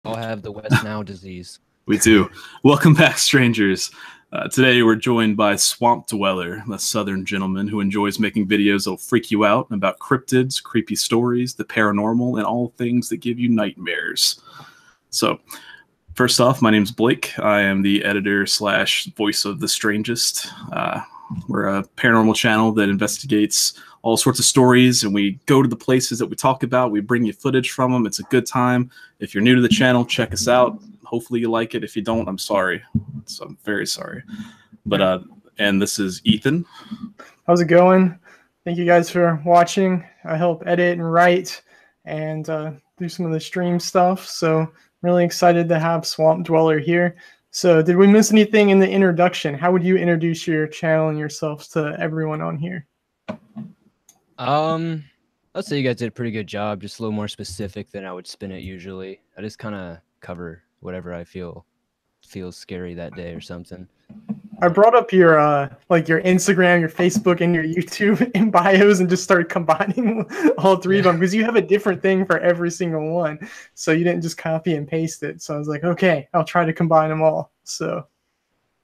all have the West Now disease. We do. Welcome back, strangers. Today we're joined by Swamp Dweller, a southern gentleman who enjoys making videos that'll freak you out about cryptids, creepy stories, the paranormal, and all things that give you nightmares. So, first off, my name's Blake. I am the editor / voice of The Strangest. We're a paranormal channel that investigates all sorts of stories, and we go to the places that we talk about. We bring you footage from them. It's a good time. If you're new to the channel, check us out. Hopefully you like it. If you don't, I'm sorry. So I'm very sorry. But and this is Ethan. How's it going? Thank you guys for watching. I help edit and write and do some of the stream stuff. So I'm really excited to have Swamp Dweller here. So did we miss anything in the introduction? How would you introduce your channel and yourselves to everyone on here? Let's say you guys did a pretty good job, just a little more specific than I would spin it usually. I just kind of cover whatever I feels scary that day or something. I brought up your like your Instagram, your Facebook, and your YouTube in bios and just started combining all three of them because you have a different thing for every single one. So you didn't just copy and paste it. So I was like, okay, I'll try to combine them all. So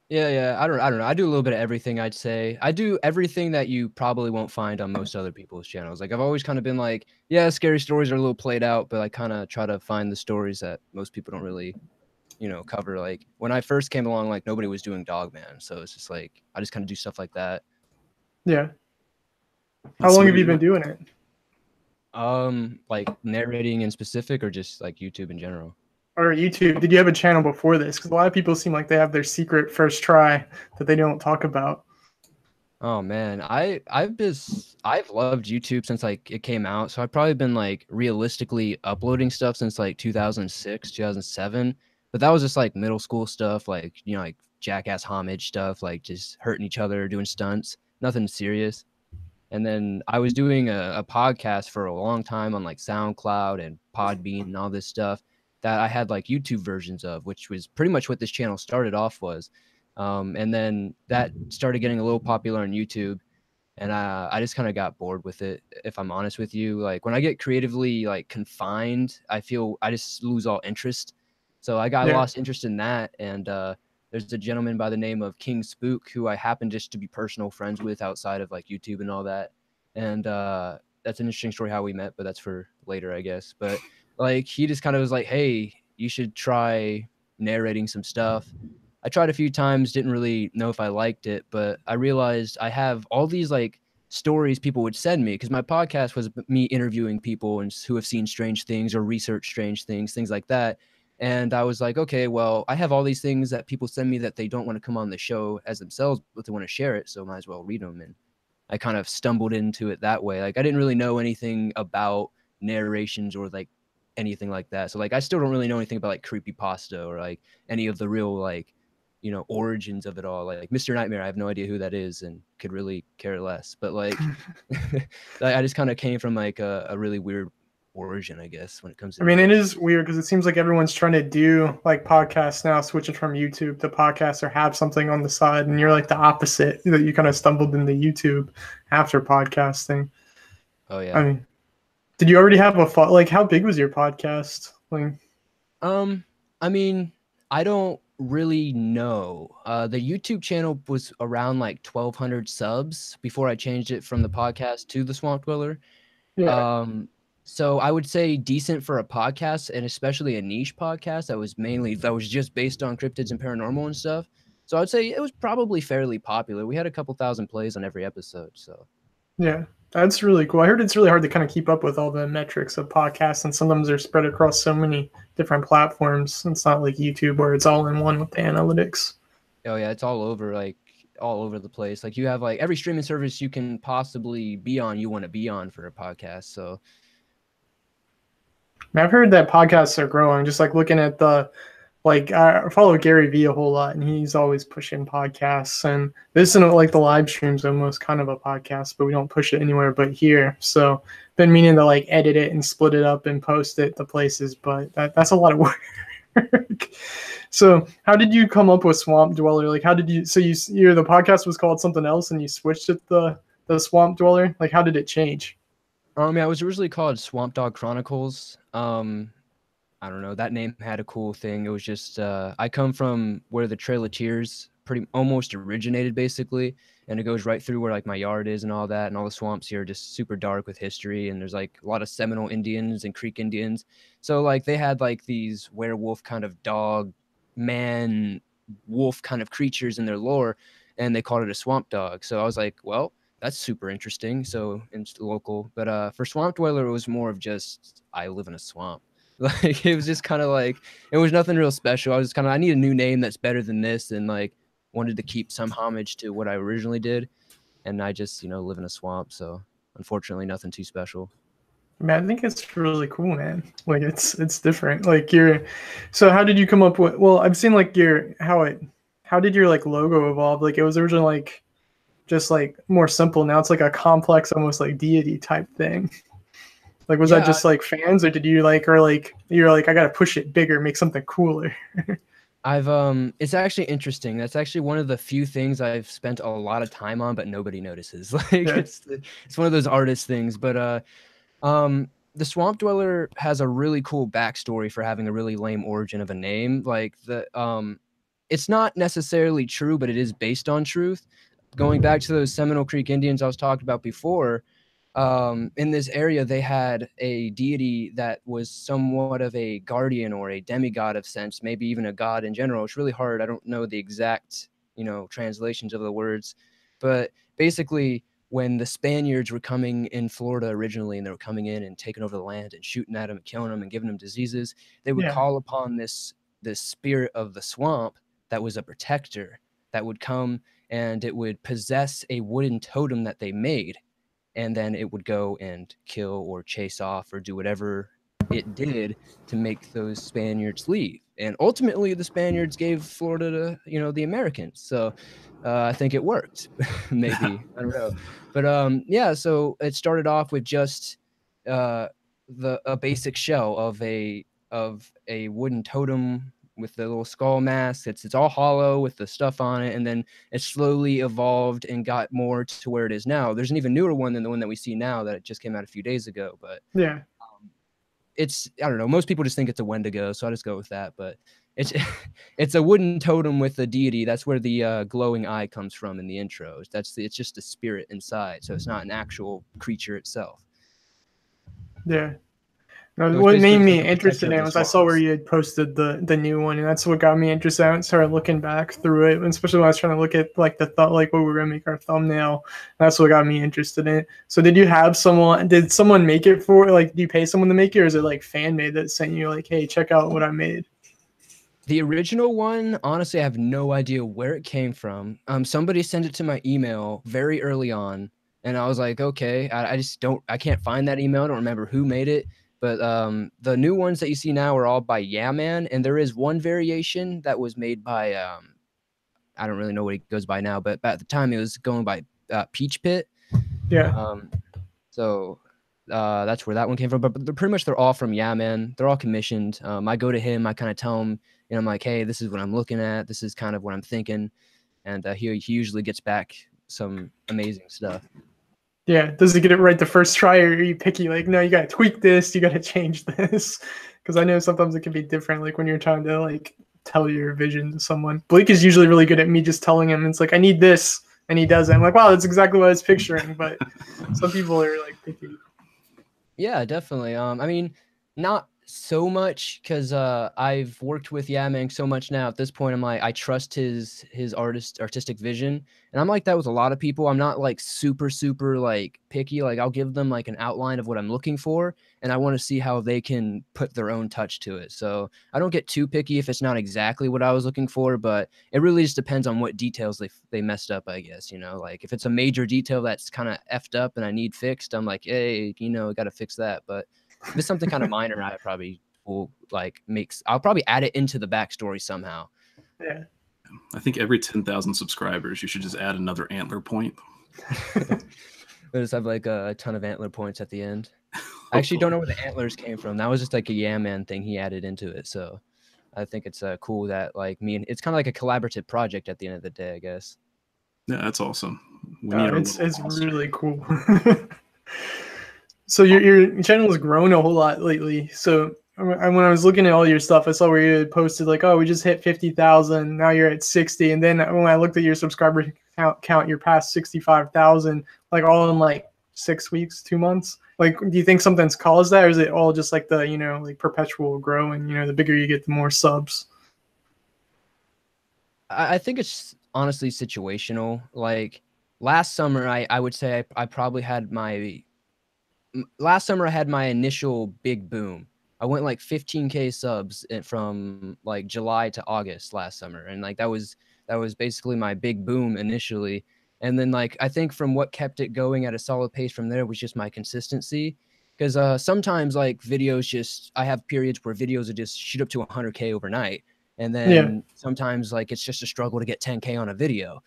yeah, I don't know. I do a little bit of everything, I'd say. I do everything that you probably won't find on most other people's channels. Like I've always kind of been like, yeah, scary stories are a little played out, but I kind of try to find the stories that most people don't really, cover. Like when I first came along, like nobody was doing Dogman, so it's just like I just kind of do stuff like that. Yeah. How long have you been doing it? Like narrating in specific, or just like YouTube in general? Or YouTube. Did you have a channel before this? Because a lot of people seem like they have their secret first try that they don't talk about. Oh man, I've loved YouTube since like it came out. So I've probably been like realistically uploading stuff since like 2006, 2007. But that was just like middle school stuff, like like jackass homage stuff, like just hurting each other, doing stunts, nothing serious. And then I was doing a podcast for a long time on like SoundCloud and Podbean and all this stuff that I had like YouTube versions of, which was pretty much what this channel started off was. And then that started getting a little popular on YouTube, and I just kind of got bored with it, if I'm honest with you. Like when I get creatively like confined, I feel I just lose all interest. So I lost interest in that, and there's a gentleman by the name of King Spook who I happen just to be personal friends with outside of like YouTube and all that. And that's an interesting story how we met, but that's for later, I guess. But like he just kind of was like, hey, you should try narrating some stuff. I tried a few times, didn't really know if I liked it, but I realized I have all these like stories people would send me, because my podcast was me interviewing people and who have seen strange things or research strange things like that. And I was like, okay, well, I have all these things that people send me that they don't want to come on the show as themselves, but they want to share it, so might as well read them. And I kind of stumbled into it that way. Like I didn't really know anything about narrations or like anything like that. So like I still don't really know anything about like creepypasta or like any of the real like origins of it all. Like Mr. Nightmare, I have no idea who that is and could really care less. But like I just kind of came from like a really weird origin, I guess, when it comes to it is weird because it seems like everyone's trying to do like podcasts now, switching from YouTube to podcasts or have something on the side, and you're like the opposite, that you kind of stumbled into YouTube after podcasting. Oh yeah. I mean, did you already have like how big was your podcast? Like I mean, I don't really know. The YouTube channel was around like 1,200 subs before I changed it from the podcast to the Swamp Dweller. Yeah. So I would say decent for a podcast, and especially a niche podcast that was just based on cryptids and paranormal and stuff. So I'd say it was probably fairly popular. We had a couple thousand plays on every episode. So yeah, that's really cool. I heard it's really hard to kind of keep up with all the metrics of podcasts, and sometimes they're spread across so many different platforms. It's not like YouTube where it's all in one with the analytics. Oh yeah, it's all over the place. Like you have like every streaming service you can possibly be on, you want to be on for a podcast. So I've heard that podcasts are growing. Just like looking at I follow Gary Vee a whole lot, and he's always pushing podcasts. And this isn't like the live streams, almost kind of a podcast, but we don't push it anywhere but here. So been meaning to like edit it and split it up and post it to places, but that's a lot of work. So how did you come up with Swamp Dweller? Like how did you? So the podcast was called something else, and you switched it to the Swamp Dweller. Like how did it change? Yeah, it was originally called Swamp Dog Chronicles. I don't know, that name had a cool thing. It was just I come from where the Trail of Tears pretty almost originated basically, and it goes right through where like my yard is and all that, and all the swamps here are just super dark with history, and there's like a lot of Seminole Indians and Creek Indians. So like they had like these werewolf kind of dog man wolf kind of creatures in their lore, and they called it a swamp dog. So I was like, well, that's super interesting. So it's local, but for Swamp Dweller, it was more of just I live in a swamp. Like it was just kind of like it was nothing real special. I was just kind of I need a new name that's better than this, and like wanted to keep some homage to what I originally did. And I just live in a swamp, so unfortunately nothing too special. Man, I think it's really cool, man. Like it's different. Like so how did you come up with? Well, I've seen like how did your like logo evolve? Like it was originally like just like more simple. Now it's like a complex, almost like deity type thing. Like was that Yeah, just like fans, or did you like, or like you're like I gotta push it bigger, make something cooler? I've it's actually interesting. That's actually one of the few things I've spent a lot of time on, but nobody notices. Like Yeah, it's one of those artist things. But the Swamp Dweller has a really cool backstory for having a really lame origin of a name. Like it's not necessarily true, but it is based on truth. Going back to those Seminole Creek Indians I was talking about before, in this area they had a deity that was somewhat of a guardian or a demigod of sense, maybe even a god in general. It's really hard. I don't know the exact translations of the words, but basically when the Spaniards were coming in Florida originally, and they were coming in and taking over the land and shooting at them and killing them and giving them diseases, they would yeah, call upon this spirit of the swamp that was a protector that would come, and it would possess a wooden totem that they made, and then it would go and kill or chase off or do whatever it did to make those Spaniards leave. And ultimately, the Spaniards gave Florida to the Americans. So I think it worked. Maybe I don't know, but yeah. So it started off with just a basic shell of a wooden totem with the little skull mask. It's all hollow with the stuff on it, and then it slowly evolved and got more to where it is now. There's an even newer one than the one that we see now that just came out a few days ago, but yeah. it's I don't know. Most people just think it's a Wendigo, so I just go with that. But it's it's a wooden totem with a deity. That's where the glowing eye comes from in the intro. It's just a spirit inside, so it's not an actual creature itself. Yeah. No, So it's what basically made just me like a protector interested in of it the was I saw where swamps. you had posted the new one, and that's what got me interested. I started looking back through it, and especially when I was trying to look at like the thought, like what we were gonna make our thumbnail. That's what got me interested in it. So, did you have someone? Did someone make it for? Like, do you pay someone to make it, or is it like fan made that sent you like, hey, check out what I made? The original one, honestly, I have no idea where it came from. Somebody sent it to my email very early on, and I was like, okay, I just don't, I can't find that email. I don't remember who made it, but the new ones that you see now are all by Yeah Man, and there is one variation that was made by I don't really know what he goes by now, but at the time it was going by Peach Pit. Yeah, Um, so that's where that one came from. But pretty much they're all from Yeah Man. They're all commissioned. I go to him. I kind of tell him, I'm like, hey, this is what I'm looking at. This is kind of what I'm thinking, and he usually gets back some amazing stuff. yeah. Does he get it right the first try, or are you picky? Like, no, you gotta tweak this. You gotta change this, because I know sometimes it can be different. Like when you're trying to like tell your vision to someone. Blake is usually really good at me just telling him. It's like I need this, and he does it. I'm like, wow, that's exactly what I was picturing. But some people are like picky. Yeah, definitely. I mean, not so much because I've worked with Yaming so much now. At this point, I'm like, I trust his artistic vision, and I'm like that with a lot of people. I'm not like super like picky. Like I'll give them like an outline of what I'm looking for, and I want to see how they can put their own touch to it. So I don't get too picky if it's not exactly what I was looking for, but it really just depends on what details they messed up, I guess. Like if it's a major detail that's kind of effed up and I need fixed, I'm like, hey, got to fix that. But if it's something kind of minor, I probably will I'll probably add it into the backstory somehow. Yeah. I think every 10,000 subscribers, you should just add another antler point. I just have like a ton of antler points at the end. I actually don't know where the antlers came from. That was just like a Yeah Man thing he added into it. So I think it's cool that like it's kind of like a collaborative project at the end of the day, I guess. Yeah, that's awesome. We need our It's little monster. really cool. So your channel has grown a whole lot lately. So when I was looking at all your stuff, I saw where you had posted like, oh, we just hit 50,000. Now you're at 60. And then when I looked at your subscriber count, you're past 65,000, like all in like 6 weeks, 2 months. Like, do you think something's caused that, or is it all just like the, like perpetual growing? The bigger you get, the more subs. I think it's honestly situational. Like last summer, I would say I probably had my last summer I had my initial big boom. I went like 15K subs from like July to August last summer, and like that was basically my big boom initially. And then like I think from what kept it going at a solid pace from there was just my consistency. Because sometimes like videos just I have periods where videos would just shoot up to 100K overnight, and Yeah. then sometimes like it's just a struggle to get 10K on a video.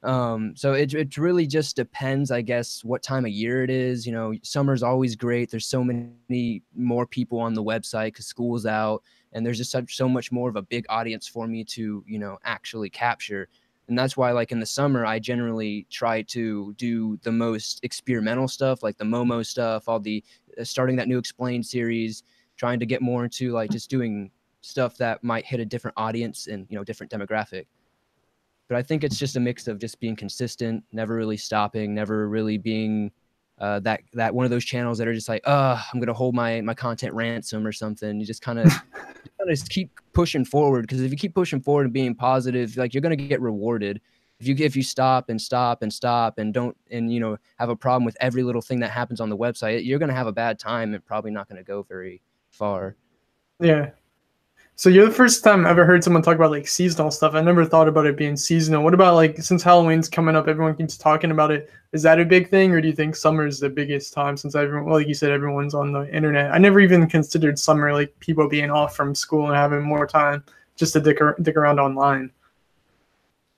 So it really just depends, I guess, what time of year it is. Summer's always great. There's so many more people on the website because school's out, and there's just so much more of a big audience for me to, actually capture. And that's why, like in the summer, I generally try to do the most experimental stuff, like the Momo stuff, all the starting that new Explained series, trying to get more into like just doing stuff that might hit a different audience and different demographic. But I think it's just a mix of just being consistent, never really stopping, never really being that one of those channels that are just like, I'm gonna hold my content ransom or something. You just kind of just keep pushing forward, because if you keep pushing forward and being positive, like you're gonna get rewarded. If you stop and stop and stop and don't have a problem with every little thing that happens on the website, you're gonna have a bad time and probably not gonna go very far. Yeah. So you're the first time I've ever heard someone talk about like seasonal stuff. I never thought about it being seasonal. What about like since Halloween's coming up, everyone keeps talking about it. Is that a big thing, or do you think summer is the biggest time since everyone, well, like you said, everyone's on the internet? I never even considered summer like people being off from school and having more time just to dick around online.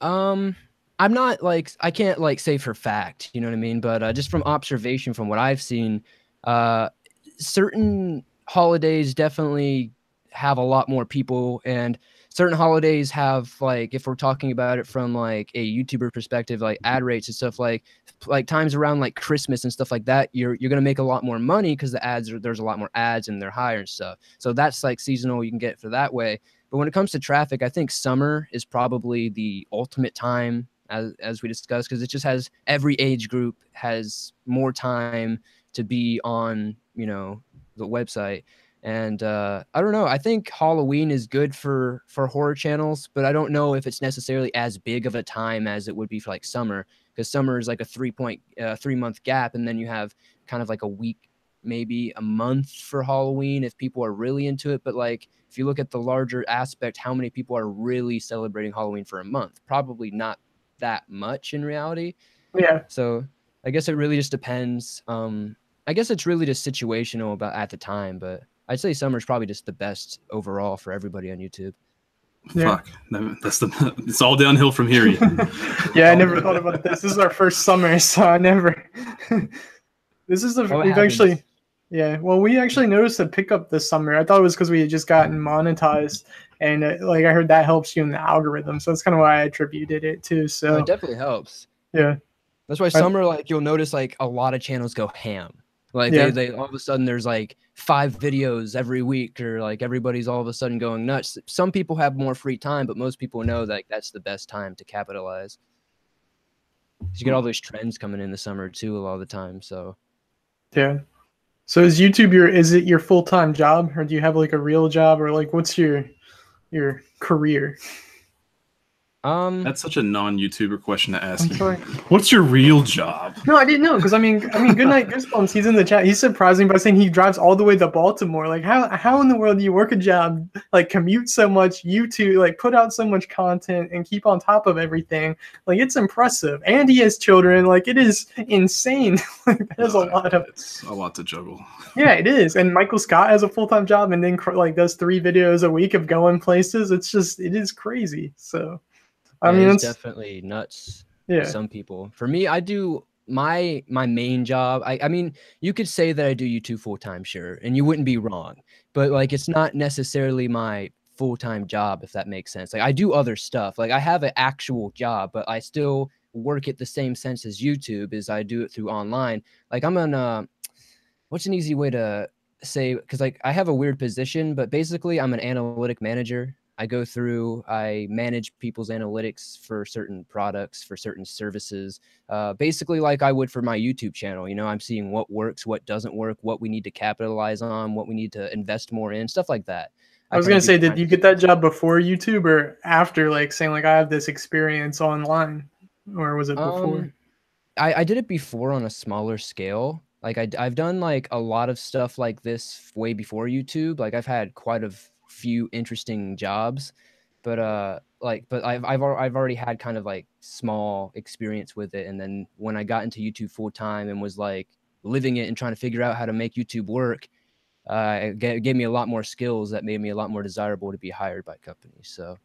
I'm not like I can't like say for fact, you know what I mean? But just from observation, from what I've seen, uh, certain holidays definitely have a lot more people, and certain holidays have, like, if we're talking about it from like a YouTuber perspective, like ad rates and stuff, like times around like Christmas and stuff like that, you're gonna make a lot more money because there's a lot more ads and they're higher and stuff. So that's like seasonal, you can get for that way. But when it comes to traffic, I think summer is probably the ultimate time, as we discussed, because it just has every age group has more time to be on, the website. And I don't know. I think Halloween is good for horror channels, but I don't know if it's necessarily as big of a time as it would be for like summer, because summer is like a 3-month gap, and then you have kind of like a week, maybe a month for Halloween if people are really into it. But like if you look at the larger aspect, how many people are really celebrating Halloween for a month? Probably not that much in reality. Yeah. So I guess it really just depends. I guess it's really just situational about at the time, but I'd say summer's probably just the best overall for everybody on YouTube. Yeah. Fuck, it's all downhill from here. Yeah, I never thought about this. This is our first summer, so I never. This is we've actually, yeah. Well, we actually noticed a pickup this summer. I thought it was because we had just gotten monetized, and like I heard that helps you in the algorithm. So that's kind of why I attributed it to. So it definitely helps. Yeah, that's why summer, like you'll notice, like a lot of channels go ham. Like they all of a sudden there's like 5 videos every week, or like everybody's all of a sudden going nuts. Some people have more free time, but most people know that that's the best time to capitalize. You get all those trends coming in the summer too a lot of the time. So yeah. So is YouTube is it your full-time job, or do you have like a real job, or like what's your career? That's such a non-YouTuber question to ask. I'm sorry. What's your real job? No, I didn't know, because I mean, Goodnight Goosebumps, he's in the chat. He's surprising by saying he drives all the way to Baltimore. Like, how in the world do you work a job, like commute so much, YouTube, like put out so much content and keep on top of everything? Like, it's impressive. And he has children. Like, it is insane. Like, there's it's a lot to juggle. Yeah, it is. And Michael Scott has a full-time job and then like does 3 videos a week of going places. It is crazy. So. I mean, it's definitely nuts. Yeah. Some people. For me, I do my main job. I mean, you could say that I do YouTube full-time, sure, and you wouldn't be wrong. But like, it's not necessarily my full-time job, if that makes sense. Like, I do other stuff. Like, I have an actual job, but I still work it the same sense as YouTube, as I do it through online. Like, I'm on what's an easy way to say, because like I have a weird position, but basically I'm an analytic manager. I go through, I manage people's analytics for certain products, for certain services, basically like I would for my YouTube channel. You know, I'm seeing what works, what doesn't work, what we need to capitalize on, what we need to invest more in, stuff like that. I I was kind gonna of do say, did behind you the get that scenes. job before YouTube or after, like saying like I have this experience online, or was it before? Um, I did it before on a smaller scale. Like I've done like a lot of stuff like this way before YouTube. Like I've had quite a few interesting jobs, but I've already had kind of like small experience with it. And then when I got into YouTube full time and was like living it and trying to figure out how to make YouTube work, it gave me a lot more skills that made me a lot more desirable to be hired by companies. So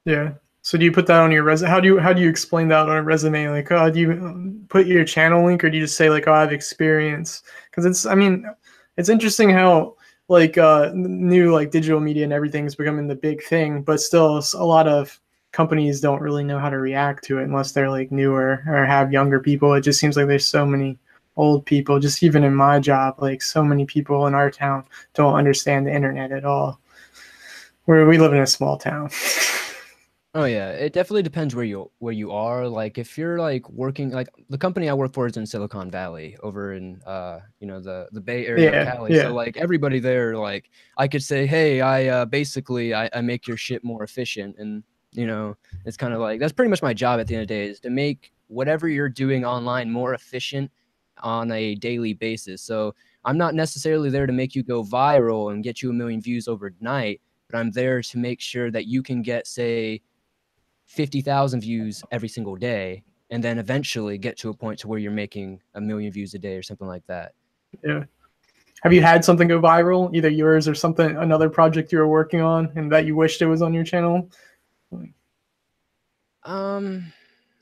Yeah. So do you put that on your resume? How do you explain that on a resume? Like, do you put your channel link, or do you just say like, oh, I have experience? Because I mean, it's interesting how like new like digital media and everything is becoming the big thing, but still a lot of companies don't really know how to react to it unless they're like newer or have younger people. It just seems like there's so many old people, just even in my job, like so many people in our town don't understand the internet at all. We live in a small town. oh yeah, it definitely depends where you are. Like if you're like working, like the company I work for is in Silicon Valley over in you know, the Bay Area of Yeah, Cali. So yeah, like everybody there, like I could say, hey, I basically I make your shit more efficient. And you know, it's kind of like that's pretty much my job at the end of the day, is to make whatever you're doing online more efficient on a daily basis. So I'm not necessarily there to make you go viral and get you 1 million views overnight, but I'm there to make sure that you can get, say, 50,000 views every single day, and then eventually get to a point to where you're making 1 million views a day or something like that. yeah. Have you had something go viral, either yours or something, another project you were working on, and that you wished it was on your channel? Um,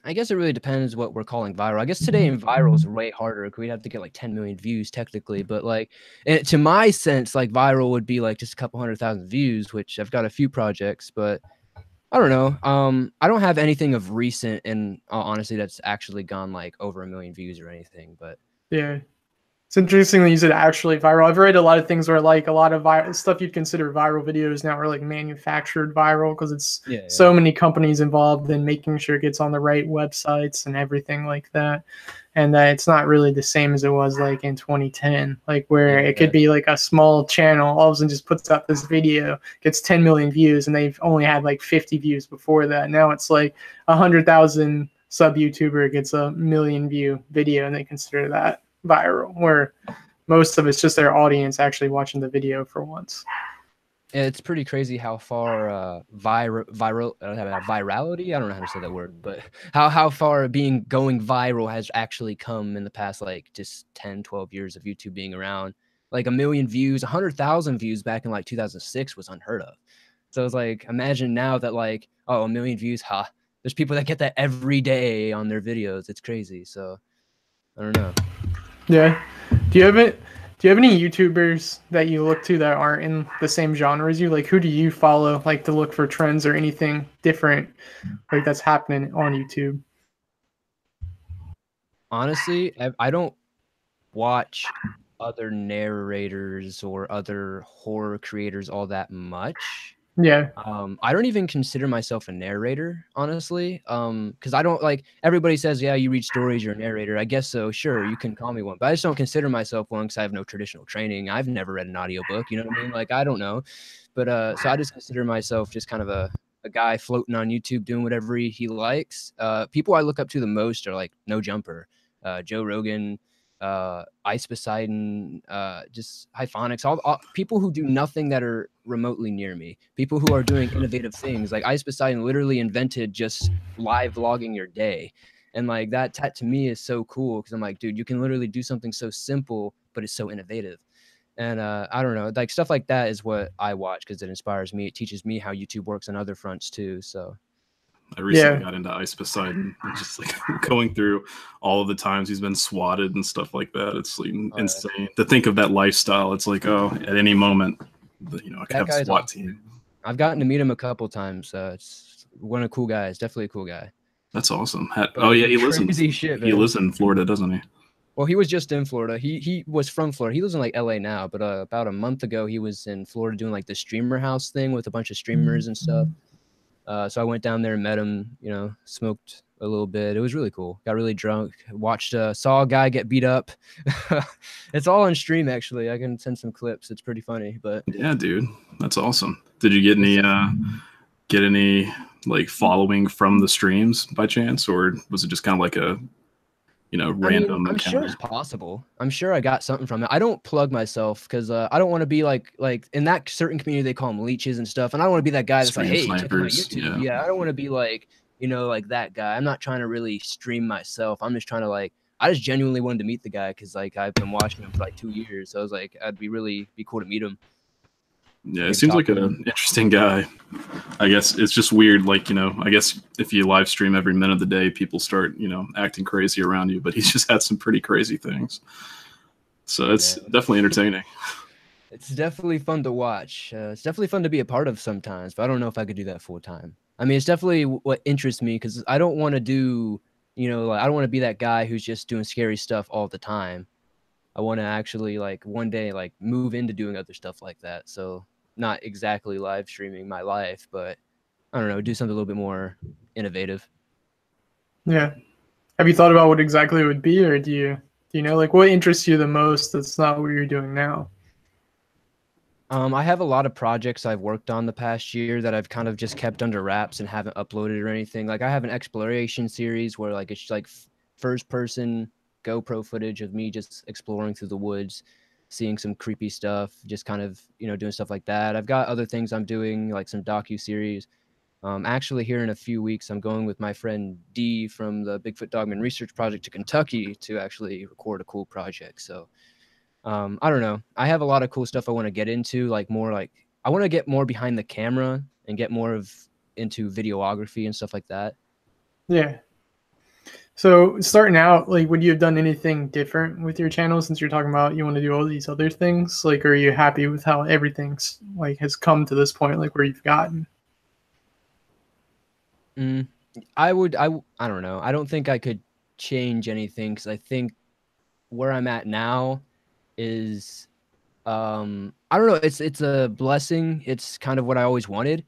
I guess it really depends what we're calling viral. I guess today in viral is way harder because we'd have to get like 10 million views technically, but like to my sense, like viral would be like just a couple 100,000 views, which I've got a few projects, but I don't know. I don't have anything of recent and honestly that's actually gone like over 1 million views or anything, but Yeah. It's interesting that you said actually viral. I've read a lot of things where like a lot of stuff you'd consider viral videos now are like manufactured viral because it's yeah, yeah. so many companies involved in making sure it gets on the right websites and everything like that. And that it's not really the same as it was like in 2010, like where it could Yeah. be like a small channel all of a sudden just puts out this video, gets 10 million views, and they've only had like 50 views before that. Now it's like 100,000 sub YouTuber gets a 1 million view video and they consider that viral, where most of it's just their audience actually watching the video for once. It's pretty crazy how far virality, I don't know how to say that word, but how far being going viral has actually come in the past like just 10, 12 years of YouTube being around. Like 1 million views, 100,000 views back in like 2006 was unheard of. So it's like imagine now that like, oh, 1 million views, there's people that get that every day on their videos. It's crazy. So I don't know. Yeah. Do you have it? Do you have any YouTubers that you look to that aren't in the same genre as you? Like, who do you follow, like, to look for trends or anything different, like that's happening on YouTube? Honestly, I don't watch other narrators or other horror creators all that much. Yeah, I don't even consider myself a narrator, honestly. Because I don't like everybody says, yeah, you read stories, you're a narrator. I guess so. Sure, you can call me one, but I just don't consider myself one because I have no traditional training. I've never read an audiobook, you know what I mean? Like I don't know. But so I just consider myself just kind of a guy floating on YouTube doing whatever he likes. People I look up to the most are like No Jumper, Joe Rogan, Ice Poseidon, just Hyphonics, all people who do nothing that are remotely near me, people who are doing innovative things. Like Ice Poseidon literally invented just live vlogging your day. And like that to me is so cool because I'm like, dude, you can literally do something so simple, but it's so innovative. And I don't know, like stuff like that is what I watch because it inspires me. It teaches me how YouTube works on other fronts too. So I recently yeah, got into Ice Poseidon and just like going through all of the times he's been swatted and stuff like that. It's like insane to think of that lifestyle. It's like, oh, at any moment, you know, I could that have a guy's SWAT awesome. team. I've gotten to meet him a couple times. It's one of the cool guys. Definitely a cool guy. That's awesome. But Oh yeah, he lives crazy shit, he man. lives in Florida, doesn't he? Well, he was just in Florida. He was from Florida. He lives in like LA now, but about a month ago he was in Florida doing like the streamer house thing with a bunch of streamers and stuff. So I went down there and met him, you know, smoked a little bit. It was really cool. Got really drunk, watched saw a guy get beat up. It's all on stream actually. I can send some clips. It's pretty funny, but Yeah, dude. That's awesome. Did you get any like following from the streams by chance, or was it just kind of like a random I'm sure encounter? it's possible. I'm sure I got something from it. I don't plug myself because I don't want to be like in that certain community they call them leeches and stuff, and I don't want to be that guy that's like, Stream hey, check out my snipers. YouTube. Yeah. Yeah, I don't want to be like like that guy. I'm not trying to really stream myself. I'm just trying to like I just genuinely wanted to meet the guy because like I've been watching him for like 2 years, so I was like I'd be cool to meet him. Yeah, it Maybe seems talk like to an him. interesting guy. I guess it's just weird, like, I guess if you live stream every minute of the day, people start, acting crazy around you, but he's just had some pretty crazy things. So it's Yeah. definitely entertaining. It's definitely fun to watch. It's definitely fun to be a part of sometimes, but I don't know if I could do that full time. I mean, it's definitely what interests me because I don't want to do, like, I don't want to be that guy who's just doing scary stuff all the time. I want to actually like one day like move into doing other stuff like that. So not exactly live streaming my life, but I don't know, do something a little bit more innovative. Yeah. Have you thought about what exactly it would be, or do you know like what interests you the most that's not what you're doing now? I have a lot of projects I've worked on the past year that I've kind of just kept under wraps and haven't uploaded or anything. Like I have an exploration series where like it's like first person GoPro footage of me just exploring through the woods, seeing some creepy stuff, just kind of, doing stuff like that. I've got other things I'm doing, like some docu-series. Actually here in a few weeks, I'm going with my friend D from the Bigfoot Dogman Research Project to Kentucky to actually record a cool project. So I don't know. I have a lot of cool stuff I want to get into, like more like I want to get more behind the camera and get more of into videography and stuff like that. Yeah. So starting out, like, would you have done anything different with your channel since you're talking about you want to do all these other things? Like, are you happy with how everything's like has come to this point, like where you've gotten? Mm, I don't know. I don't think I could change anything because I think where I'm at now is I don't know, it's a blessing. It's kind of what I always wanted.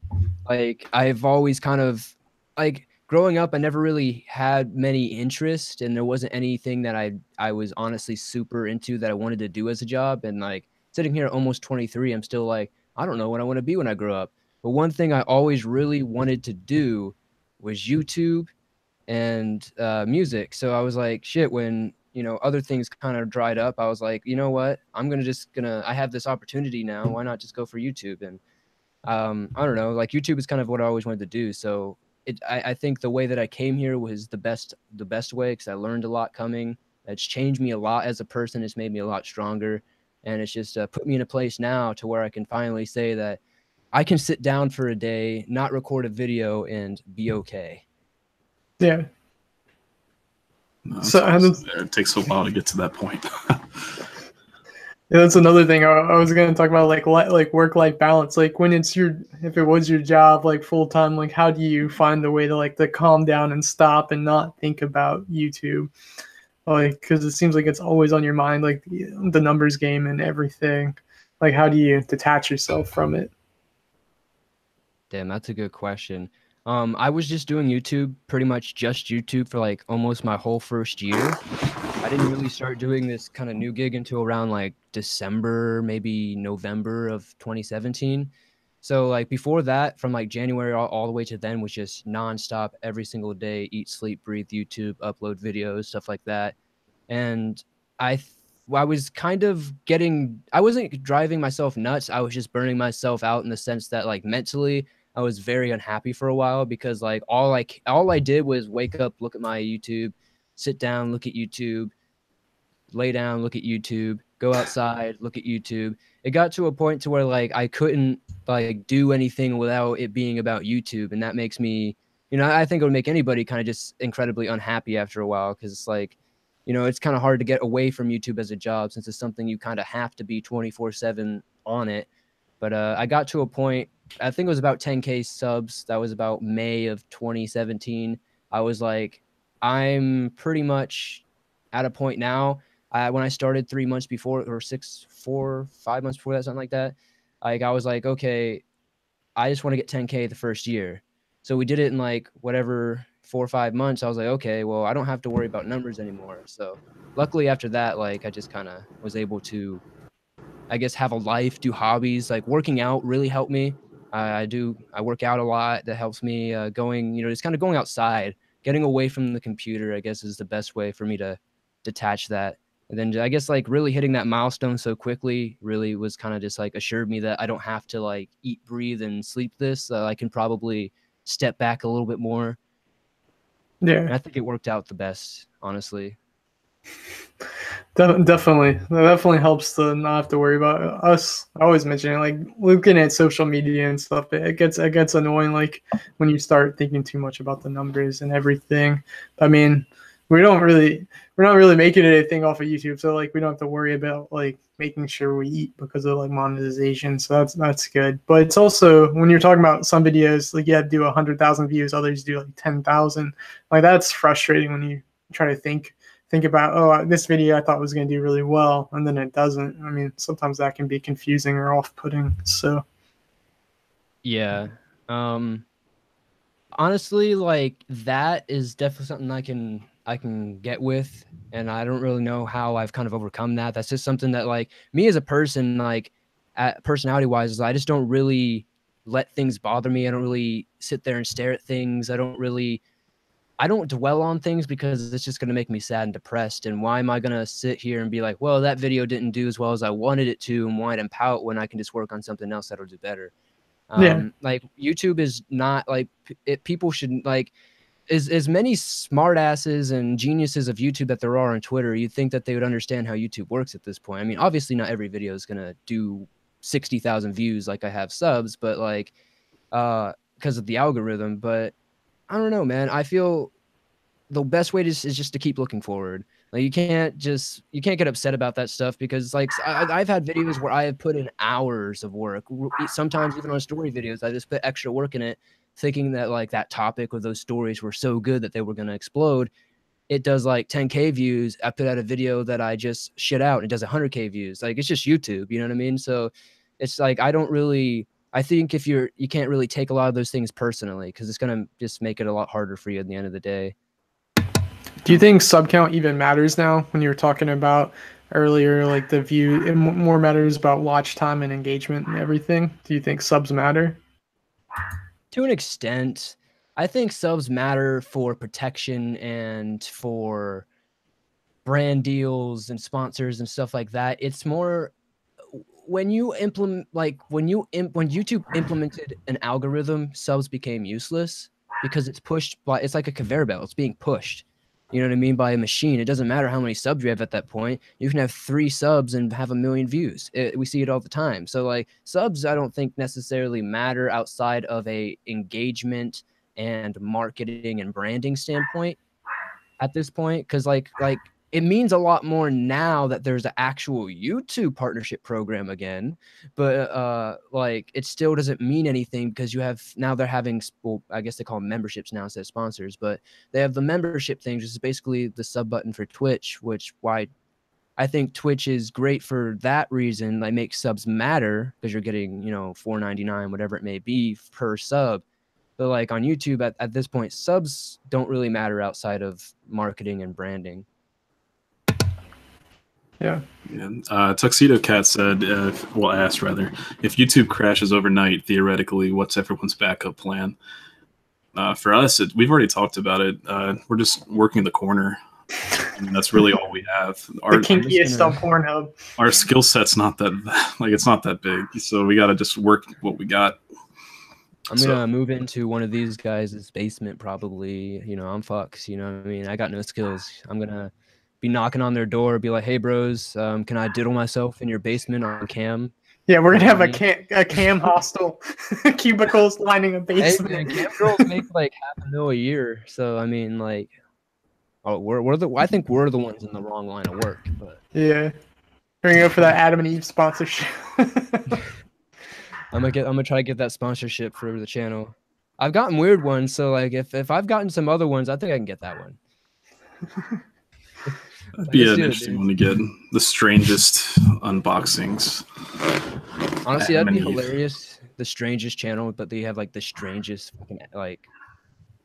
Like I've always kind of like growing up I never really had many interest and there wasn't anything that I was honestly super into that I wanted to do as a job, and like sitting here at almost 23 I'm still like I don't know what I want to be when I grow up. But one thing I always really wanted to do was YouTube and music. So I was like, shit, when other things kind of dried up, I was like, you know what? I have this opportunity now. Why not just go for YouTube? And I don't know, like YouTube is kind of what I always wanted to do. So I think the way that I came here was the best way because I learned a lot coming. It's changed me a lot as a person. It's made me a lot stronger. And it's just put me in a place now to where I can finally say that I can sit down for a day, not record a video, and be okay. Yeah. No, that's So awesome. It takes a while to get to that point. yeah, that's another thing I was going to talk about, like work-life balance. Like when if it was your job, like full time, like how do you find the way to like to calm down and stop and not think about YouTube? Like, because it seems like it's always on your mind, like the numbers game and everything. Like, how do you detach yourself from it? Damn, that's a good question. I was just doing YouTube, pretty much just YouTube for like almost my whole first year. I didn't really start doing this kind of new gig until around like December, maybe November of 2017. So like before that, from like January all the way to then was just nonstop every single day, eat, sleep, breathe, YouTube, upload videos, stuff like that. And I th- I was kind of I wasn't driving myself nuts. I was just burning myself out in the sense that like mentally I was very unhappy for a while because like all I did was wake up, look at my YouTube, sit down, look at YouTube, lay down, look at YouTube, go outside, look at YouTube. It got to a point to where like I couldn't like do anything without it being about YouTube, and that makes me, I think it would make anybody kind of just incredibly unhappy after a while because it's like, it's kind of hard to get away from YouTube as a job since it's something you kind of have to be 24/7 on it. But I got to a point, I think it was about 10K subs. That was about May of 2017. I was like, I'm pretty much at a point now. when I started 3 months before, or 5 months before that, something like that, like I was like, okay, I just want to get 10K the first year. So we did it in like whatever 4 or 5 months. I was like, okay, well, I don't have to worry about numbers anymore. So luckily after that, like I just kind of was able to, I guess, have a life, do hobbies. Like working out really helped me. I work out a lot. That helps me going, just kind of going outside, getting away from the computer, I guess is the best way for me to detach that. And then I guess like really hitting that milestone so quickly really was kind of just like assured me that I don't have to like eat, breathe, and sleep this. I can probably step back a little bit more. Yeah. And I think it worked out the best, honestly. Definitely. That definitely helps to not have to worry about us. I always mention it, like looking at social media and stuff. It gets annoying, like when you start thinking too much about the numbers and everything. I mean, we're not really making anything off of YouTube, so like we don't have to worry about like making sure we eat because of like monetization. So that's good. But it's also when you're talking about some videos, like you have to do 100,000 views, others do like 10,000. Like that's frustrating when you try to think about, oh, this video I thought was going to do really well, and then it doesn't. I mean, sometimes that can be confusing or off-putting. So Yeah. Honestly, like that is definitely something I can get with, and I don't really know how I've kind of overcome that. That's just something that like me as a person, like personality wise, is I just don't really let things bother me. I don't really sit there and stare at things. I don't dwell on things because it's just going to make me sad and depressed. And why am I going to sit here and be like, well, that video didn't do as well as I wanted it to, and whine and pout when I can just work on something else that'll do better? yeah, Like YouTube is not like people should like as many smartasses and geniuses of YouTube that there are on Twitter. You'd think that they would understand how YouTube works at this point. I mean, obviously not every video is gonna do 60,000 views like I have subs, but like because of the algorithm. But I don't know, man. I feel the best way is just to keep looking forward. Like you can't get upset about that stuff because like I've had videos where I have put in hours of work. Sometimes even on story videos, I just put extra work in it, thinking that like that topic or those stories were so good that they were gonna explode. It does like 10K views. I put out a video that I just shit out. It does 100K views. Like it's just YouTube. You know what I mean? So it's like I don't really. I think if you can't really take a lot of those things personally because it's gonna just make it a lot harder for you at the end of the day. do you think sub count even matters now? When you were talking about earlier, like the view, it more matters about watch time and engagement and everything. Do you think subs matter? To an extent, I think subs matter for protection and for brand deals and sponsors and stuff like that. It's more when you implement like when YouTube implemented an algorithm, subs became useless because it's pushed by it's like a conveyor belt. It's being pushed. You know what I mean? By a machine. It doesn't matter how many subs you have at that point. You can have 3 subs and have 1,000,000 views. We see it all the time. So like subs, I don't think necessarily matter outside of a engagement and marketing and branding standpoint at this point, because like it means a lot more now that there's an actual YouTube partnership program again, but like it still doesn't mean anything because you have now they're having, well, I guess they call them memberships now instead of sponsors, but they have the membership thing, which is basically the sub button for Twitch, which why I think Twitch is great for that reason. Like makes subs matter because you're getting, $4.99, whatever it may be per sub. But like on YouTube at this point, subs don't really matter outside of marketing and branding. Yeah. Tuxedo Cat said, asked rather, if YouTube crashes overnight, theoretically, what's everyone's backup plan? For us, we've already talked about it. We're just working the corner. And that's really all we have. The kinkiest on Pornhub. Our skill set's not that like it's not that big, so we got to just work what we got. I'm gonna move into one of these guys' basement probably. I'm fucks. You know what I mean? I got no skills. I'm gonna be knocking on their door, be like, "Hey, bros, can I diddle myself in your basement on cam?" Yeah, we're gonna have a cam hostel, cubicles lining a basement. Hey, man, cam girls make like $500,000 a year, so I mean, like, I think we're the ones in the wrong line of work, but yeah, we're gonna go for that Adam and Eve sponsorship. I'm gonna try to get that sponsorship for the channel. I've gotten weird ones, so like if I've gotten some other ones, I think I can get that one. That'd be Let's an do it, interesting dude. one to get. The strangest unboxings. Honestly, Adam that'd be and Eve. hilarious. The strangest channel, but they have like the strangest fucking like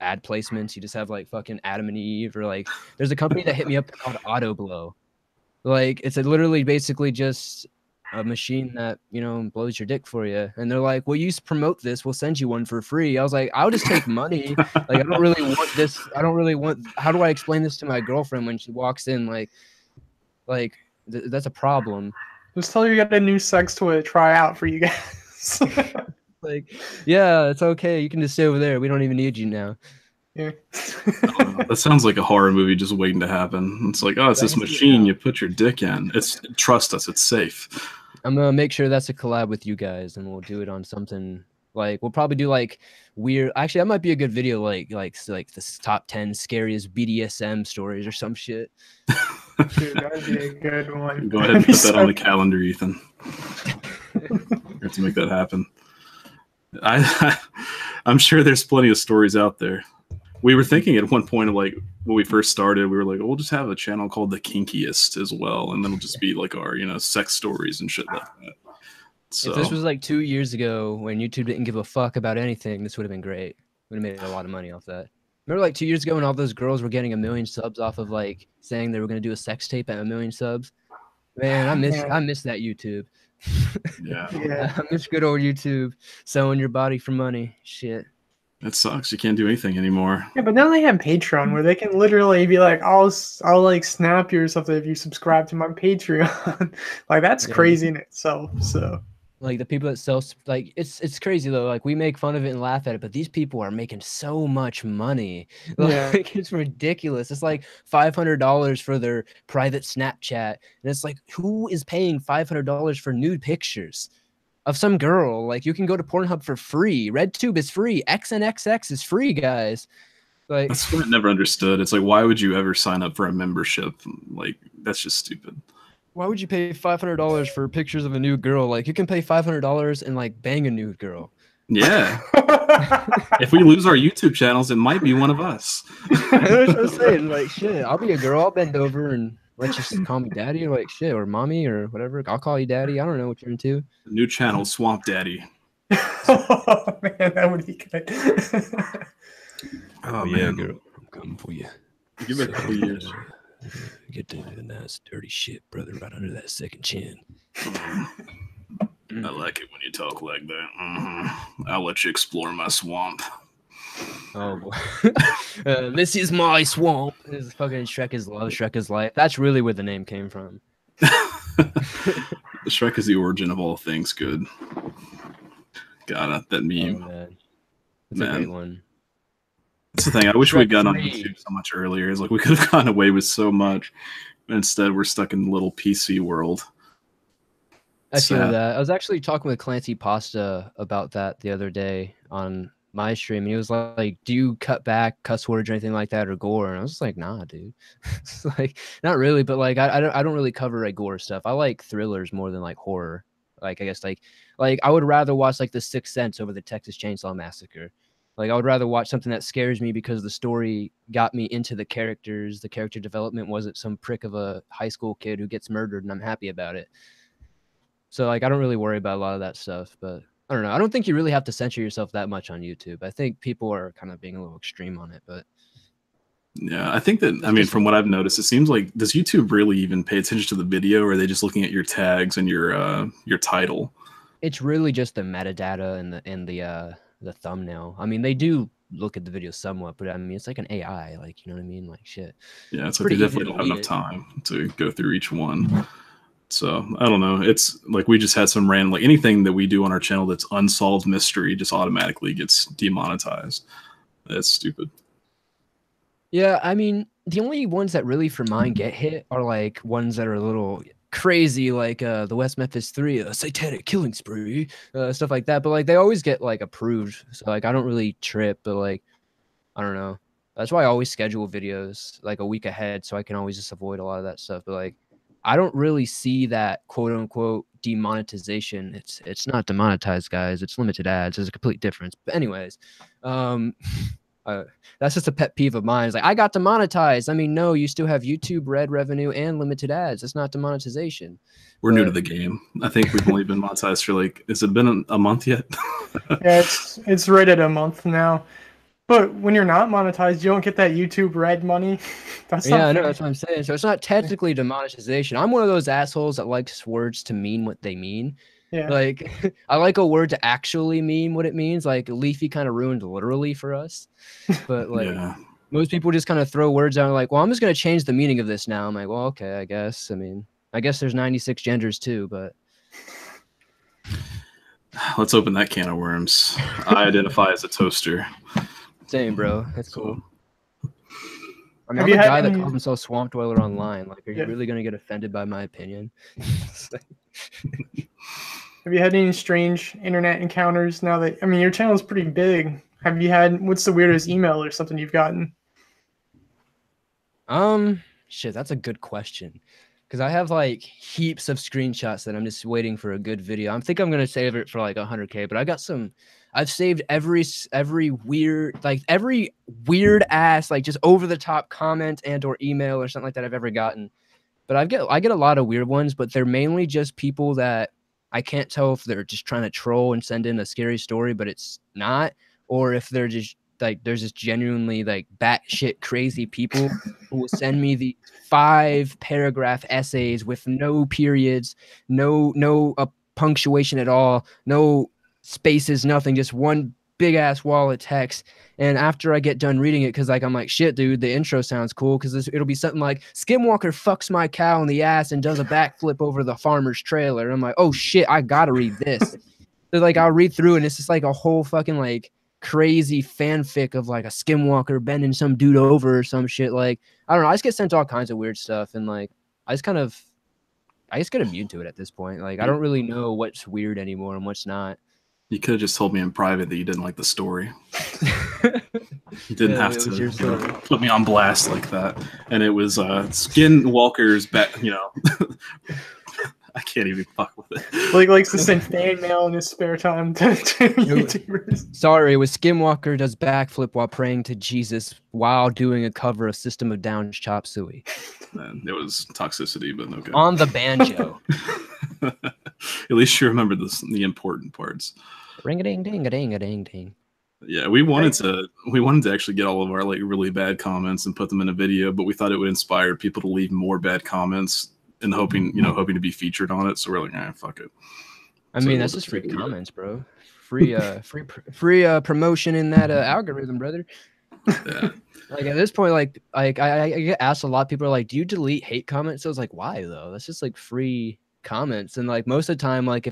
ad placements. You just have like fucking Adam and Eve, or like there's a company that hit me up called Auto Blow. Like it's literally basically just a machine that blows your dick for you, and they're like, "Well, you promote this, we'll send you one for free." I was like, "I'll just take money. Like I don't really want this. I don't really want. How do I explain this to my girlfriend when she walks in? Like that's a problem." Just tell her you got a new sex toy to try out for you guys. Like, yeah, it's okay. You can just stay over there. We don't even need you now. Yeah. That sounds like a horror movie just waiting to happen. It's like, oh, it's I this can see it machine now. you put your dick in. Trust us, it's safe. I'm gonna make sure that's a collab with you guys, and we'll do it on something like we'll probably do like weird. Actually, that might be a good video, like the top 10 scariest BDSM stories or some shit. Dude, that'd be a good one. Go ahead and put that on the calendar, Ethan. We have to make that happen. I'm sure there's plenty of stories out there. We were thinking at one point of like when we first started, we were like, we'll just have a channel called The Kinkiest as well, and then it'll just be like our sex stories and shit like that. So If this was like 2 years ago when YouTube didn't give a fuck about anything, this would have been great. Would have made a lot of money off that. Remember like 2 years ago when all those girls were getting 1 million subs off of like saying they were gonna do a sex tape at 1 million subs? Man, I miss that YouTube. yeah, Yeah. I miss good old YouTube selling your body for money. Shit. it sucks. You can't do anything anymore. Yeah, but now they have Patreon where they can literally be like, I'll like snap you or something if you subscribe to my Patreon. Like that's Yeah. crazy in itself. So Like the people that sell like it's crazy though. Like we make fun of it and laugh at it, but these people are making so much money. Yeah. Like it's ridiculous. It's like $500 for their private Snapchat, and it's like who is paying $500 for nude pictures of some girl? Like you can go to Pornhub for free. RedTube is free. XNXX is free, guys. Like That's what I never understood. It's like, why would you ever sign up for a membership? Like, that's just stupid. why would you pay $500 for pictures of a nude girl? Like you can pay $500 and like bang a nude girl. Yeah. If we lose our YouTube channels, it might be one of us. That's what I'm saying. Like shit, I'll be a girl. I'll bend over and let you call me daddy, or like shit, or mommy, or whatever. I'll call you daddy. I don't know what you're into. New channel, Swamp Daddy. Oh man, that would be good. Oh man, girl, I'm coming for you. give it a couple years. Get the nice dirty shit, brother, right under that second chin. I like it when you talk like that. I'll let you explore my swamp. Oh boy. This is my swamp. This is fucking Shrek is love, Shrek is life. That's really where the name came from. Shrek is the origin of all things good. God, that meme. Oh, man. It's a great one. That's the thing. I wish we'd gotten on 3. YouTube so much earlier. It's like we could have gotten away with so much. Instead, we're stuck in the little PC world. I feel Sad. that. I was actually talking with Clancy Pasta about that the other day on my stream, and he was like, "Do you cut back cuss words or anything like that, or gore?" And I was just like, "Nah, dude. It's like not really, but like I don't really cover like gore stuff. I like thrillers more than like horror. Like I guess like I would rather watch like The Sixth Sense over the Texas Chainsaw Massacre. Like I would rather watch something that scares me because the story got me into the characters. The character development wasn't some prick of a high school kid who gets murdered, and I'm happy about it. So like I don't really worry about a lot of that stuff, but I don't know. I don't think you really have to censor yourself that much on YouTube. I think people are kind of being a little extreme on it, but yeah, I think that, I mean, from what I've noticed, it seems like, does YouTube really even pay attention to the video, or are they just looking at your tags and your title? it's really just the metadata and the thumbnail. I mean, they do look at the video somewhat, but I mean, it's like an AI, like, you know what I mean? Like shit. Yeah, it's like they definitely don't have enough time to go through each one. So I don't know. It's like we just had some random, like anything that we do on our channel that's unsolved mystery just automatically gets demonetized. That's stupid. Yeah, I mean, the only ones that really for mine get hit are like ones that are a little crazy, like the West Memphis 3, satanic killing spree, stuff like that. But like they always get like approved, so like I don't really trip. But like I don't know. That's why I always schedule videos like a week ahead, so I can always just avoid a lot of that stuff. But like I don't really see that quote unquote demonetization. It's not demonetized, guys. It's limited ads. There's a complete difference. But anyways, That's just a pet peeve of mine. It's like, I got demonetized. I mean, no, you still have YouTube Red revenue and limited ads. It's not demonetization. We're new to the game. I think we've only been monetized for like, has it been a month yet? Yeah, it's right at a month now. But when you're not monetized, you don't get that YouTube Red money. That's Yeah, not I know. fair. That's what I'm saying. So it's not technically demonetization. I'm one of those assholes that likes words to mean what they mean. Yeah. Like, I like a word to actually mean what it means. Like, leafy kind of ruined literally for us. But like, Yeah. most people just kind of throw words out like, well, I'm just going to change the meaning of this now. I'm like, well, okay, I guess. I mean, I guess there's 96 genders too, but Let's open that can of worms. I identify as a toaster. same, bro. That's cool. I mean, Have I'm you a had guy that any- calls himself Swamp Dweller online. Like, are you Yeah. really going to get offended by my opinion? Have you had any strange internet encounters now that, I mean, your channel is pretty big. Have you had, what's the weirdest email or something you've gotten? Shit, that's a good question. Because I have like heaps of screenshots that I'm just waiting for a good video. I think I'm gonna save it for like 100K, but I got some. I've saved every weird ass like just over the top comment and or email or something like that I've ever gotten. But I get a lot of weird ones, but they're mainly just people that I can't tell if they're just trying to troll and send in a scary story, but it's not, or if they're just like there's just genuinely like batshit crazy people who will send me the 5-paragraph essays with no periods, no punctuation at all, no spaces, nothing, just one big ass wall of text. And after I get done reading it, because like I'm like, shit, dude, the intro sounds cool, because it'll be something like Skinwalker fucks my cow in the ass and does a backflip over the farmer's trailer. And I'm like, oh shit, I gotta read this. So like I'll read through and it's just like a whole fucking like crazy fanfic of like a Skinwalker bending some dude over or some shit. Like, I don't know. I just get sent all kinds of weird stuff, and like I just get immune to it at this point. Like I don't really know what's weird anymore and what's not. You could have just told me in private that you didn't like the story. You didn't have to put me on blast like that. And it was Skinwalker's bet, you know. I can't even fuck with it. Blake likes to send fan mail in his spare time to YouTubers. Sorry, it was Skinwalker does backflip while praying to Jesus while doing a cover of System of Down's Chop Suey. Man, it was toxicity, but okay. On the banjo. At least you remember the important parts. Ring a ding ding a ding a ding ding. Yeah, we wanted to actually get all of our like really bad comments and put them in a video, but we thought it would inspire people to leave more bad comments and hoping to be featured on it. So we're like, fuck it. I mean, that's just free comments, bro. Free promotion in that algorithm, brother. Yeah. Like at this point, like I get asked a lot. Of people are like, "Do you delete hate comments?" So I was like, "Why though? That's just like free comments." And like most of the time, like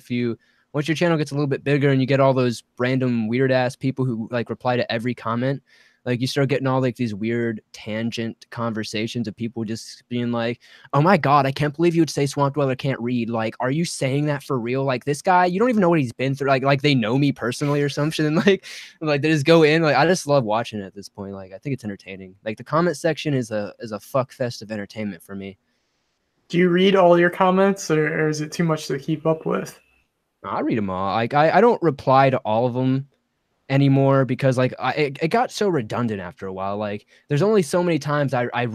once your channel gets a little bit bigger and you get all those random weird ass people who like reply to every comment, like you start getting all like these weird tangent conversations of people just being like, "Oh my God, I can't believe you would say Swamp Dweller can't read. Like, are you saying that for real? Like this guy, you don't even know what he's been through. Like they know me personally or something." And like they just go in. Like I just love watching it at this point. Like I think it's entertaining. Like the comment section is a fuck fest of entertainment for me. Do you read all your comments, or is it too much to keep up with? I read them all. Like I don't reply to all of them anymore because like it got so redundant after a while. Like there's only so many times I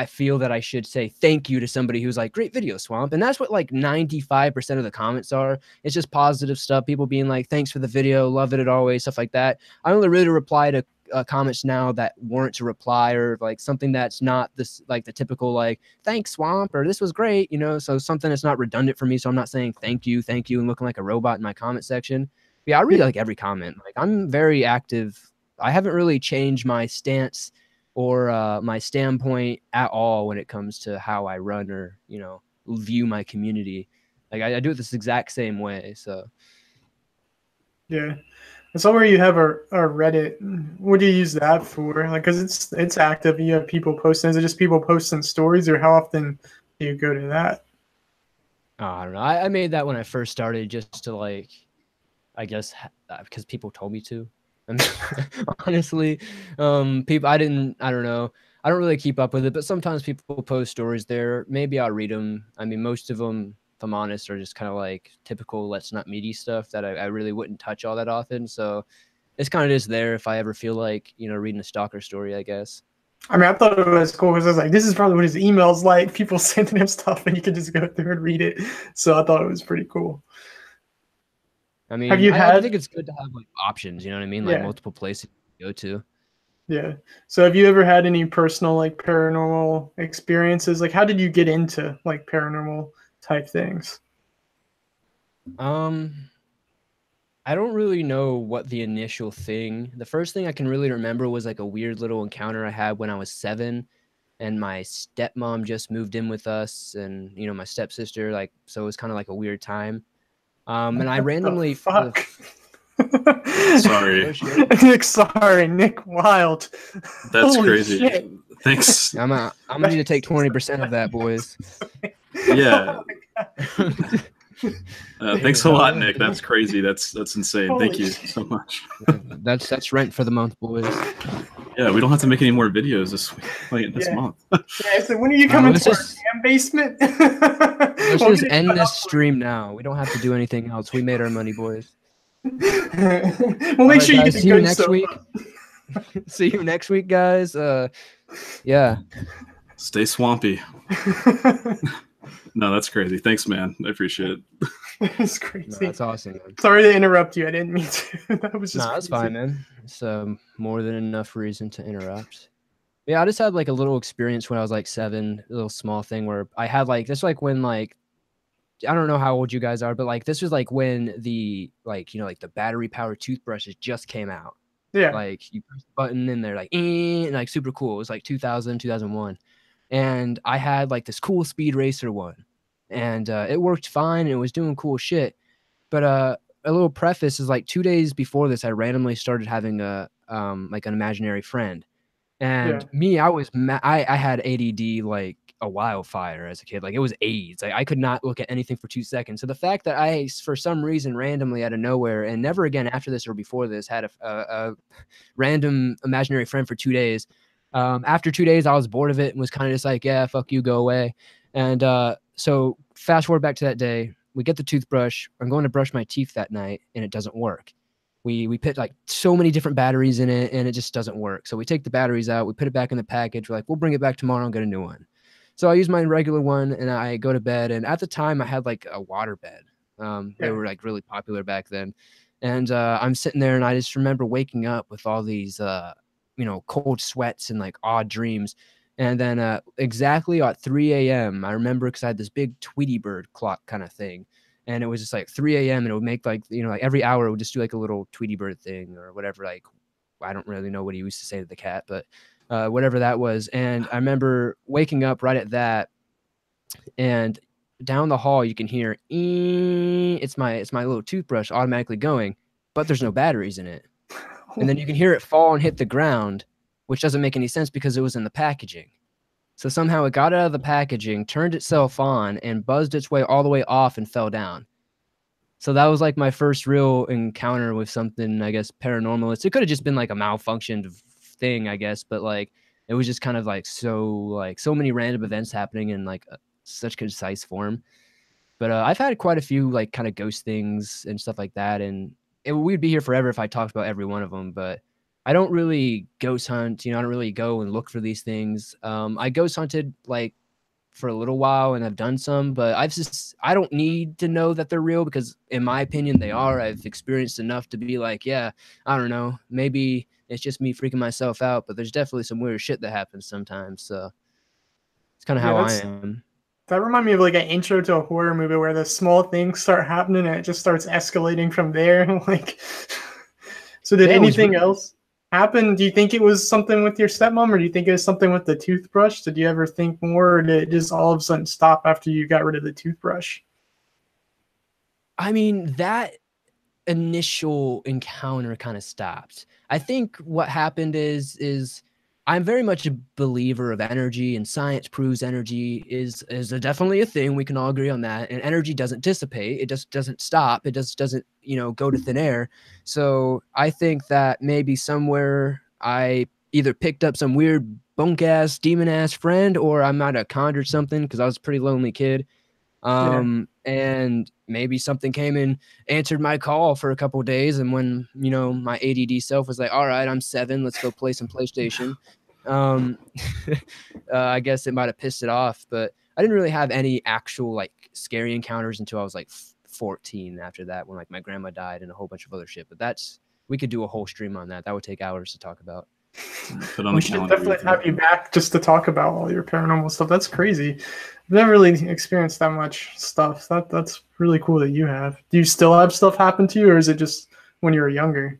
feel that I should say thank you to somebody who's like, great video, Swamp. And that's what like 95% of the comments are. It's just positive stuff. People being like, thanks for the video, love it always, stuff like that. I only really reply to comments now that warrant a reply, or like something that's not this like the typical like thanks Swamp or this was great, you know. So something that's not redundant for me, so I'm not saying thank you and looking like a robot in my comment section. But yeah, I read like every comment. Like I'm very active. I haven't really changed my stance or my standpoint at all when it comes to how I run or, you know, view my community. Like I do it this exact same way. So yeah. Somewhere you have a Reddit. What do you use that for? Like, because it's active. You have people posting. Is it just people posting stories, or how often do you go to that? I don't know. I made that when I first started, just to like, I guess because people told me to. And honestly, people I don't know. I don't really keep up with it, but sometimes people post stories there. Maybe I'll read them. I mean, most of them, if I'm honest, are just kind of like typical let's not meaty stuff that I really wouldn't touch all that often. So it's kind of just there if I ever feel like, you know, reading a stalker story, I guess. I mean, I thought it was cool because I was like, this is probably what his email's like. People sending him stuff, and you can just go through and read it. So I thought it was pretty cool. I Have mean, you I had? think it's good to have like options, you know what I mean? Like Yeah, multiple places to go to. yeah. So have you ever had any personal like paranormal experiences? Like, how did you get into like paranormal type things? Um, I don't really know what the initial thing. The first thing I can really remember was like a weird little encounter I had when I was 7, and my stepmom just moved in with us, and you know my stepsister, like so it was kind of like a weird time. And I What the randomly for the fuck? Sorry, oh shit, Nick, sorry, Nick Wild. that's Holy crazy. shit. Thanks. I'm gonna need to take 20% of that, boys. Yeah. Oh Thanks a lot, Nick. That's crazy. That's insane. Holy Thank you shit. so much. That's rent for the month, boys. Yeah, we don't have to make any more videos this Yeah. month. Yeah, so when are you coming let's to our just damn basement? let's We'll just get end it this up. stream now. We don't have to do anything else. We made our money, boys. We'll All make right, sure you get guys. the See you good next sofa. week. See you next week, guys. Yeah. Stay swampy. No, that's crazy. Thanks, man. I appreciate it. It's No, crazy. that's awesome, man. Sorry to interrupt you. I didn't mean to. That was just No, that's crazy. fine, man. It's more than enough reason to interrupt. Yeah, I just had like a little experience when I was like 7, a little small thing where I had like this, like when like I don't know how old you guys are, but like this was like when the like you know like the battery powered toothbrushes just came out. Yeah. Like you press the button and they're like, and like super cool. It was like 2000, 2001. And I had like this cool Speed Racer one, and it worked fine and it was doing cool shit. But a little preface is like 2 days before this, I randomly started having a like an imaginary friend. Yeah. And me, I was I had ADD like a wildfire as a kid. Like it was AIDS. I could not look at anything for 2 seconds. So the fact that I, for some reason, randomly out of nowhere, and never again after this or before this, had a random imaginary friend for 2 days. After 2 days, I was bored of it and was kind of just like, yeah, fuck you, go away. And so fast forward back to that day, we get the toothbrush. I'm going to brush my teeth that night, and it doesn't work. We put like so many different batteries in it, and it just doesn't work. So we take the batteries out, we put it back in the package. We're like, we'll bring it back tomorrow and get a new one. So I use my regular one, and I go to bed. And at the time, I had like a water bed. They were like really popular back then. And I'm sitting there, and I just remember waking up with all these, you know, cold sweats and like odd dreams. And then exactly at 3 a.m., I remember because I had this big Tweety bird clock kind of thing. And it was just like 3 a.m. and it would make like, you know, like every hour it would just do like a little Tweety bird thing or whatever. Like, I don't really know what he used to say to the cat, but whatever that was. And I remember waking up right at that, and down the hall you can hear, it's my little toothbrush automatically going, but there's no batteries in it. And then you can hear it fall and hit the ground, which doesn't make any sense because it was in the packaging. So somehow it got out of the packaging, turned itself on, and buzzed its way all the way off and fell down. So that was like my first real encounter with something, I guess, paranormal. It could have just been like a malfunctioned thing, I guess, but like it was just kind of like so many random events happening in like such concise form. But I've had quite a few like kind of ghost things and stuff like that, and we'd be here forever if I talked about every one of them. But I don't really ghost hunt. You know, I don't really go and look for these things. I ghost hunted like for a little while and I've done some, but I don't need to know that they're real because in my opinion they are. I've experienced enough to be like, yeah, I don't know, maybe it's just me freaking myself out, but there's definitely some weird shit that happens sometimes. So it's kind of Yeah, how I am. that reminded me of like an intro to a horror movie where the small things start happening and it just starts escalating from there. Like, so did Yeah, anything else happen? Do you think it was something with your stepmom, or do you think it was something with the toothbrush? Did you ever think more, or did it just all of a sudden stop after you got rid of the toothbrush? I mean, that initial encounter kind of stopped. I think what happened is I'm very much a believer of energy, and science proves energy is definitely a thing. We can all agree on that. And energy doesn't dissipate. It just doesn't stop. It just doesn't, you know, go to thin air. So I think that maybe somewhere I either picked up some weird bunk ass demon ass friend, or I might have conjured something because I was a pretty lonely kid. And maybe something came and answered my call for a couple of days. And when, you know, my ADD self was like, all right, I'm 7, let's go play some PlayStation. I guess it might have pissed it off, but I didn't really have any actual like scary encounters until I was like 14 after that, when like my grandma died and a whole bunch of other shit. But we could do a whole stream on that. That would take hours to talk about. We should definitely have you back just to talk about all your paranormal stuff. That's crazy. I've never really experienced that much stuff. That's really cool that you have. Do you still have stuff happen to you, or is it just when you were younger?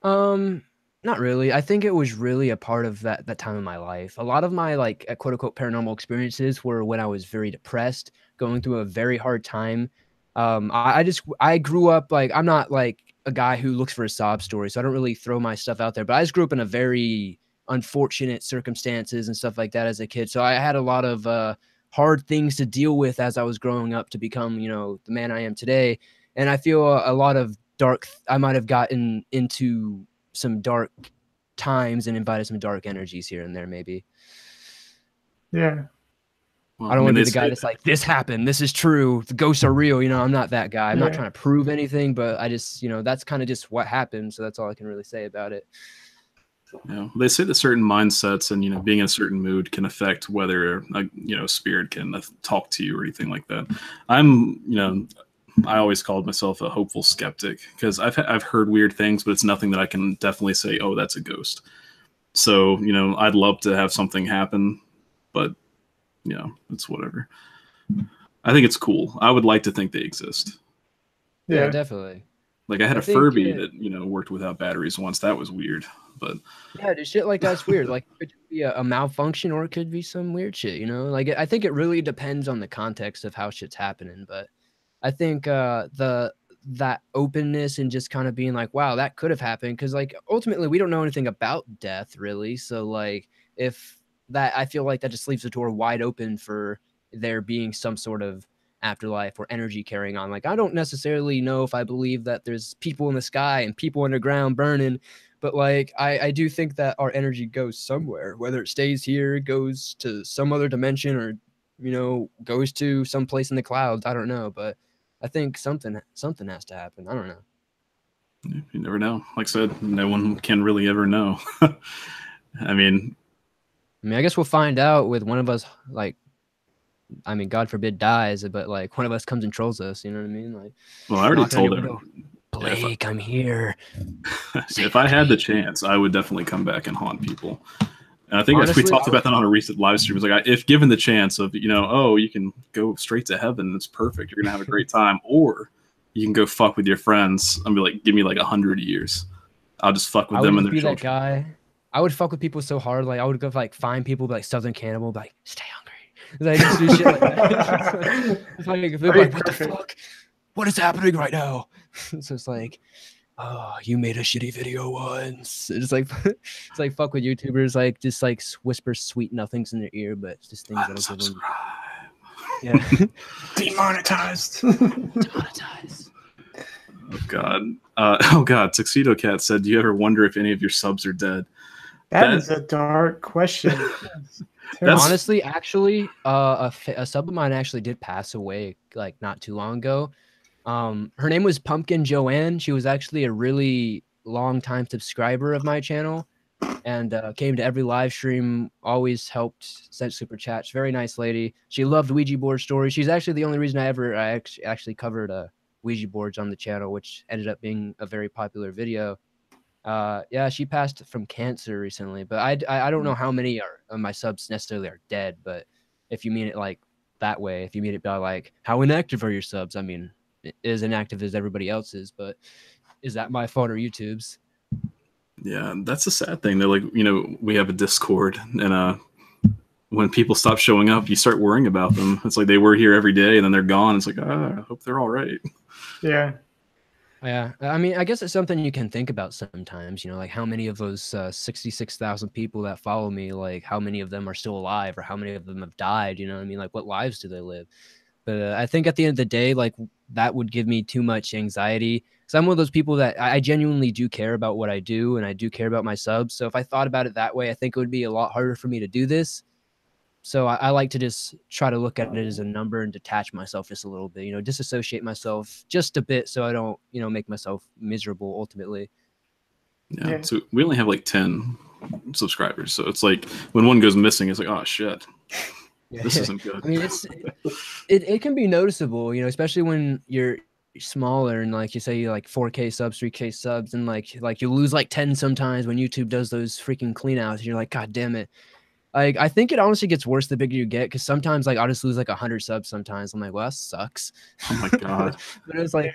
Not really. I think it was really a part of that time in my life. A lot of my like quote unquote paranormal experiences were when I was very depressed, going through a very hard time. I grew up like, I'm not like a guy who looks for a sob story, so I don't really throw my stuff out there. But I just grew up in a very unfortunate circumstances and stuff like that as a kid. So I had a lot of hard things to deal with as I was growing up to become, you know, the man I am today. And I feel a lot of I might have gotten into some dark times and invited some dark energies here and there, maybe. Yeah. Well, I don't want to be the guy that's like, this happened, this is true, the ghosts are real. You know, I'm not that guy. I'm not trying to prove anything, but I just, you know, that's kind of just what happened. So that's all I can really say about it. Yeah, they say that certain mindsets and, you know, being in a certain mood can affect whether a, you know, spirit can talk to you or anything like that. I always called myself a hopeful skeptic because I've heard weird things, but it's nothing that I can definitely say, oh, that's a ghost. So, you know, I'd love to have something happen, but, you know, it's whatever. I think it's cool. I would like to think they exist. Yeah, definitely. Like I had a Furby that, you know, worked without batteries once. That was weird, but yeah, dude, shit like that's weird. Like it could be a malfunction or it could be some weird shit, you know? Like I think it really depends on the context of how shit's happening, but I think that openness and just kind of being like, wow, that could have happened, because like ultimately we don't know anything about death really. So like if that, I feel like that just leaves the door wide open for there being some sort of afterlife or energy carrying on. Like I don't necessarily know if I believe that there's people in the sky and people underground burning, but like I do think that our energy goes somewhere, whether it stays here, goes to some other dimension, or, you know, goes to some place in the clouds. I don't know, but I think something has to happen. I don't know. You never know. Like I said, no one can really ever know. I mean, I guess we'll find out with one of us, like, I mean, God forbid dies, but like one of us comes and trolls us. You know what I mean? Like, well, I already told her, Blake, I'm here. If I had the chance, I would definitely come back and haunt people. And I think honestly, we talked about that on a recent live stream. It's like, if given the chance of, you know, oh, you can go straight to heaven, it's perfect, you're gonna have a great time, or you can go fuck with your friends and be like, give me like 100 years, I'll just fuck with them and their children. That guy. I would fuck with people so hard, like I would go like find people like Southern Cannibal, be like, stay hungry. Like just do shit like that. It's like, what the fuck? What is happening right now? So it's like, oh, you made a shitty video once. It's like fuck with YouTubers, like just like whisper sweet nothings in their ear, but it's just things that'll give them. Yeah. Demonetized. Demonetized. Oh god. Tuxedo Cat said, do you ever wonder if any of your subs are dead? That is a dark question. That's honestly, actually, a sub of mine actually did pass away like not too long ago. Her name was Pumpkin Joanne. She was actually a really long time subscriber of my channel, and came to every live stream, always helped, sent super chats. Very nice lady. She loved Ouija board stories. She's actually the only reason I actually covered Ouija boards on the channel, which ended up being a very popular video. Yeah, she passed from cancer recently, but I don't know how many of my subs necessarily are dead. But if you mean it like that way, if you mean it by like how inactive are your subs, I mean, as inactive as everybody else's, but is that my fault or YouTube's? Yeah, that's the sad thing. They're like, you know, we have a Discord, and when people stop showing up, you start worrying about them. It's like they were here every day, and then they're gone. It's like, I hope they're all right. Yeah. Yeah, I mean, I guess it's something you can think about sometimes, you know, like how many of those 66,000 people that follow me, like how many of them are still alive, or how many of them have died, you know what I mean? Like what lives do they live? But I think at the end of the day, like that would give me too much anxiety, because I'm one of those people that I genuinely do care about what I do, and I do care about my subs. So if I thought about it that way, I think it would be a lot harder for me to do this. So I like to just try to look at it as a number and detach myself just a little bit, you know, disassociate myself just a bit so I don't, you know, make myself miserable ultimately. Yeah. So we only have like 10 subscribers. So it's like when one goes missing, it's like, oh shit. Yeah. This isn't good. I mean, it can be noticeable, you know, especially when you're smaller and like you say you like 4K subs, 3K subs, and like you lose like 10 sometimes when YouTube does those freaking clean outs. You're like, God damn it. Like, I think it honestly gets worse the bigger you get, because sometimes like I'll just lose like 100 subs sometimes. I'm like, well, that sucks. Oh my God. But it's like,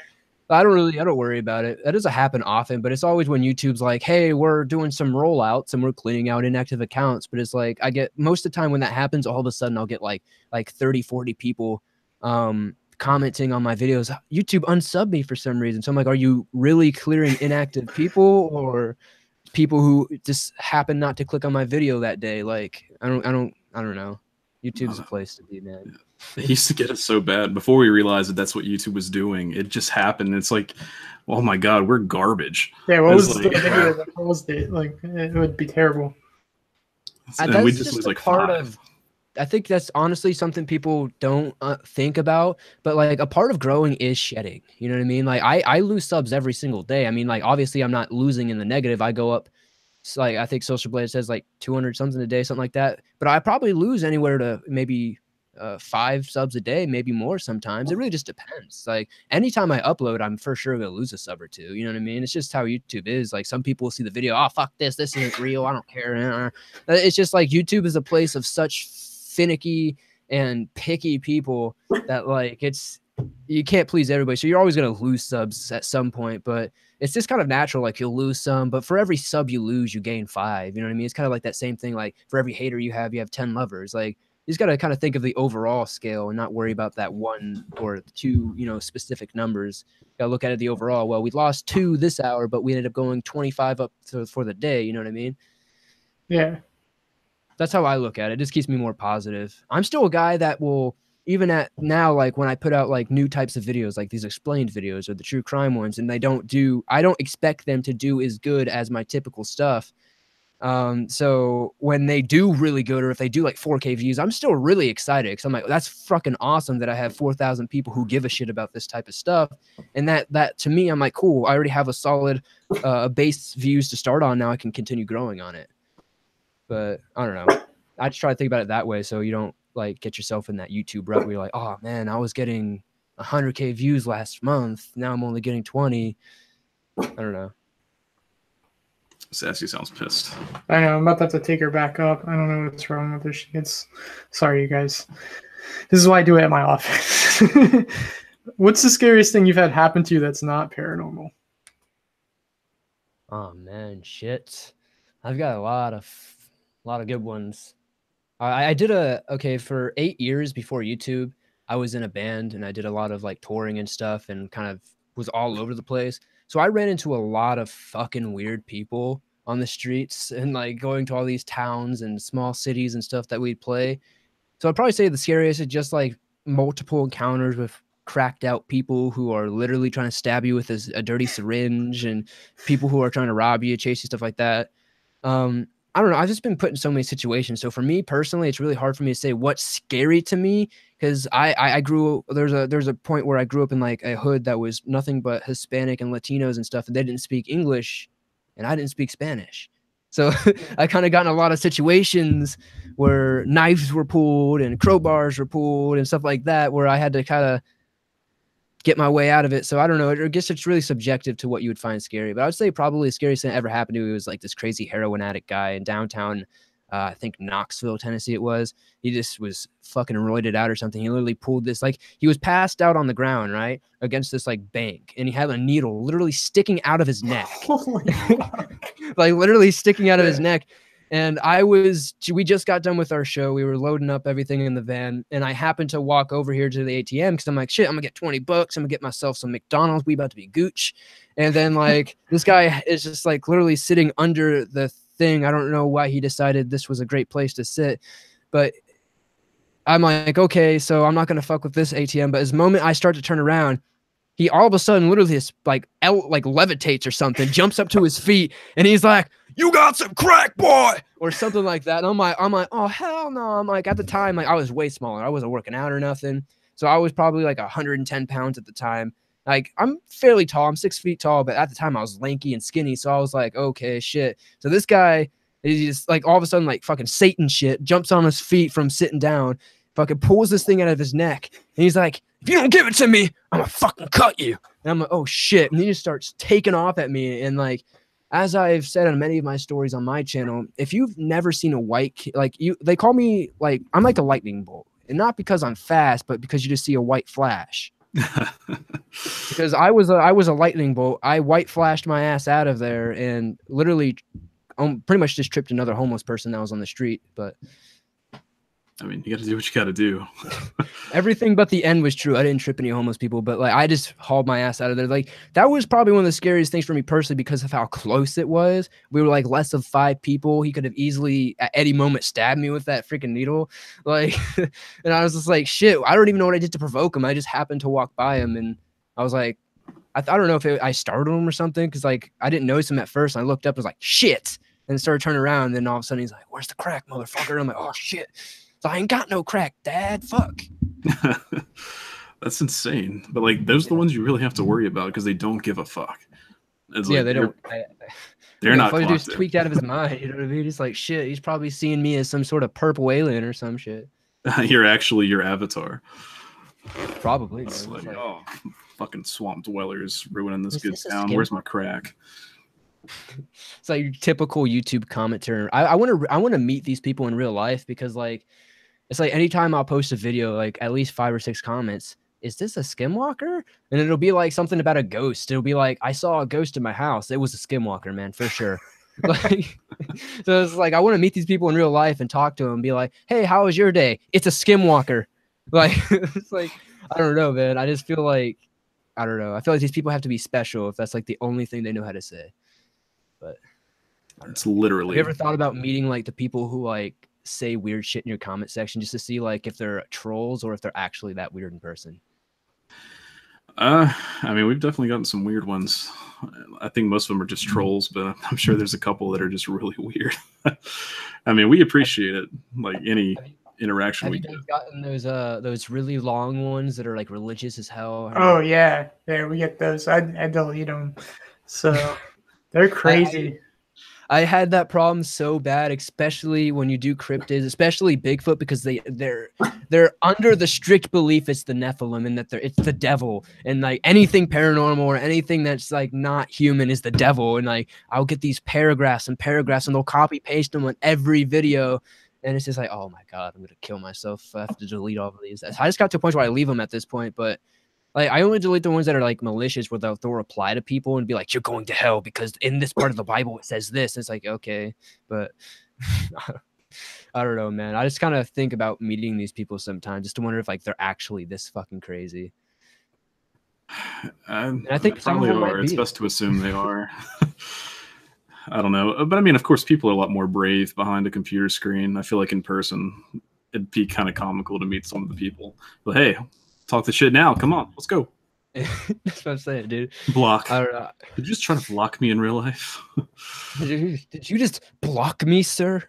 I don't worry about it. That doesn't happen often, but it's always when YouTube's like, hey, we're doing some rollouts and we're cleaning out inactive accounts. But it's like, I get most of the time when that happens, all of a sudden I'll get like 30, 40 people commenting on my videos. YouTube unsub me for some reason. So I'm like, are you really clearing inactive people, or people who just happen not to click on my video that day? Like, I don't know. YouTube's a place to be, man. It used to get us so bad before we realized that that's what YouTube was doing. It just happened. It's like, oh my God, we're garbage. Yeah, what was the video that caused it? Like, it would be terrible. And we just lose like part of. I think that's honestly something people don't think about, but like a part of growing is shedding. You know what I mean? Like I lose subs every single day. I mean, like obviously I'm not losing in the negative. I go up, like I think Social Blade says like 200 something a day, something like that. But I probably lose anywhere to maybe 5 subs a day, maybe more sometimes. It really just depends. Like anytime I upload, I'm for sure gonna lose a sub or two. You know what I mean? It's just how YouTube is. Like some people see the video, oh fuck this isn't real, I don't care. It's just like YouTube is a place of such finicky and picky people that like you can't please everybody. So you're always gonna lose subs at some point, but it's just kind of natural. Like you'll lose some, but for every sub you lose, you gain 5. You know what I mean? It's kind of like that same thing. Like for every hater you have 10 lovers. Like you just got to kind of think of the overall scale and not worry about that 1 or 2, you know, specific numbers. Got to look at it the overall. Well, we lost 2 this hour, but we ended up going 25 up for the day. You know what I mean? Yeah. That's how I look at it. It just keeps me more positive. I'm still a guy that will, even at now, like when I put out like new types of videos, like these explained videos or the true crime ones, and I don't expect them to do as good as my typical stuff. So when they do really good, or if they do like 4K views, I'm still really excited, because I'm like, that's fucking awesome that I have 4,000 people who give a shit about this type of stuff. And that to me, I'm like, cool, I already have a solid base views to start on. Now I can continue growing on it. But I don't know. I just try to think about it that way, so you don't like get yourself in that YouTube rut where you're like, oh man, I was getting 100K views last month, now I'm only getting 20. I don't know. Sassy sounds pissed. I know. I'm about to have to take her back up. I don't know what's wrong with her. She gets... Sorry, you guys. This is why I do it at my office. What's the scariest thing you've had happen to you that's not paranormal? Oh man, shit. I've got a lot of good ones. I did for 8 years before YouTube, I was in a band and I did a lot of like touring and stuff and kind of was all over the place. So I ran into a lot of fucking weird people on the streets and like going to all these towns and small cities and stuff that we'd play. So I'd probably say the scariest is just like multiple encounters with cracked out people who are literally trying to stab you with a dirty syringe, and people who are trying to rob you, chase you, stuff like that. I don't know. I've just been put in so many situations. So for me personally, it's really hard for me to say what's scary to me, because I grew, there's a point where I grew up in like a hood that was nothing but Hispanic and Latinos and stuff, and they didn't speak English and I didn't speak Spanish. So I kind of got in a lot of situations where knives were pulled and crowbars were pulled and stuff like that, where I had to kind of get my way out of it. So I don't know. I guess it's really subjective to what you would find scary. But I would say probably the scariest thing that ever happened to me was like this crazy heroin addict guy in downtown, I think Knoxville, Tennessee it was. He just was fucking roided out or something. He literally pulled this, like he was passed out on the ground, right, against this like bank. And he had a needle literally sticking out of his neck. Like literally sticking out of his neck. And we just got done with our show. We were loading up everything in the van. And I happened to walk over here to the ATM because I'm like, shit, I'm going to get $20. I'm going to get myself some McDonald's. We about to be gooch. And then like this guy is just like literally sitting under the thing. I don't know why he decided this was a great place to sit. But I'm like, okay, so I'm not going to fuck with this ATM. But as the moment I start to turn around, he all of a sudden literally just like levitates or something, jumps up to his feet, and he's like, "You got some crack, boy," or something like that. And I'm like, oh hell no. I'm like, at the time, like I was way smaller. I wasn't working out or nothing. So I was probably like 110 pounds at the time. Like I'm fairly tall. I'm 6 feet tall, but at the time I was lanky and skinny. So I was like, okay, shit. So this guy is just like all of a sudden like fucking Satan shit, jumps on his feet from sitting down, fucking pulls this thing out of his neck, and he's like, "If you don't give it to me, I'm gonna fucking cut you." And I'm like, oh shit. And he just starts taking off at me. And like, as I've said on many of my stories on my channel, if you've never seen a white, they call me like, I'm like a lightning bolt. And not because I'm fast, but because you just see a white flash. Because I was a lightning bolt. I white flashed my ass out of there and literally pretty much just tripped another homeless person that was on the street. But I mean, you got to do what you got to do. everything but the end was true. I didn't trip any homeless people, but like I just hauled my ass out of there. Like that was probably one of the scariest things for me personally because of how close it was. We were like less of 5 people. He could have easily at any moment stabbed me with that freaking needle. Like, and I was just like, shit, I don't even know what I did to provoke him. I just happened to walk by him, and I was like, I don't know if I startled him or something because like I didn't notice him at first. And I looked up and was like, shit, and started turning around. And then all of a sudden he's like, "Where's the crack, motherfucker?" And I'm like, "Oh shit." So I ain't got no crack, Dad. Fuck. That's insane. But like, those are the ones you really have to worry about because they don't give a fuck. It's Yeah, like, they don't. They're not. He just tweaked out of his mind. You know what I mean? He's like, shit. He's probably seeing me as some sort of purple alien or some shit. You're actually your avatar. Probably. It's like, oh, fucking swamp dwellers ruining this good town. Where's my crack? It's like your typical YouTube commenter. I want to meet these people in real life because like it's like anytime I'll post a video, like at least 5 or 6 comments. Is this a skinwalker? And it'll be like something about a ghost. It'll be like, I saw a ghost in my house. It was a skinwalker, man, for sure. Like, so it's like I want to meet these people in real life and talk to them and be like, "Hey, how was your day?" It's a skinwalker. Like it's like I don't know, man. I just feel like I don't know. I feel like these people have to be special if that's like the only thing they know how to say. But it's literally. Have you ever thought about meeting like the people who like say weird shit in your comment section just to see like if they're trolls or if they're actually that weird in person? I mean, we've definitely gotten some weird ones. I think most of them are just trolls, but I'm sure there's a couple that are just really weird. I mean, we appreciate it. Like any interaction we get. Have you guys gotten those really long ones that are like religious as hell? Oh yeah, we get those. I delete them. So they're crazy. I had that problem so bad, especially when you do cryptids, especially Bigfoot, because they're under the strict belief it's the Nephilim and that it's the devil, and like anything paranormal or anything that's like not human is the devil. And like I'll get these paragraphs and they'll copy paste them on every video, and it's just like, oh my god, I'm gonna kill myself. I have to delete all of these. I just got to a point where I leave them at this point, but. Like I only delete the ones that are like malicious where they'll reply to people and be like, "You're going to hell because in this part of the Bible it says this." It's like, okay, but I don't know, man. I just kind of think about meeting these people sometimes just to wonder if like they're actually this fucking crazy. And I think they probably are. It's best to assume they are. I don't know, but I mean, of course, people are a lot more brave behind a computer screen. I feel like in person, it'd be kind of comical to meet some of the people. But hey. Talk the shit now. Come on, let's go. That's what I'm saying, dude. Block. I don't know. Did you just try to block me in real life? Did you just block me, sir?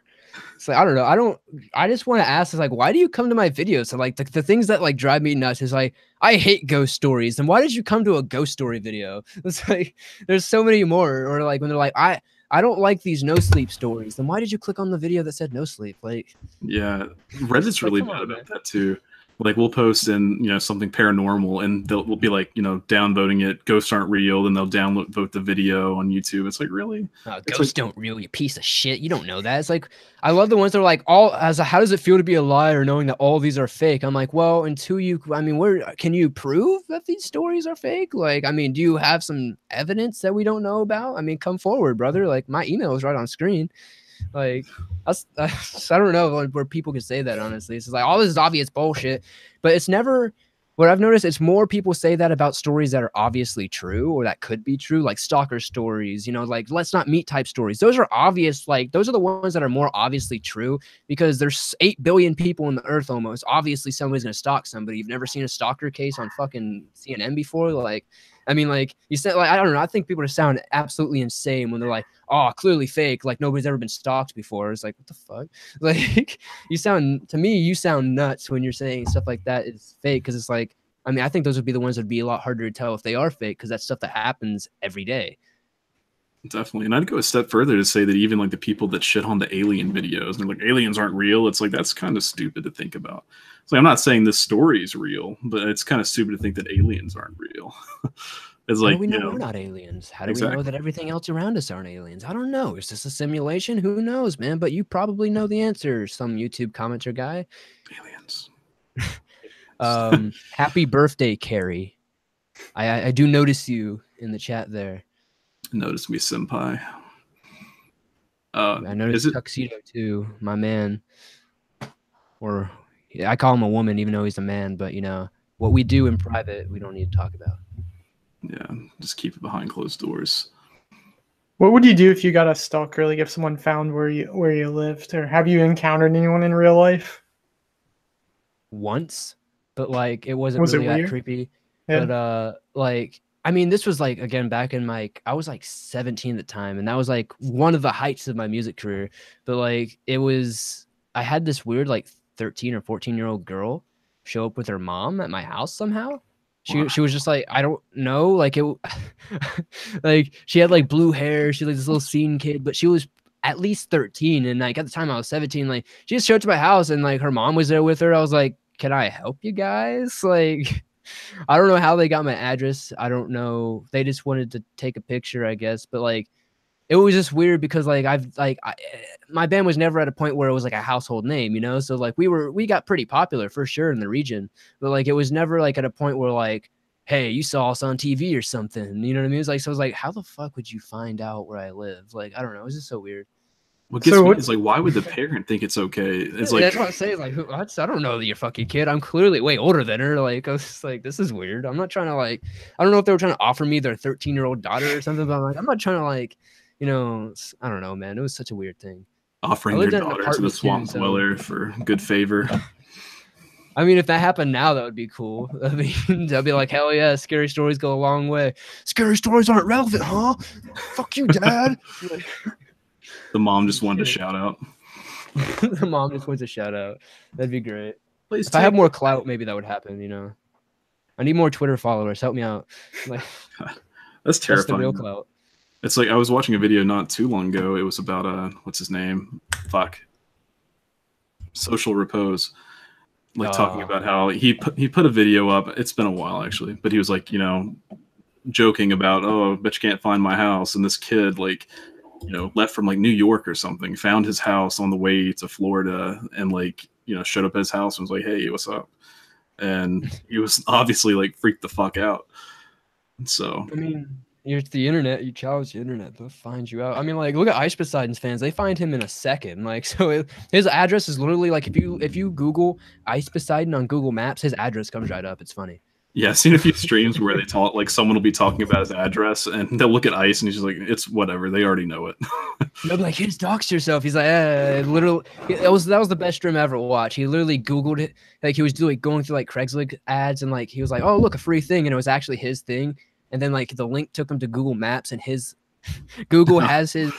It's like I don't know. I just want to ask is like, why do you come to my videos? So like the things that like drive me nuts is like I hate ghost stories. Then why did you come to a ghost story video? It's like there's so many more. Or like when they're like I don't like these no sleep stories. Then why did you click on the video that said no sleep? Like yeah, Reddit's really bad about that too. Like we'll post in, something paranormal and we'll be like, downvoting it. Ghosts aren't real. Then they'll vote the video on YouTube. It's like, really? Ghosts don't really, you piece of shit. You don't know that. It's like, I love the ones that are like, how does it feel to be a liar knowing that all these are fake? I'm like, well, can you prove that these stories are fake? Like, I mean, do you have some evidence that we don't know about? I mean, come forward, brother. Like my email is right on screen. Like I don't know where people can say that honestly. It's like all this is obvious bullshit, but it's never what I've noticed, it's more people say that about stories that are obviously true or that could be true, like stalker stories, you know, like let's not meet type stories. Those are obvious, like those are the ones that are more obviously true because there's 8 billion people in the earth almost. Obviously somebody's gonna stalk somebody. You've never seen a stalker case on fucking CNN before. Like, I mean, like you said, like I don't know. I think people just sound absolutely insane when they're like, "Oh, clearly fake." Like nobody's ever been stalked before. It's like, what the fuck? Like, you sound to me, you sound nuts when you're saying stuff like that is fake because it's like, I mean, I think those would be the ones that'd be a lot harder to tell if they are fake because that's stuff that happens every day. Definitely. And I'd go a step further to say that even like the people that shit on the alien videos and they're like, aliens aren't real. It's like, that's kind of stupid to think about. It's like, I'm not saying this story is real, but it's kind of stupid to think that aliens aren't real. It's like, How do we know, you know, we're not aliens? How do we exactly. know that everything else around us aren't aliens? I don't know. Is this a simulation? Who knows, man? But you probably know the answer, some YouTube commenter guy. Aliens. Happy birthday, Carrie. I do notice you in the chat there. Notice me, senpai. I noticed Tuxedo too, my man. Or yeah, I call him a woman, even though he's a man. But you know what we do in private, we don't need to talk about. Yeah, just keep it behind closed doors. What would you do if you got a stalker? Like if someone found where you lived, or have you encountered anyone in real life? Once, but like it wasn't Was it really that weird? creepy. Yeah. But like I mean, this was like again back in my I was like 17 at the time, and that was like one of the heights of my music career. But like it was, I had this weird like 13 or 14-year-old girl show up with her mom at my house somehow. She was just like, I don't know, like it like she had like blue hair, she was like this little scene kid, but she was at least 13, and like at the time I was 17. Like she just showed up to my house and like her mom was there with her. I was like, can I help you guys? Like I don't know how they got my address. I don't know. They just wanted to take a picture, I guess. But like it was just weird because like my band was never at a point where it was like a household name, you know? So like we got pretty popular for sure in the region, but like it was never like at a point where like, hey, you saw us on TV or something. You know what I mean? It's like, so I was like, how the fuck would you find out where I live? Like, I don't know. It was just so weird. What gets me is like, why would the parent think it's okay? It's like, that's what I'm saying. Like, I don't know that you're fucking kid. I'm clearly way older than her. Like, I was just like, this is weird. I'm not trying to like, I don't know if they were trying to offer me their 13-year-old daughter or something, but I'm like, I'm not trying to like, you know, I don't know, man. It was such a weird thing. Offering their daughter to the swamp dweller for good favor. I mean, if that happened now, that would be cool. I mean, I'd be like, hell yeah, scary stories go a long way. Scary stories aren't relevant, huh? Fuck you, Dad. The mom just wanted to shout out. The mom just wants a shout out. That'd be great. Please if I had more clout, maybe that would happen, you know. I need more Twitter followers. Help me out. Like, that's terrifying. That's the real clout. It's like I was watching a video not too long ago. It was about what's his name? Fuck. Social Repose. Like talking about how he put a video up. It's been a while actually, but he was like, you know, joking about, oh, but you can't find my house. And this kid, like, you know, left from like New York or something, found his house on the way to Florida, and like, you know, showed up at his house and was like, hey, what's up? And he was obviously like freaked the fuck out. So I mean, it's the internet. You challenge the internet, they'll find you out. I mean, like, look at Ice Poseidon's fans. They find him in a second. Like, so his address is literally like if you Google Ice Poseidon on Google Maps, his address comes right up. It's funny. Yeah, I've seen a few streams where they talk, like someone will be talking about his address, and they'll look at Ice, and he's just like, "It's whatever. They already know it." They'll be like, "Hey, just dox yourself." He's like, literally, that was the best stream I ever watched. He literally Googled it, like he was doing going through like Craigslist ads, and like he was like, "Oh, look, a free thing," and it was actually his thing. And then like the link took him to Google Maps, and his Google has his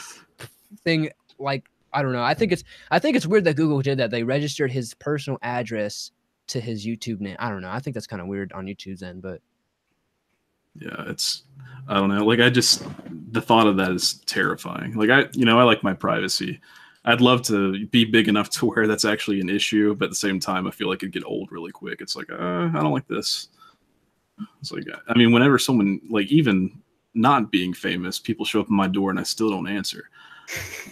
thing. Like I don't know. I think it's weird that Google did that. They registered his personal address to his YouTube name. I don't know. I think that's kind of weird on YouTube's end, but yeah, I don't know. Like the thought of that is terrifying. Like I like my privacy. I'd love to be big enough to where that's actually an issue, but at the same time, I feel like it'd get old really quick. It's like, I don't like this. It's like, I mean, whenever someone, like, even not being famous, people show up at my door and I still don't answer.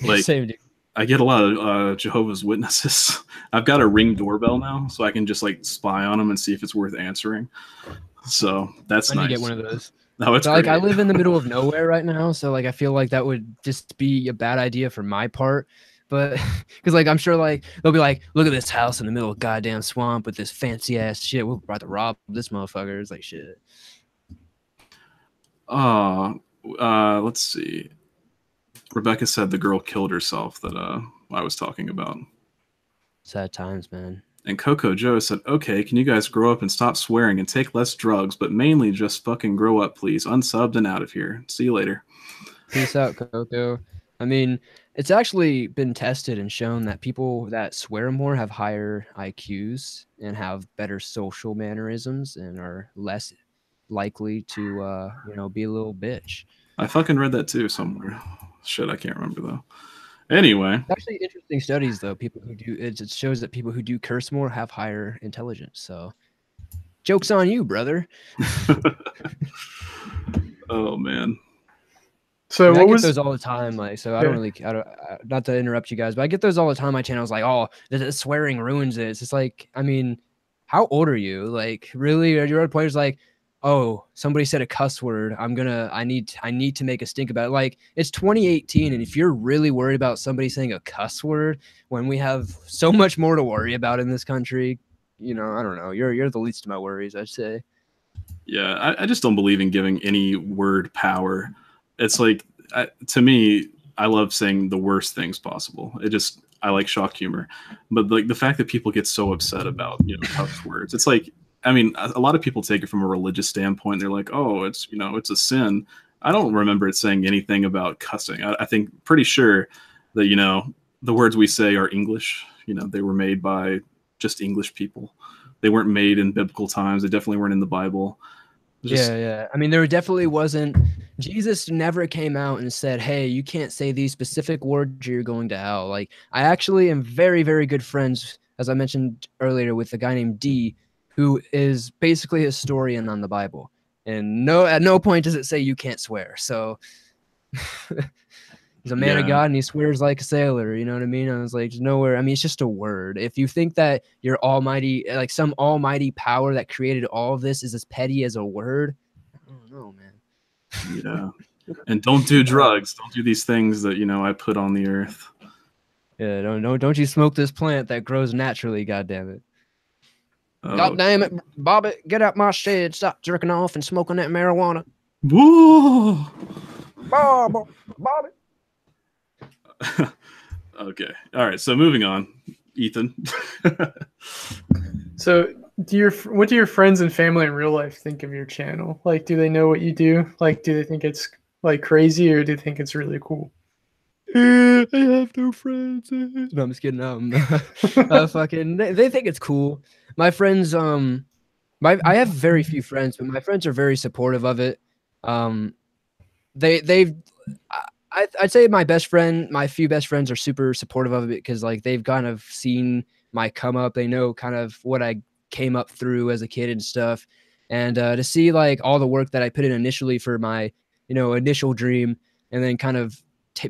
Like, same, dude. I get a lot of Jehovah's Witnesses. I've got a Ring doorbell now, so I can just like spy on them and see if it's worth answering. So that's nice. I need to get one of those. No, it's like I live in the middle of nowhere right now, so like I feel like that would just be a bad idea for my part. But because like I'm sure like they'll be like, look at this house in the middle of goddamn swamp with this fancy ass shit. We're about to rob this motherfucker. It's like shit. Let's see. Rebecca said the girl killed herself that I was talking about. Sad times, man. And Coco Joe said, okay, can you guys grow up and stop swearing and take less drugs, but mainly just fucking grow up, please. Unsubbed and out of here. See you later. Peace out, Coco. I mean, it's actually been tested and shown that people that swear more have higher IQs and have better social mannerisms and are less likely to, be a little bitch. I fucking read that too somewhere. Shit, I can't remember though. Anyway, actually interesting studies though. People who do it shows that people who do curse more have higher intelligence. So, joke's on you, brother. Oh man. So I get those all the time. Like, so I don't not to interrupt you guys, but I get those all the time. My channel is like, oh, the swearing ruins it. It's just like, I mean, how old are you? Like, really? Are your other players like, oh, somebody said a cuss word. I need to make a stink about it. Like, it's 2018, and if you're really worried about somebody saying a cuss word when we have so much more to worry about in this country, I don't know. You're the least of my worries, I'd say. Yeah, I just don't believe in giving any word power. It's like, to me, I love saying the worst things possible. I like shock humor, but like the fact that people get so upset about cuss words, it's like, I mean, a lot of people take it from a religious standpoint. They're like, oh, it's it's a sin. I don't remember it saying anything about cussing. I think pretty sure that the words we say are English. They were made by just English people. They weren't made in biblical times. They definitely weren't in the Bible. Yeah. I mean, there definitely wasn't. Jesus never came out and said, hey, you can't say these specific words or you're going to hell. Like, I actually am very, very good friends, as I mentioned earlier, with a guy named D, who is basically a historian on the Bible. And at no point does it say you can't swear. So he's a man of God and he swears like a sailor. You know what I mean? I was like, nowhere. I mean, it's just a word. If you think that your almighty, like some almighty power that created all of this is as petty as a word, I don't know, man. Yeah. And don't do drugs. Don't do these things that, I put on the earth. Yeah, don't you smoke this plant that grows naturally, goddammit. Oh, God damn it, Bobby, get out my shed, stop jerking off and smoking that marijuana. Whoa! Bobby. Okay. All right. So moving on, Ethan. So what do your friends and family in real life think of your channel? Like, do they know what you do? Like, do they think it's like crazy or do they think it's really cool? I have no friends. No, I'm just kidding. Fucking, they think it's cool. My friends, I have very few friends, but my friends are very supportive of it. I'd say my few best friends are super supportive of it because like they've kind of seen my come up. They know kind of what I came up through as a kid and stuff. And to see like all the work that I put in initially for my, initial dream, and then kind of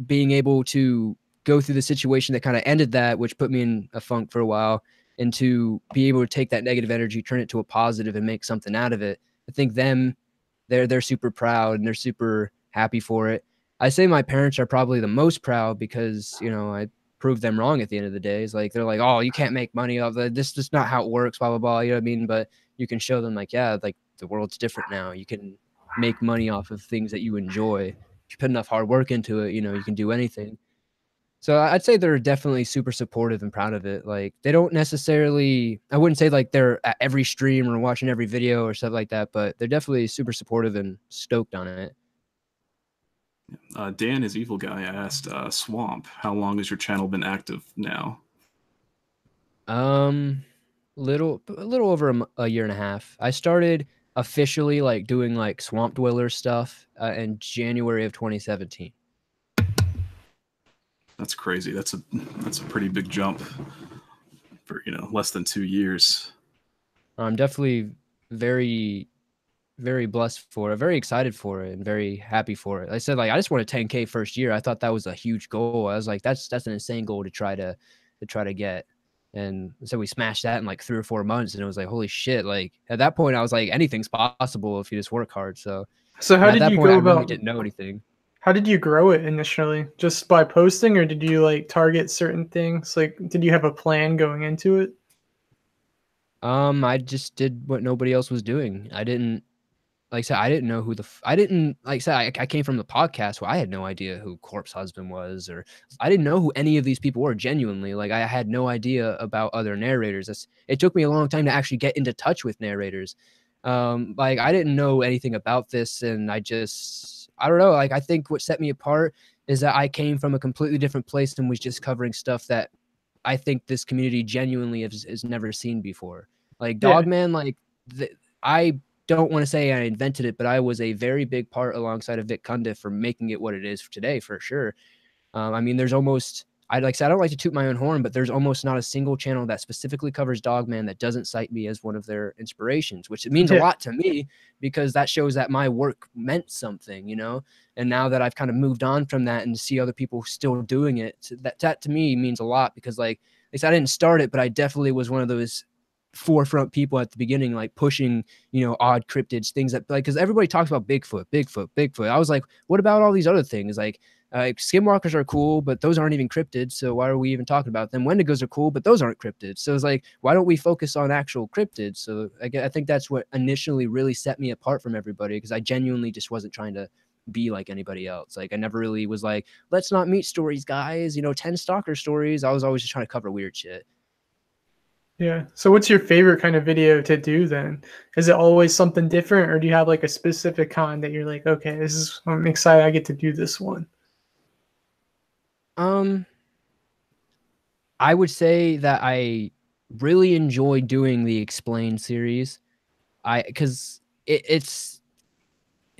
being able to go through the situation that kind of ended that, which put me in a funk for a while, and to be able to take that negative energy, turn it to a positive and make something out of it. I think they're super proud and they're super happy for it. I say my parents are probably the most proud because, I proved them wrong at the end of the day. It's like, they're like, oh, you can't make money off that. This is not how it works, blah, blah, blah. You know what I mean? But you can show them like, yeah, like the world's different now. You can make money off of things that you enjoy. If you put enough hard work into it, you can do anything. So I'd say they're definitely super supportive and proud of it. Like they don't necessarily, I wouldn't say like they're at every stream or watching every video or stuff like that, but they're definitely super supportive and stoked on it. Dan is evil guy asked Swamp, how long has your channel been active now? Little over a year and a half. I started officially like doing like Swamp Dweller stuff in January of 2017. That's crazy. That's a pretty big jump for less than 2 years. I'm definitely very, very blessed for it, very excited for it, and very happy for it. I said like I just wanted 10K first year. I thought that was a huge goal. I was like that's an insane goal to try to get. And so we smashed that in like 3 or 4 months, and it was like holy shit! Like at that point, I was like anything's possible if you just work hard. So how did you go about? I really didn't know anything. How did you grow it initially? Just by posting, or did you like target certain things? Like, did you have a plan going into it? I just did what nobody else was doing. I didn't like I said, I didn't know who I didn't like I said, I came from the podcast where I had no idea who Corpse Husband was, or I didn't know who any of these people were genuinely. Like I had no idea about other narrators. It took me a long time to actually get into touch with narrators. Like I didn't know anything about this, and I don't know. Like I think what set me apart is that I came from a completely different place and was just covering stuff that I think this community genuinely has never seen before. Like Yeah, Dogman, I don't want to say I invented it, but I was a very big part alongside of Vic Cundiff for making it what it is today, for sure. I mean, there's almost I like I said, I don't like to toot my own horn, but there's almost not a single channel that specifically covers Dogman that doesn't cite me as one of their inspirations, which it means a yeah, lot to me because that shows that my work meant something, you know. And now that I've kind of moved on from that and see other people still doing it, that to me means a lot because like at least I didn't start it, but I definitely was one of those forefront people at the beginning, like pushing, odd cryptids, things that like because everybody talks about Bigfoot, Bigfoot, Bigfoot. I was like, what about all these other things? Like skinwalkers are cool, but those aren't even cryptids. So why are we even talking about them? Wendigos are cool, but those aren't cryptids. So it's like, why don't we focus on actual cryptids? So I think that's what initially really set me apart from everybody because I genuinely just wasn't trying to be like anybody else. Like I never really was like, let's not meet stories, guys. 10 stalker stories. I was always just trying to cover weird shit. yeah. So, what's your favorite kind of video to do then? Is it always something different, or do you have like a specific kind that you're like, okay, I'm excited, I get to do this one? Um, I would say that I really enjoy doing the Explain series. Because it's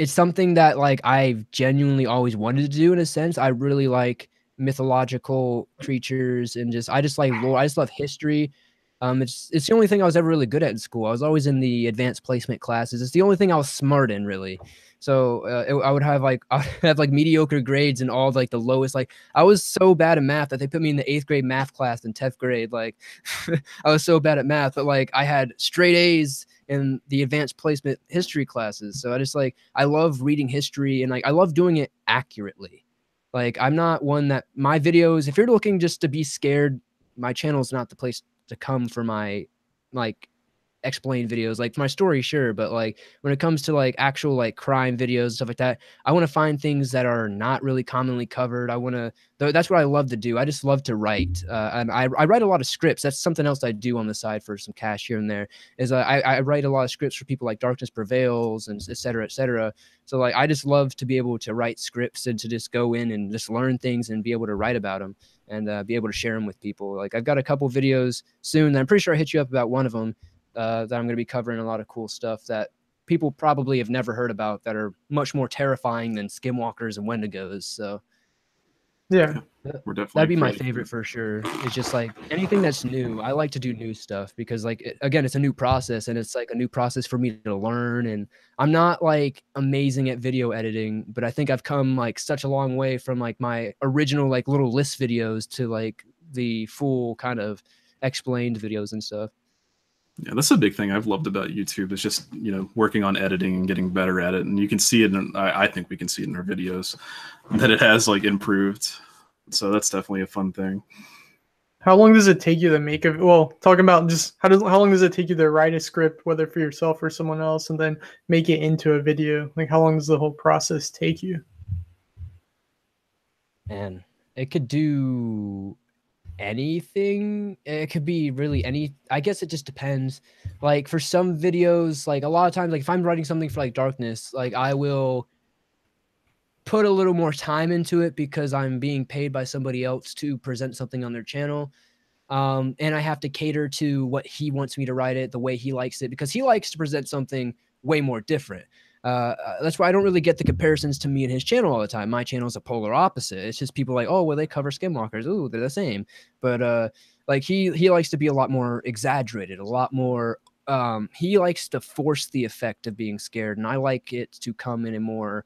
something that like I've genuinely always wanted to do in a sense. I really like mythological creatures and I just like lore. I just love history. It's the only thing I was ever really good at in school. I was always in the advanced placement classes. It's the only thing I was smart in, really. So I would have like I would have like mediocre grades and all like the lowest. Like I was so bad at math that they put me in the 8th grade math class in 10th grade. Like I was so bad at math, but like I had straight A's in the advanced placement history classes. So I love reading history and like I love doing it accurately. Like I'm not one that my videos, if you're looking just to be scared, my channel is not the place to come for my like explain videos. Like for my story, sure, but like when it comes to like actual like crime videos, stuff like that, I want to find things that are not really commonly covered. That's what I love to do. I just love to write. And I write a lot of scripts. That's something else I do on the side for some cash here and there is I write a lot of scripts for people like Darkness Prevails and et cetera, et cetera. So like, I just love to be able to write scripts and to just go in and just learn things and be able to write about them and be able to share them with people. Like I've got a couple videos soon. I'm pretty sure I hit you up about one of them that I'm going to be covering a lot of cool stuff that people probably have never heard about that are much more terrifying than skinwalkers and wendigos. So Yeah, We're definitely that'd be my excited. favorite for sure. It's just like anything that's new. I like to do new stuff because again, it's a new process and it's like a new process for me to learn. And I'm not like amazing at video editing, but I think I've come like such a long way from like my original like little list videos to like the full kind of explained videos and stuff. Yeah, that's a big thing I've loved about YouTube. Is just working on editing and getting better at it, and you can see it. I think we can see it in our videos that it has like improved. So that's definitely a fun thing. how long does it take you to make a well? Talking about just how long does it take you to write a script, whether for yourself or someone else, and then make it into a video? Like, how long does the whole process take you? And it could do anything. It could be really I guess it just depends. Like for some videos, like a lot of times, like if I'm writing something for like Darkness, like I will put a little more time into it because I'm being paid by somebody else to present something on their channel. And I have to cater to what he wants me to write it, the way he likes it, because he likes to present something way more different. That's why I don't really get the comparisons to me and his channel all the time. My channel is a polar opposite. It's just people like, oh, well, they cover skinwalkers. Ooh, they're the same. But like he likes to be a lot more exaggerated, a lot more. He likes to force the effect of being scared, and I like it to come in a more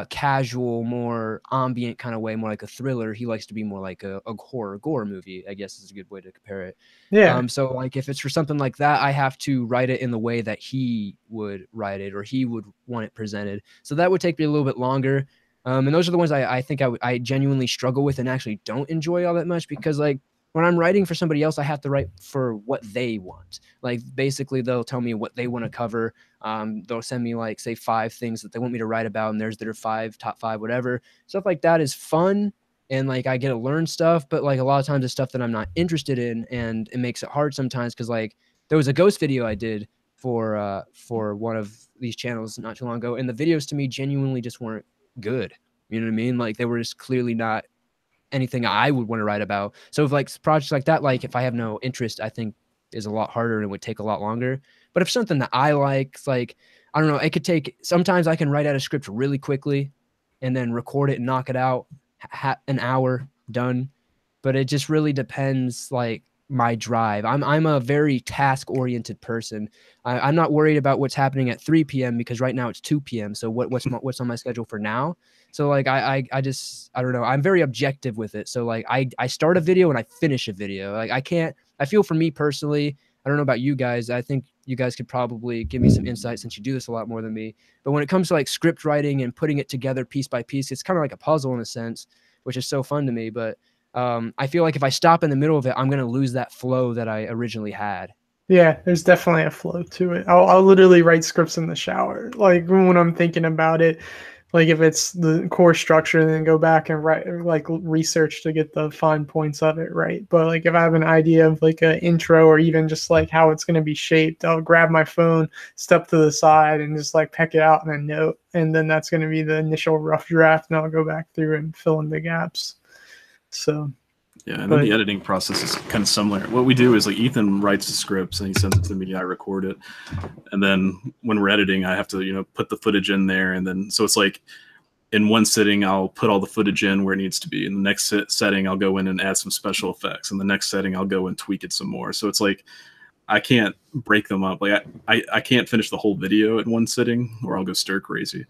casual, more ambient kind of way, more like a thriller. He likes to be more like a horror gore movie, I guess is a good way to compare it. Yeah, So like if it's for something like that, I have to write it in the way that he would write it or he would want it presented. So that would take me a little bit longer. And those are the ones I think I genuinely struggle with and actually don't enjoy all that much, because like when I'm writing for somebody else, I have to write for what they want. Like basically they'll tell me what they want to cover. They'll send me like say 5 things that they want me to write about, and there's their 5 top 5 whatever. Stuff like that is fun, and like I get to learn stuff, but like a lot of times it's stuff that I'm not interested in, and it makes it hard sometimes, because like there was a ghost video I did for one of these channels not too long ago, and the videos to me genuinely just weren't good. You know what I mean? Like they were just clearly not anything I would want to write about. So if like projects like that, like if I have no interest, I think is a lot harder and it would take a lot longer. But if something that I like, it's like, I don't know, it could take, sometimes I can write out a script really quickly and then record it and knock it out, an hour done. But it just really depends, like my drive. I'm a very task oriented person. I'm not worried about what's happening at 3 p.m. because right now it's 2 p.m. So what's on my schedule for now? So like I just I don't know. I'm very objective with it. So like I start a video and I finish a video. Like I feel for me personally, I don't know about you guys. I think you guys could probably give me some insight since you do this a lot more than me. But when it comes to like script writing and putting it together piece by piece, it's kind of like a puzzle in a sense, which is so fun to me. But I feel like if I stop in the middle of it, I'm going to lose that flow that I originally had. Yeah, there's definitely a flow to it. I'll literally write scripts in the shower, like when I'm thinking about it. Like if it's the core structure, then go back and write, like research to get the fine points of it right. But like if I have an idea of like an intro or even just like how it's going to be shaped, I'll grab my phone, step to the side, and just like peck it out in a note, and then that's going to be the initial rough draft, and I'll go back through and fill in the gaps. So. Yeah, and then the editing process is kind of similar. What we do is like Ethan writes the scripts and he sends it to me. I record it, and then when we're editing, I have to put the footage in there, and then so it's like in one sitting I'll put all the footage in where it needs to be. In the next setting I'll go in and add some special effects. In the next setting I'll go and tweak it some more. So it's like I can't break them up. Like I can't finish the whole video in one sitting or I'll go stir crazy.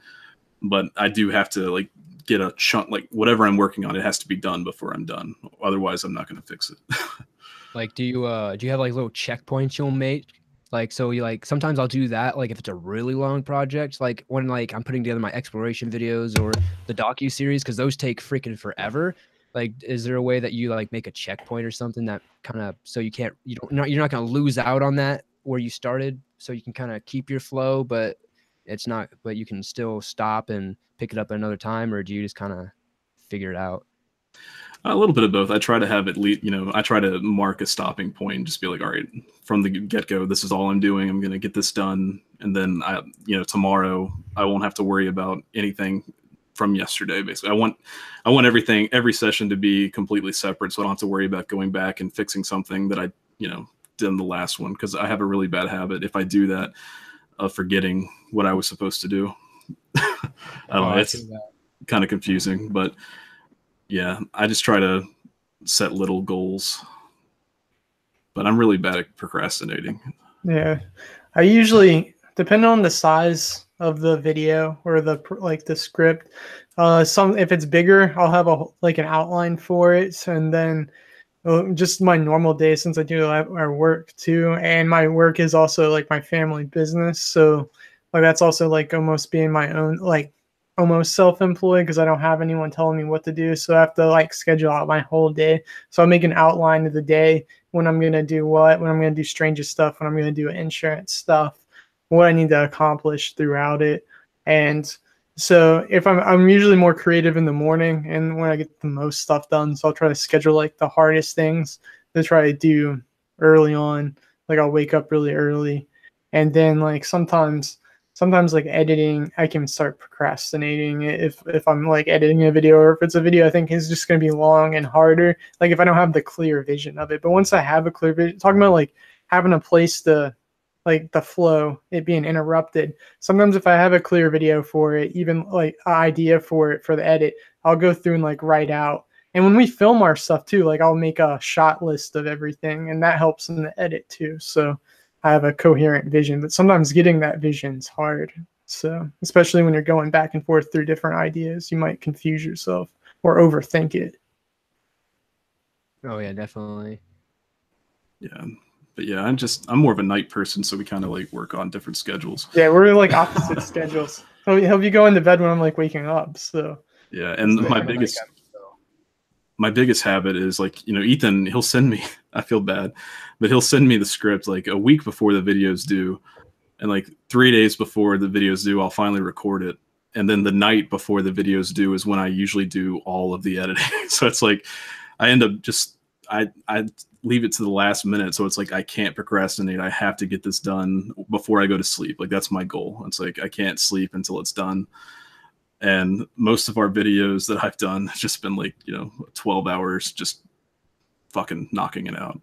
But I do have to like get a chunk, like whatever I'm working on, it has to be done before I'm done. Otherwise, I'm not going to fix it. Like, do you have like little checkpoints you'll make? Like, so you like sometimes I'll do that. Like, if it's a really long project, like when like I'm putting together my exploration videos or the docu series, because those take freaking forever. Like, is there a way that you like make a checkpoint or something that kind of so you're not going to lose out on that where you started, so you can kind of keep your flow, but you can still stop and pick it up at another time, or do you just kind of figure it out? A little bit of both. I try to have at least, I try to mark a stopping point and just be like, all right, from the get-go, this is all I'm doing. I'm going to get this done. And then tomorrow I won't have to worry about anything from yesterday. Basically, I want every session to be completely separate. So I don't have to worry about going back and fixing something that I, did in the last one. Cause I have a really bad habit. If I do that, of forgetting what I was supposed to do. I don't know. It's kind of confusing, but yeah, I just try to set little goals, but I'm really bad at procrastinating. Yeah. I usually, depending on the size of the video or the script, if it's bigger, I'll have an outline for it. And then just my normal day, since I do our work too, and my work is also like my family business, so like that's also like almost being my own, like almost self-employed, because I don't have anyone telling me what to do, so I have to like schedule out my whole day. So I make an outline of the day, when I'm gonna do what, when I'm gonna do Strangest stuff, when I'm gonna do insurance stuff, what I need to accomplish throughout it. And so if I'm usually more creative in the morning and when I get the most stuff done. So I'll try to schedule like the hardest things to try to do early on. Like I'll wake up really early, and then like sometimes like editing, I can start procrastinating if I'm like editing a video, or if it's a video I think is just going to be long and harder. Like if I don't have the clear vision of it. But once I have a clear vision, talking about like having a place to, like the flow, it being interrupted. Sometimes if I have a clear video for it, even like an idea for it for the edit, I'll go through and like write out. And when we film our stuff too, like I'll make a shot list of everything, and that helps in the edit too. So I have a coherent vision, but sometimes getting that vision is hard. So especially when you're going back and forth through different ideas, you might confuse yourself or overthink it. Oh yeah, definitely. Yeah. But yeah, I'm more of a night person, so we kind of like work on different schedules. Yeah, we're like opposite schedules. So he'll be going to bed when I'm like waking up. So Yeah, and my biggest habit is like, you know, Ethan, he'll send me, I feel bad, but he'll send me the script like a week before the video's due. And like 3 days before the video's due, I'll finally record it. And then the night before the video's due is when I usually do all of the editing. So it's like, I end up just, I leave it to the last minute. So it's like, I can't procrastinate. I have to get this done before I go to sleep. Like that's my goal. It's like, I can't sleep until it's done. And most of our videos that I've done have just been like, you know, 12 hours just fucking knocking it out.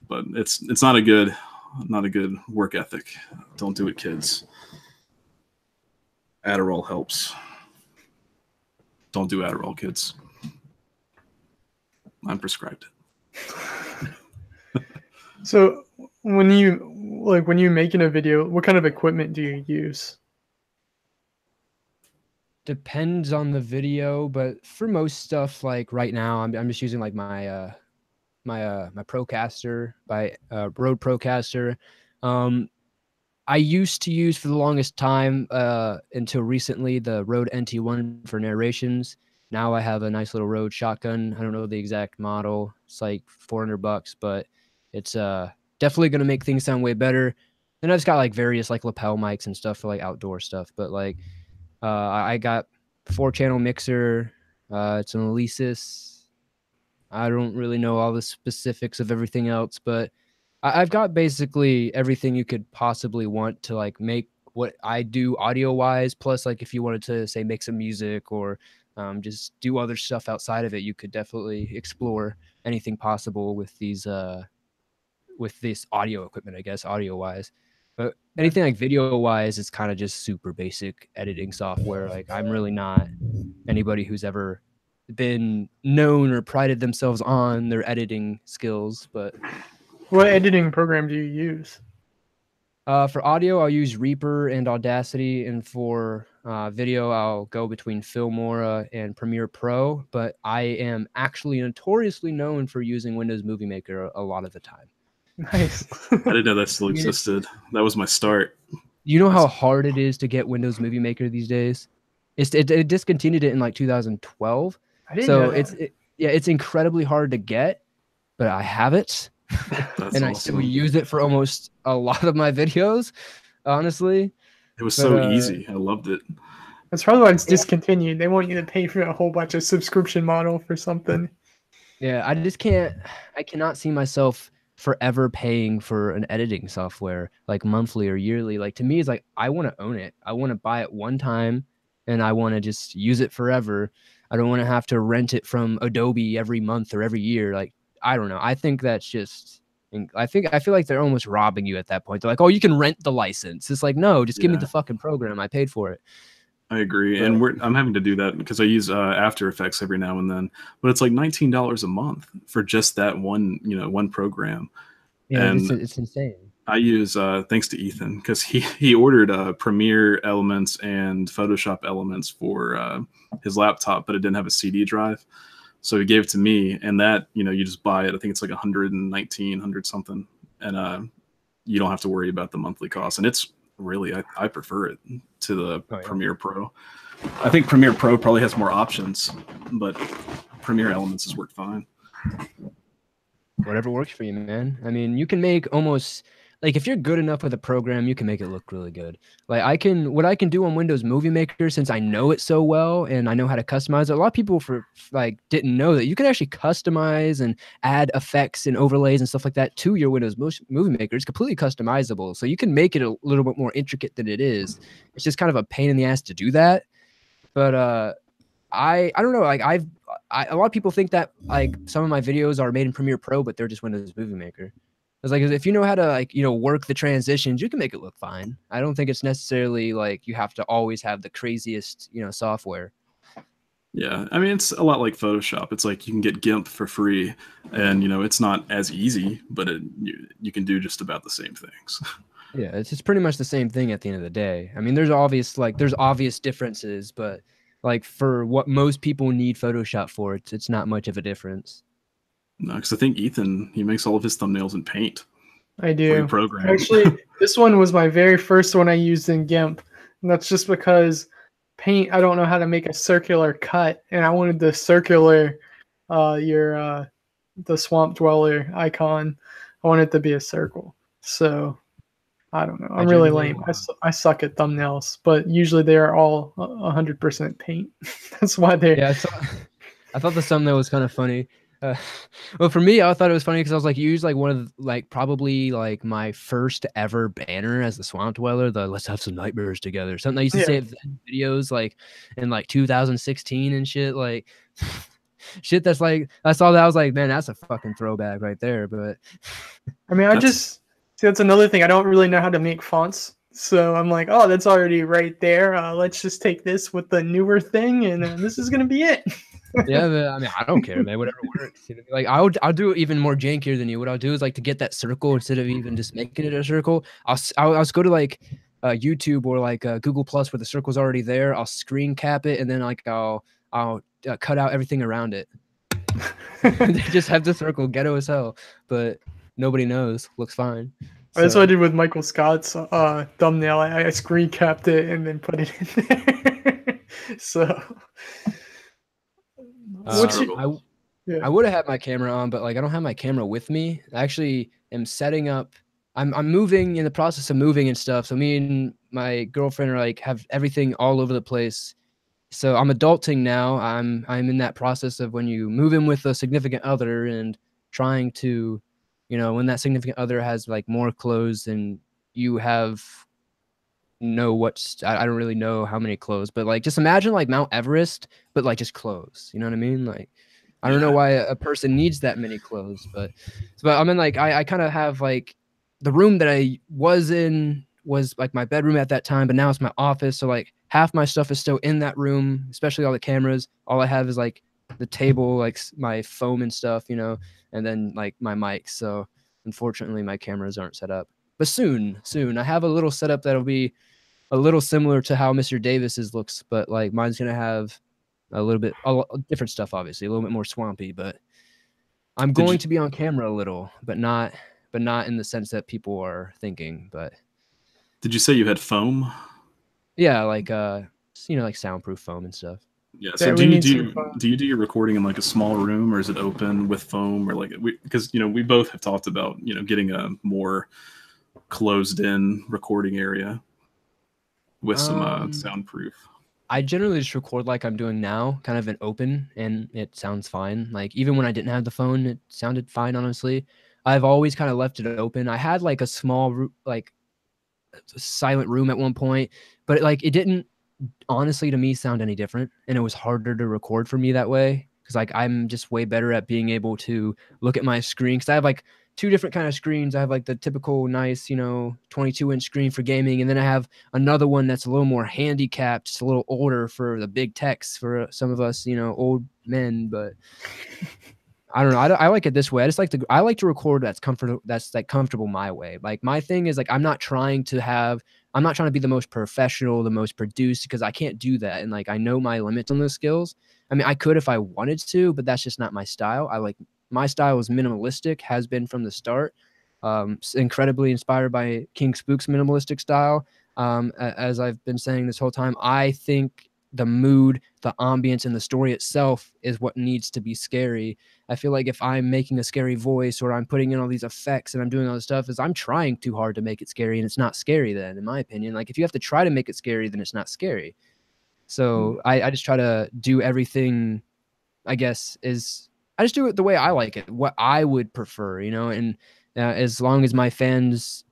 But it's not a good work ethic. Don't do it, kids. Adderall helps. Don't do Adderall, kids. I'm prescribed it. So when you making a video, what kind of equipment do you use? Depends on the video, but for most stuff, like right now, I'm just using like my my Procaster, by Rode Procaster. I used to use for the longest time until recently the Rode NT1 for narrations. Now I have a nice little Rode shotgun. I don't know the exact model. It's like $400, but it's definitely gonna make things sound way better. And I've just got like various like lapel mics and stuff for like outdoor stuff. But like I got 4-channel mixer. It's an Alesis. I don't really know all the specifics of everything else, but I've got basically everything you could possibly want to like make what I do audio wise. Plus, like if you wanted to say make some music or just do other stuff outside of it, you could definitely explore anything possible with these with this audio equipment, I guess, audio wise. But anything like video wise is kind of just super basic editing software. Like I'm really not anybody who's ever been known or prided themselves on their editing skills. But What editing program do you use? for audio, I'll use Reaper and Audacity, and for video, I'll go between Filmora and Premiere Pro. But I am actually notoriously known for using Windows Movie Maker a lot of the time. Nice. I didn't know that still existed. That was my start. You know how hard it is to get Windows Movie Maker these days? It discontinued it in like 2012. I didn't So know that. it's incredibly hard to get, but I have it. That's and awesome. I still use it for almost a lot of my videos, honestly. It was so easy. I loved it. That's probably why it's discontinued. They want you to pay for a whole bunch of subscription model for something. Yeah, I cannot see myself forever paying for an editing software like monthly or yearly. Like to me, it's like I want to own it. I want to buy it one time and I want to just use it forever. I don't want to have to rent it from Adobe every month or every year. Like, I don't know. I think that's just, I feel like they're almost robbing you at that point. They're like, oh, you can rent the license. It's like, no, just give me the fucking program. I paid for it. I agree, and I'm having to do that because I use After Effects every now and then, but it's like $19 a month for just that one program. Yeah, and it's insane. I use thanks to Ethan because he ordered Premiere Elements and Photoshop Elements for his laptop, but it didn't have a CD drive, so he gave it to me, and that you just buy it. I think it's like 100 something, and you don't have to worry about the monthly cost, and it's really I prefer it to the Premiere Pro. I think Premiere Pro probably has more options, but Premiere Elements has worked fine. Whatever works for you, man. I mean, you can make almost like if you're good enough with a program, you can make it look really good. Like what I can do on Windows Movie Maker, since I know it so well and I know how to customize it. A lot of people didn't know that you can actually customize and add effects and overlays and stuff like that to your Windows Movie Maker. It's completely customizable, so you can make it a little bit more intricate than it is. It's just kind of a pain in the ass to do that. But I don't know. Like a lot of people think that like some of my videos are made in Premiere Pro, but they're just Windows Movie Maker. It's like if you know how to work the transitions, you can make it look fine. I don't think it's necessarily like you have to always have the craziest software. Yeah, I mean it's a lot like Photoshop. It's like you can get GIMP for free, and it's not as easy, but you can do just about the same things. Yeah, it's just pretty much the same thing at the end of the day. I mean, there's obvious differences, but like for what most people need Photoshop for, it's not much of a difference. No, because I think Ethan, he makes all of his thumbnails in Paint. I do. Program. Actually, this one was my very first one I used in GIMP. And that's just because paint, I don't know how to make a circular cut, and I wanted the circular, the swamp dweller icon. I want it to be a circle. So I don't know. I I'm really generally lame. I suck at thumbnails, but usually they are all 100% paint. That's why they're. Yeah, I thought the thumbnail was kind of funny. Uh, well, for me, I thought it was funny because I was like, you used like one of like probably like my first ever banner as the Swamp Dweller, the "Let's have some nightmares together." Something I used to say Yeah. in videos like in like 2016 and shit. Like shit, that's like I saw that I was like, man, that's a fucking throwback right there. But I mean, see, that's another thing. I don't really know how to make fonts. So I'm like, oh, that's already right there. Let's just take this with the newer thing, and this is going to be it. yeah, but, I mean, I don't care, man. Whatever works. You know? Like I'll do it even more jankier than you. What I'll do is like to get that circle instead of even just making it a circle. I'll just go to like YouTube or like Google Plus where the circle's already there. I'll screen cap it and then like I'll cut out everything around it. They just have the circle, ghetto as hell, but nobody knows. Looks fine. That's what I did with Michael Scott's thumbnail. I screen capped it and then put it in there. So, I would have had my camera on, but like I don't have my camera with me. I actually am setting up. I'm moving in the process of moving and stuff. So me and my girlfriend are like have everything all over the place. So I'm adulting now. I'm in that process of when you move in with a significant other and trying to, you know, when that significant other has like more clothes than you have I don't really know how many clothes, but like just imagine like Mount Everest, but like just clothes. You know what I mean? Like I don't know why a person needs that many clothes, but I mean like I kind of have like the room that I was in was like my bedroom at that time, but now it's my office. So like half my stuff is still in that room, especially all the cameras. All I have is like the table, like my foam and stuff, you know, and then like my mics. So unfortunately my cameras aren't set up. But soon I have a little setup that'll be a little similar to how Mr. Davis's looks, but like mine's gonna have a little bit different stuff, obviously, a little bit more swampy. But I'm going to be on camera a little, but not in the sense that people are thinking. But did you say you had foam? Yeah, like you know, like soundproof foam and stuff. Yeah. So do you do your recording in like a small room, or is it open with foam, or like because you know we both have talked about getting a more closed in recording area with some soundproof. I generally just record like I'm doing now, kind of an open, and it sounds fine. Like even when I didn't have the phone, it sounded fine, honestly. I've always kind of left it open. I had like a small like silent room at one point, but like it didn't honestly to me sound any different, and it was harder to record for me that way because like I'm just way better at being able to look at my screen because I have like two different kind of screens. I have like the typical nice, you know, 22-inch screen for gaming, and then I have another one that's a little more handicapped, just a little older for the big techs for some of us, you know, old men. But I don't know. I like it this way. I like to record that's like comfortable my way. Like my thing is like I'm not trying to be the most professional, the most produced, because I can't do that. And like I know my limits on those skills. I mean, I could if I wanted to, but that's just not my style. My style is minimalistic, has been from the start. Incredibly inspired by King Spook's minimalistic style. As I've been saying this whole time, I think the mood, the ambience, and the story itself is what needs to be scary. I feel like if I'm making a scary voice or I'm putting in all these effects and I'm doing all this stuff, is I'm trying too hard to make it scary, and it's not scary then, in my opinion. Like if you have to try to make it scary, then it's not scary. So I just try to do everything, I guess, I just do it the way I like it, what I would prefer, you know, and as long as my fans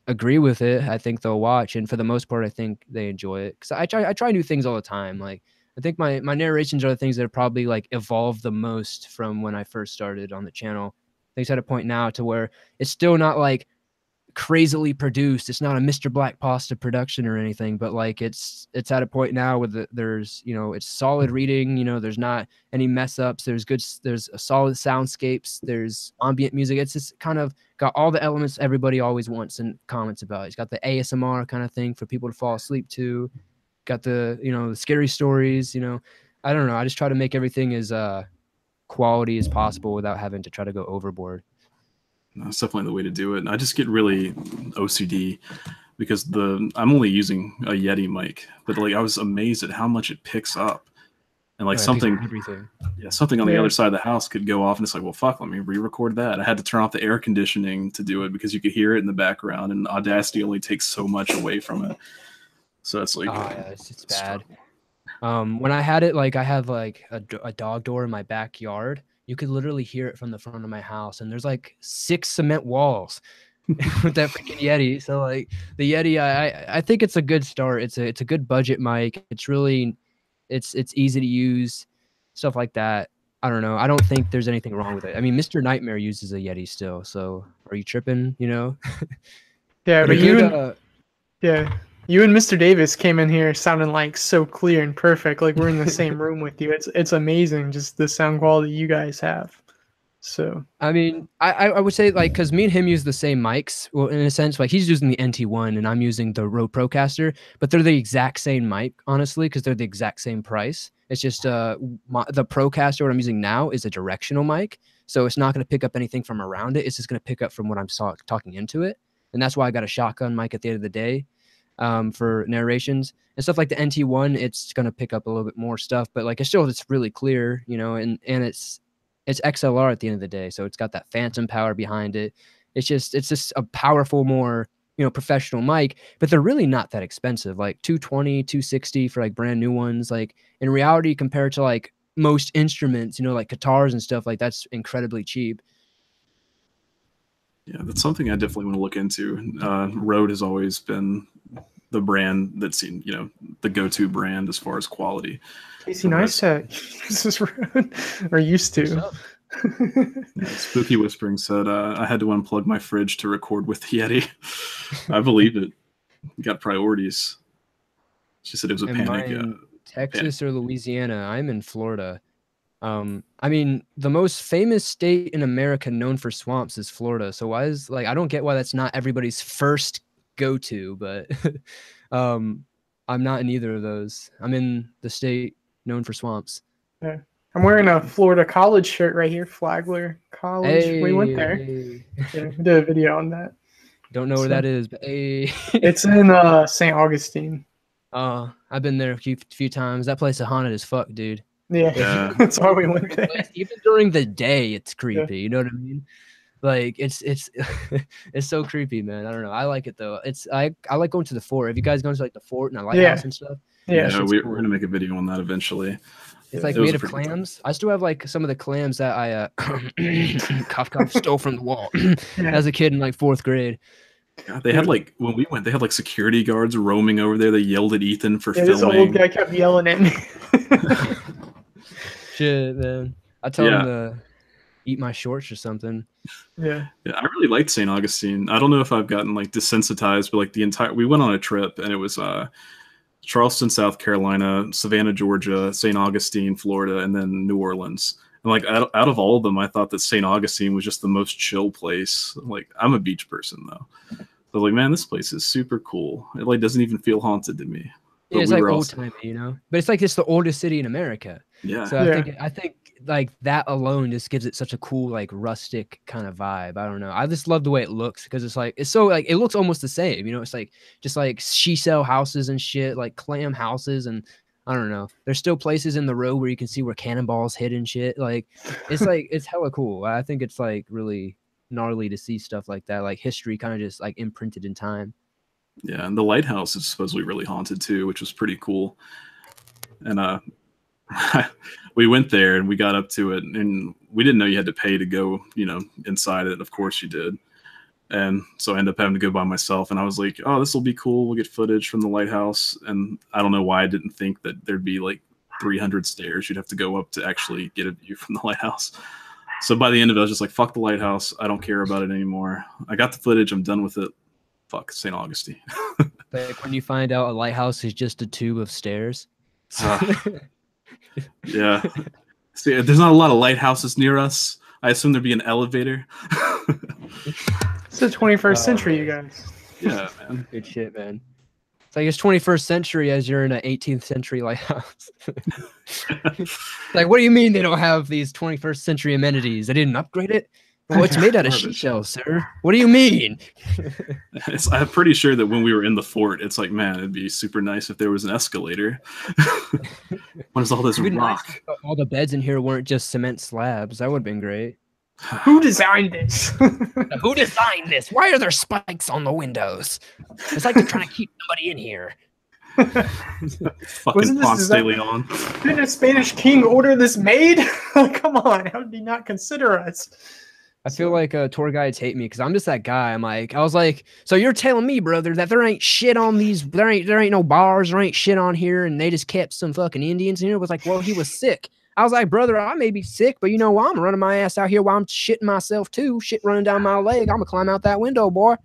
agree with it, I think they'll watch. And for the most part, I think they enjoy it. Cause I try new things all the time. Like I think my narrations are the things that have probably like evolved the most from when I first started on the channel. I think it's at a point now to where it's still not like crazily produced. It's not a Mr. Black Pasta production or anything, but like it's at a point now where there's, you know, it's solid reading, you know, there's not any mess ups, there's a solid soundscapes, there's ambient music. It's just kind of got all the elements everybody always wants and comments about. It's got the ASMR kind of thing for people to fall asleep to, got the, you know, the scary stories, you know. I don't know, I just try to make everything as quality as possible without having to try to go overboard. That's definitely the way to do it. And I just get really OCD because I'm only using a Yeti mic, but like I was amazed at how much it picks up. And like something on the other side of the house could go off, and it's like, well, fuck, let me re-record that. I had to turn off the air conditioning to do it because you could hear it in the background, and Audacity only takes so much away from it. So it's like, it's bad. When I had it, like I have like a dog door in my backyard. You could literally hear it from the front of my house, and there's like 6 cement walls with that freaking Yeti. So like the Yeti, I think it's a good start. It's a good budget mic. It's really it's easy to use, stuff like that. I don't know. I don't think there's anything wrong with it. I mean, Mr. Nightmare uses a Yeti still. So are you tripping? You know? Yeah, but you and Mr. Davis came in here sounding like so clear and perfect, like we're in the same room with you. It's amazing, just the sound quality you guys have. So I mean, I would say like because me and him use the same mics. Well, in a sense, like he's using the NT1 and I'm using the Rode Procaster, but they're the exact same mic, honestly, because they're the exact same price. It's just the Procaster, what I'm using now, is a directional mic, so it's not going to pick up anything from around it. It's just going to pick up from what I'm talking into it, and that's why I got a shotgun mic at the end of the day. For narrations and stuff like the NT1, it's going to pick up a little bit more stuff, but like it's really clear, you know, and it's XLR at the end of the day. So it's got that phantom power behind it. It's just a powerful, more, you know, professional mic, but they're really not that expensive, like 220, 260 for like brand new ones. Like in reality, compared to like most instruments, you know, like guitars and stuff, like that's incredibly cheap. Yeah, that's something I definitely want to look into. Rode has always been the brand that's, you know, the go-to brand as far as quality. Casey Neistat uses Rode, or used to. Yeah, Spooky Whispering said, I had to unplug my fridge to record with the Yeti. I believe it. You got priorities. She said it was a panic. Texas or Louisiana? I'm in Florida. I mean, the most famous state in America known for swamps is Florida. So why is like I don't get why that's not everybody's first go-to, but I'm not in either of those. I'm in the state known for swamps. Yeah. I'm wearing a Florida College shirt right here, Flagler College. Hey, we went there. Hey. Yeah, we did a video on that. Don't know where that is, but hey. It's in St. Augustine. I've been there a few times. That place is haunted as fuck, dude. Yeah. That's why we went there. Even during the day, it's creepy. Yeah. You know what I mean? Like it's it's so creepy, man. I don't know. I like it though. I like going to the fort. Have you guys gone to like the fort and the lighthouse and stuff? Yeah, we're gonna make a video on that eventually. It's like made of clams. I still have like some of the clams that I cough stole from the wall as a kid in like 4th grade. God, they had like when we went, they had like security guards roaming over there. They yelled at Ethan for filming. This old guy kept yelling at me. Shit, man. I told him to eat my shorts or something. Yeah, I really liked St. Augustine. I don't know if I've gotten like desensitized, but like we went on a trip and it was Charleston, South Carolina, Savannah, Georgia, St. Augustine, Florida, and then New Orleans. And like out of all of them, I thought that St. Augustine was just the most chill place. Like I'm a beach person though, so like man, this place is super cool. It like doesn't even feel haunted to me. Yeah, it's like old timey, you know. But it's like it's the oldest city in America. Yeah. So I think like that alone just gives it such a cool like rustic kind of vibe. I don't know. I just love the way it looks because it's so like it looks almost the same. You know, it's like just like she sell houses and shit, like clam houses, and I don't know. There's still places in the road where you can see where cannonballs hit and shit. Like it's like it's hella cool. I think it's like really gnarly to see stuff like that, like history kind of just like imprinted in time. Yeah, and the lighthouse is supposedly really haunted too, which was pretty cool. And we went there and we got up to it, and we didn't know you had to pay to go, you know, inside it. Of course you did. And so I ended up having to go by myself, and I was like, oh, this will be cool. We'll get footage from the lighthouse. And I don't know why I didn't think that there'd be like 300 stairs you'd have to go up to actually get a view from the lighthouse. So by the end of it, I was just like, fuck the lighthouse. I don't care about it anymore. I got the footage. I'm done with it. Fuck St. Augustine. Like when you find out a lighthouse is just a tube of stairs. Yeah. See, there's not a lot of lighthouses near us. I assume there'd be an elevator. It's the 21st century, you guys. Yeah, man. Good shit, man. It's like it's 21st century as you're in an 18th century lighthouse. Like, what do you mean they don't have these 21st century amenities? They didn't upgrade it? Well, it's made out of Garbage. seashells, sir. What do you mean? I'm pretty sure that when we were in the fort, it's like, man, it'd be super nice if there was an escalator. What is all this It'd be nice rock? if all the beds in here weren't just cement slabs. That would have been great. Who designed this? Who designed this? Why are there spikes on the windows? It's like they're trying to keep somebody in here. Fucking Ponce de Leon. Didn't a Spanish king order this made? Come on, how did he not consider us? I feel like tour guides hate me because I'm just that guy. I was like, so you're telling me, brother, that there ain't shit on these, there ain't no bars, there ain't shit on here, and they just kept some fucking Indians in here. It was like, well, he was sick. I was like, brother, I may be sick, but you know what? I'm running my ass out here while I'm shitting myself too. Shit running down my leg. I'm gonna climb out that window, boy.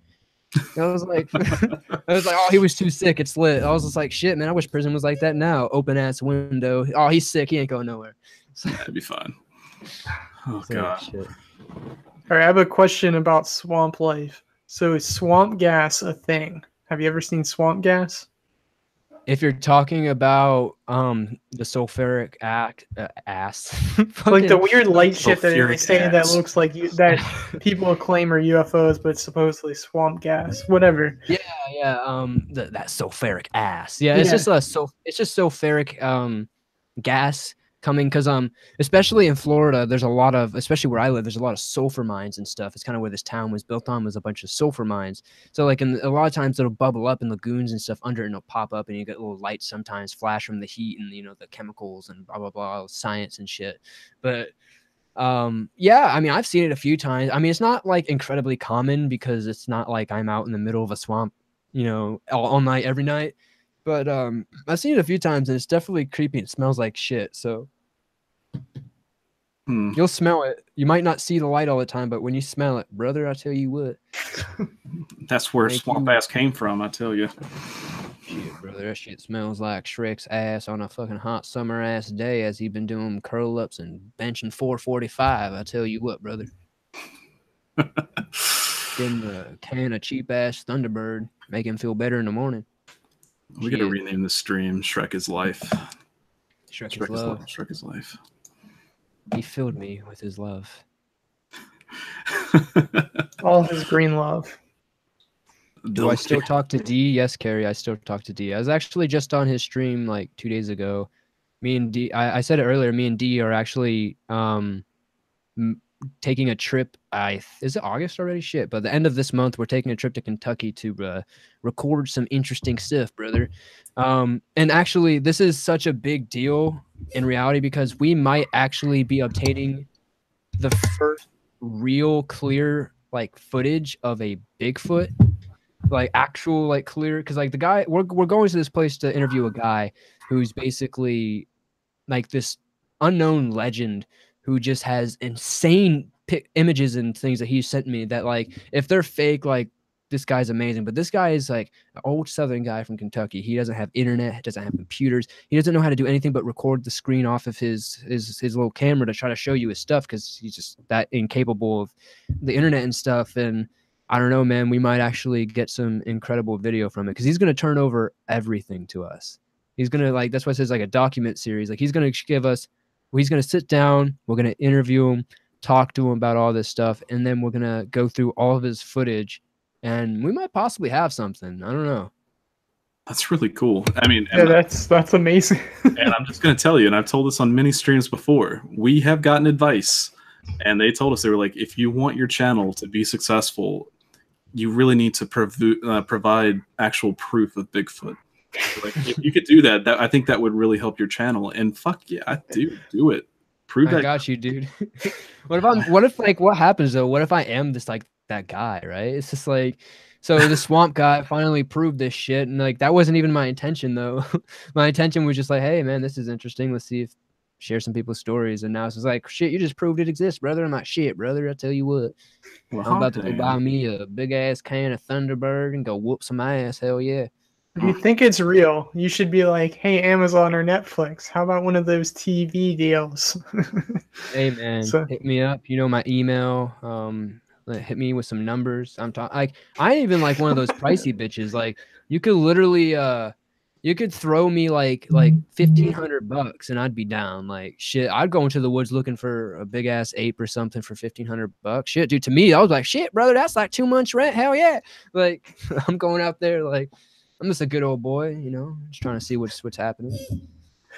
I was like, oh, he was too sick. It's lit. I was just like, shit, man. I wish prison was like that now. Open ass window. Oh, he's sick. He ain't going nowhere. That'd be fun. Oh So, god. shit. All right, I have a question about swamp life. So is swamp gas a thing? Have you ever seen swamp gas? If you're talking about the sulfuric ass, Like the weird light shit that they Sulfuric say that gas. looks like that people claim are UFOs, but it's supposedly swamp gas. Whatever. yeah, that sulfuric ass. Yeah, it's Yeah. just sulfuric gas coming because especially in Florida, there's a lot of, especially where I live, there's a lot of sulfur mines and stuff. It's kind of where this town was built on, was a bunch of sulfur mines. So like a lot of times it'll bubble up in lagoons and stuff under it, and it'll pop up, and you get little lights sometimes flash from the heat and the chemicals and blah blah blah, science and shit. But yeah, I mean, I've seen it a few times. I mean, it's not like incredibly common because it's not like I'm out in the middle of a swamp, all night every night. But I've seen it a few times, and it's definitely creepy. It smells like shit. So you'll smell it. You might not see the light all the time, but when you smell it, brother, I tell you what. That's where Thank swamp you. ass came from, I tell you. Shit, brother, that shit smells like Shrek's ass on a fucking hot summer ass day as he been doing curl ups and benching 445. I tell you what, brother. Getting a can of cheap ass Thunderbird, make him feel better in the morning. We gotta Shit. rename the stream Shrek is Life. Shrek is Shrek is love. life. Shrek is life. He filled me with his love. All his green love. Do I still talk to D? Yes, Carrie, I still talk to D. I was actually just on his stream like 2 days ago. Me and D, I said it earlier, me and D are actually taking a trip. Is it August already? Shit. But the end of this month, we're taking a trip to Kentucky to record some interesting stuff, brother. And actually, this is such a big deal in reality because we might actually be obtaining the first real clear like footage of a Bigfoot, like actual like clear, because like the guy we're going to this place to interview a guy who's basically like this unknown legend who just has insane images and things that he sent me that like if they're fake, like this guy's amazing. But this guy is like an old Southern guy from Kentucky. He doesn't have internet, doesn't have computers. He doesn't know how to do anything but record the screen off of his little camera to try to show you his stuff because he's just that incapable of the internet and stuff. And I don't know, man, we might actually get some incredible video from it because he's going to turn over everything to us. He's going to like, that's why it says like a document series. Like he's going to give us, he's going to sit down, we're going to interview him, talk to him about all this stuff, and then we're going to go through all of his footage, and we might possibly have something. I don't know. That's really cool. I mean, Yeah, that's amazing. and I'm just going to tell you, and I've told this on many streams before, we have gotten advice, and they told us, they were like, if you want your channel to be successful, you really need to provide actual proof of Bigfoot. Like, if you could do that, I think that would really help your channel. And fuck yeah, I do it. Prove I that. got you, dude. What happens though? What if I am just like that guy, right? It's just like, so the swamp guy finally proved this shit, and like that wasn't even my intention though. My intention was just like, hey man, this is interesting. Let's see if share some people's stories. And now it's just like, shit, you just proved it exists, brother. I'm like, shit, brother, I tell you what. Well, I'm about to go buy me a big ass can of Thunderbird and go whoop some ass. Hell yeah. If you think it's real, you should be like, hey, Amazon or Netflix, how about one of those TV deals? Hey man, So- hit me up. You know my email. Hit me with some numbers. I'm talking like I ain't even like one of those pricey bitches. Like you could literally You could throw me like $1,500 and I'd be down. Like shit, I'd go into the woods looking for a big ass ape or something for $1,500. Shit, dude. To me, I was like, shit, brother, that's like 2 months rent. Hell yeah! Like I'm going out there like I'm just a good old boy, you know, just trying to see what's happening.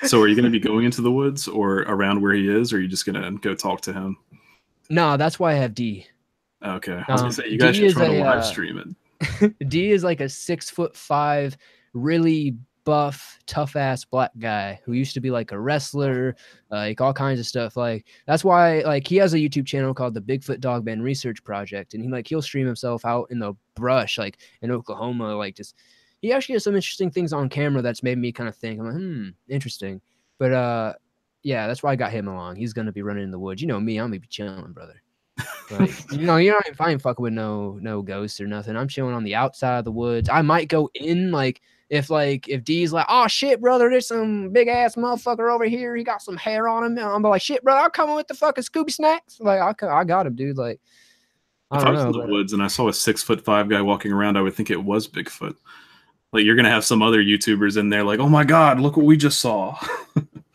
So are you going to be going into the woods or around where he is, or are you just going to go talk to him? No, that's why I have D. Okay, I was going to say you guys D should is try to a live stream it. D is like a 6'5", really buff, tough ass black guy who used to be like a wrestler, like all kinds of stuff. Like that's why like he has a YouTube channel called the Bigfoot Dogman Research Project, and he'll stream himself out in the brush, like in Oklahoma, like just he actually has some interesting things on camera that's made me kind of think. I'm like, interesting. But yeah, that's why I got him along. He's gonna be running in the woods. You know me, I'm gonna be chilling, brother. Like, if I ain't fucking with no ghosts or nothing, I'm chilling on the outside of the woods. I might go in, if D's like, oh shit, brother, there's some big ass motherfucker over here. He got some hair on him. I'm like, shit, brother, I'm coming with the fucking Scooby snacks. Like, I got him, dude. Like, I If don't I was know, in the woods and I saw a 6'5" guy walking around, I would think it was Bigfoot. Like you're gonna have some other YouTubers in there, like, oh my god, look what we just saw.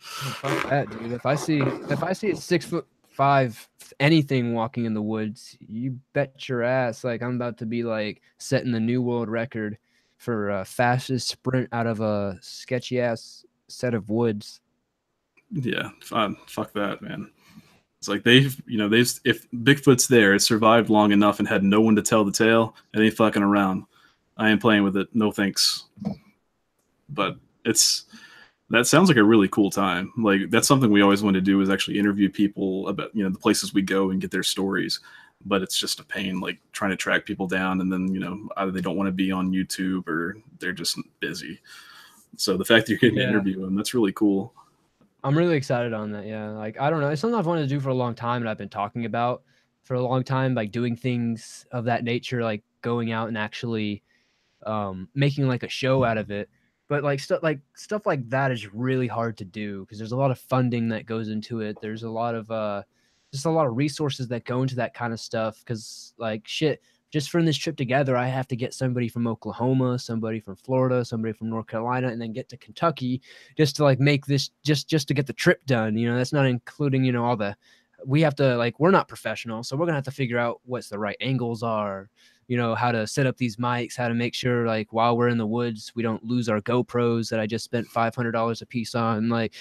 fuck that, dude. If I see a 6'5" anything walking in the woods, you bet your ass like I'm about to be like setting the new world record for fastest sprint out of a sketchy ass set of woods. Yeah, fuck that, man. It's like if Bigfoot's there, it survived long enough and had no one to tell the tale, and ain't fucking around. I ain't playing with it. No thanks. But that sounds like a really cool time. Like that's something we always want to do is actually interview people about the places we go and get their stories. But it's just a pain, like trying to track people down, and then either they don't want to be on YouTube or they're just busy. So the fact that you're getting to interview them, that's really cool. I'm really excited on that. Yeah, like I don't know, it's something I've wanted to do for a long time, and I've been talking about for a long time, like doing things of that nature, like going out and actually making like a show out of it. But like stuff like that is really hard to do because there's a lot of funding that goes into it. There's a lot of just a lot of resources that go into that kind of stuff because like shit, just from this trip together, I have to get somebody from Oklahoma, somebody from Florida, somebody from North Carolina, and then get to Kentucky just to like make this just to get the trip done. That's not including all the we have to like we're not professional, so we're gonna have to figure out what's the right angles are, how to set up these mics, how to make sure like while we're in the woods we don't lose our GoPros that I just spent $500 a piece on, like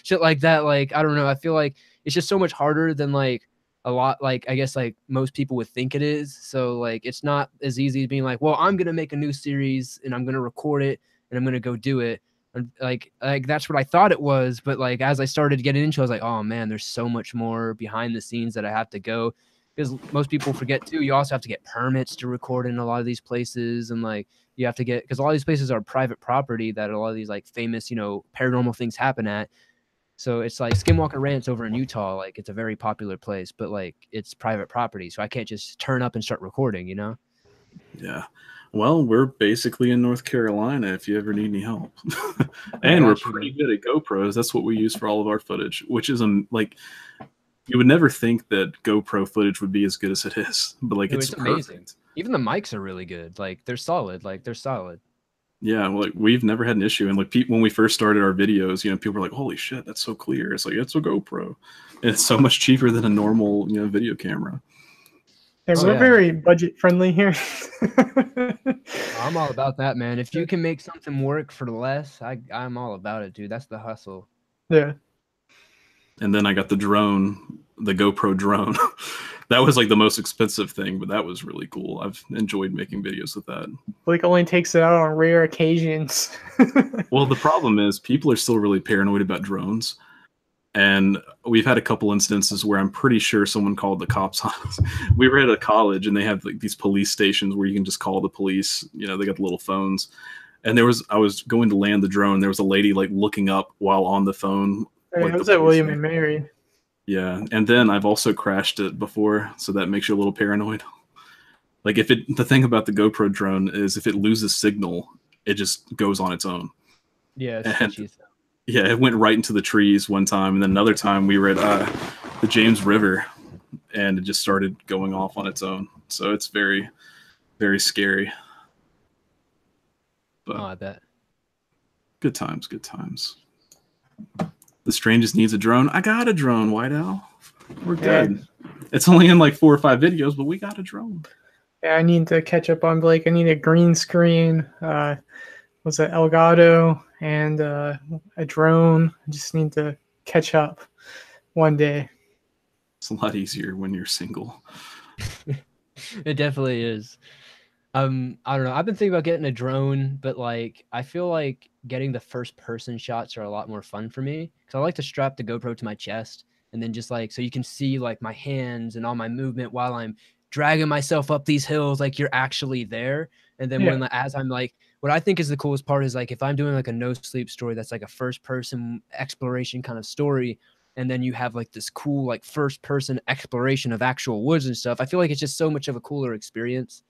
shit like that. Like I don't know, I feel like it's just so much harder than like a lot, like I guess like most people would think it is. So like it's not as easy as being like, well, I'm gonna make a new series and I'm gonna record it and I'm gonna go do it. And like that's what I thought it was, but like as I started getting into it, I was like, oh man, there's so much more behind the scenes that I have to go, because most people forget too, you also have to get permits to record in a lot of these places, and like you have to get, because a lot of these places are private property that a lot of these like famous paranormal things happen at. So it's like Skinwalker Ranch over in Utah, like it's a very popular place, but like it's private property, so I can't just turn up and start recording. Yeah. Well, we're basically in North Carolina if you ever need any help. And we're pretty good at GoPros. That's what we use for all of our footage, which is like you would never think that GoPro footage would be as good as it is, but like it's amazing. Perfect. Even the mics are really good. Like they're solid. Yeah, like we've never had an issue. And like when we first started our videos, people were like, "Holy shit, that's so clear!" It's like it's a GoPro. And it's so much cheaper than a normal video camera. Hey, we're very budget friendly here. I'm all about that, man. If you can make something work for less, I'm all about it, dude. That's the hustle. Yeah. And then I got the drone, the GoPro drone. That was like the most expensive thing, but that was really cool. I've enjoyed making videos with that. Blake only takes it out on rare occasions. Well, the problem is people are still really paranoid about drones. And we've had a couple instances where I'm pretty sure someone called the cops on us. We were at a college and they have like these police stations where you can just call the police. They got the little phones. And I was going to land the drone. There was a lady like looking up while on the phone. Hey, like, I was at William and Mary. Yeah, and then I've also crashed it before, so that makes you a little paranoid. Like the thing about the GoPro drone is if it loses signal, it just goes on its own. Yeah, yeah, it went right into the trees one time, and then another time we were at the James River, and it just started going off on its own. So it's very, very scary. But, I bet. Good times, good times. The Strangest needs a drone. I got a drone, White Owl. We're good. Yeah. It's only in like 4 or 5 videos, but we got a drone. Yeah, I need to catch up on Blake. I need a green screen. Was it Elgato and a drone? I just need to catch up one day. It's a lot easier when you're single. It definitely is. I don't know. I've been thinking about getting a drone, but like I feel like getting the first person shots are a lot more fun for me because I like to strap the GoPro to my chest and then just like so you can see like my hands and all my movement while I'm dragging myself up these hills like you're actually there. And then when as I'm like what I think is the coolest part is like if I'm doing like a no sleep story that's like a first person exploration kind of story and then you have like this cool like first person exploration of actual woods and stuff. I feel like it's just so much of a cooler experience.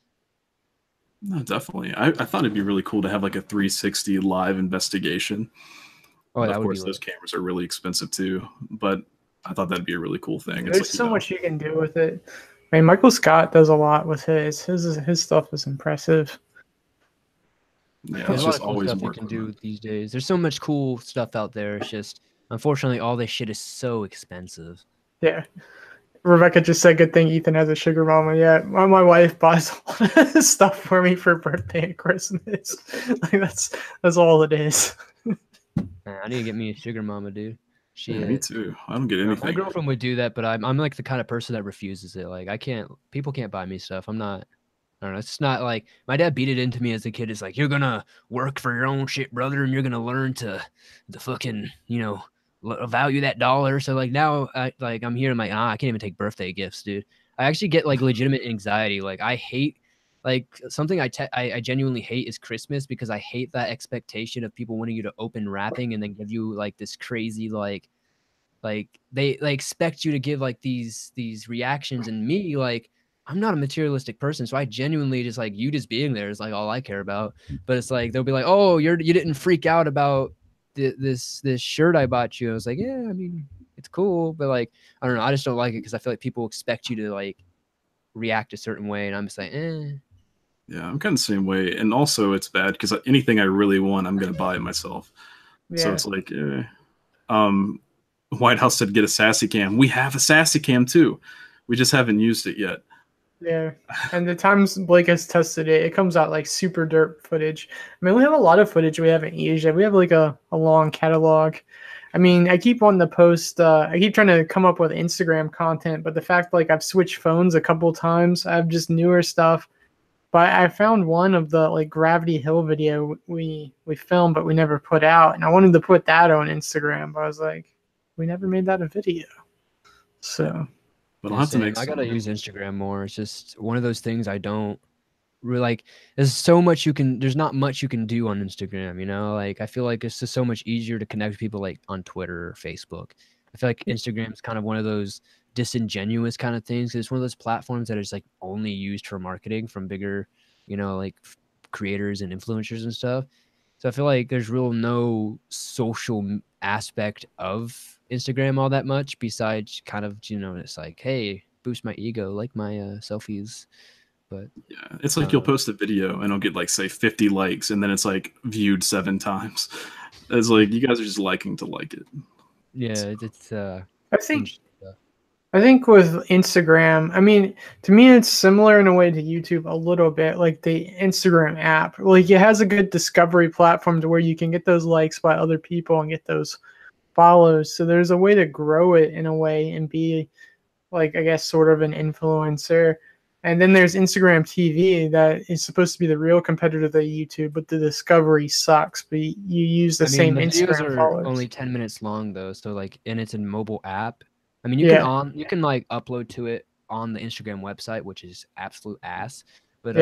No, definitely. I thought it'd be really cool to have like a 360 live investigation. Oh, of course, those cameras are really expensive too, but I thought that'd be a really cool thing. There's so much you can do with it. I mean, Michael Scott does a lot with his. His stuff is impressive. Yeah, there's a lot of cool stuff you can do these days. There's so much cool stuff out there. It's just, unfortunately, all this shit is so expensive. Yeah. Rebecca just said, good thing Ethan has a sugar mama. Yeah, my wife buys a lot of stuff for me for birthday and Christmas. Like that's all it is. Man, I need to get me a sugar mama, dude. Me too. I don't get anything. My girlfriend would do that, but I'm like the kind of person that refuses it. Like people can't buy me stuff. I don't know. It's not like my dad beat it into me as a kid. It's like, you're going to work for your own shit, brother. And you're going to learn to fucking, value that dollar. So like now I'm here. I'm like, I can't even take birthday gifts, dude. I actually get like legitimate anxiety. Like I hate like something I genuinely hate is Christmas because I hate that expectation of people wanting you to open wrapping and then give you like this crazy, like they expect you to give like these reactions. And me, like, I'm not a materialistic person. So I genuinely just like you just being there is like all I care about. But it's like, they'll be like, oh, you didn't freak out about this shirt I bought you. I was like, yeah, I mean, it's cool. But like, I don't know. I just don't like it because I feel like people expect you to like react a certain way. And I'm just like, Yeah, I'm kind of the same way. And also it's bad because anything I really want, I'm going to buy it myself. Yeah. So it's like, White House said get a sassy cam. We have a sassy cam too. We just haven't used it yet. Yeah, and the times Blake has tested it, it comes out like super derp footage. I mean, we have a lot of footage we haven't used yet. We have like a long catalog. I mean, I keep wanting to post. I keep trying to come up with Instagram content, but the fact like I've switched phones a couple times, I have just newer stuff. But I found one of the like Gravity Hill video we filmed, but we never put out, and I wanted to put that on Instagram, but I was like, we never made that a video. So, but I'll have to make. I gotta use Instagram more. It's just one of those things I don't really like. There's so much there's not much you can do on Instagram, you know? Like I feel like it's just so much easier to connect with people like on Twitter or Facebook. I feel like Instagram is kind of one of those disingenuous kind of things. It's one of those platforms that is like only used for marketing from bigger, like creators and influencers and stuff. So I feel like there's no social aspect of Instagram all that much besides kind of, it's like, hey, boost my ego, like my selfies. But yeah, it's like you'll post a video and it'll get like say 50 likes and then it's like viewed 7 times. It's like you guys are just liking to like it. Yeah, it's I think with Instagram, I mean, to me, it's similar in a way to YouTube a little bit, like the Instagram app. Like it has a good discovery platform to where you can get those likes by other people and get those follows. So there's a way to grow it in a way and be like, I guess, sort of an influencer. And then there's Instagram TV that is supposed to be the real competitor to YouTube, but the discovery sucks. But you use the same Instagram followers. Only 10 minutes long though, so like, and it's a mobile app. I mean, you can like upload to it on the Instagram website, which is absolute ass. But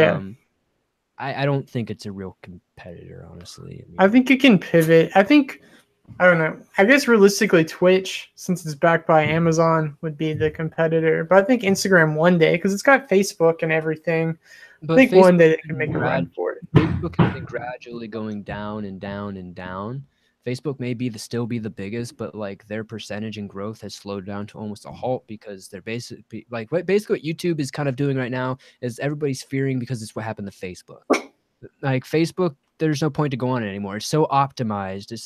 I don't think it's a real competitor, honestly. I think you can pivot. I don't know. I guess realistically, Twitch, since it's backed by Amazon, would be the competitor. But I think Instagram one day, because it's got Facebook and everything. But I think Facebook one day they can make a run for it. Facebook has been gradually going down and down and down. Facebook may still be the biggest, but like their percentage and growth has slowed down to almost a halt because they're basically what YouTube is kind of doing right now is everybody's fearing because it's what happened to Facebook. Like Facebook there's no point to go on it anymore. It's so optimized. It's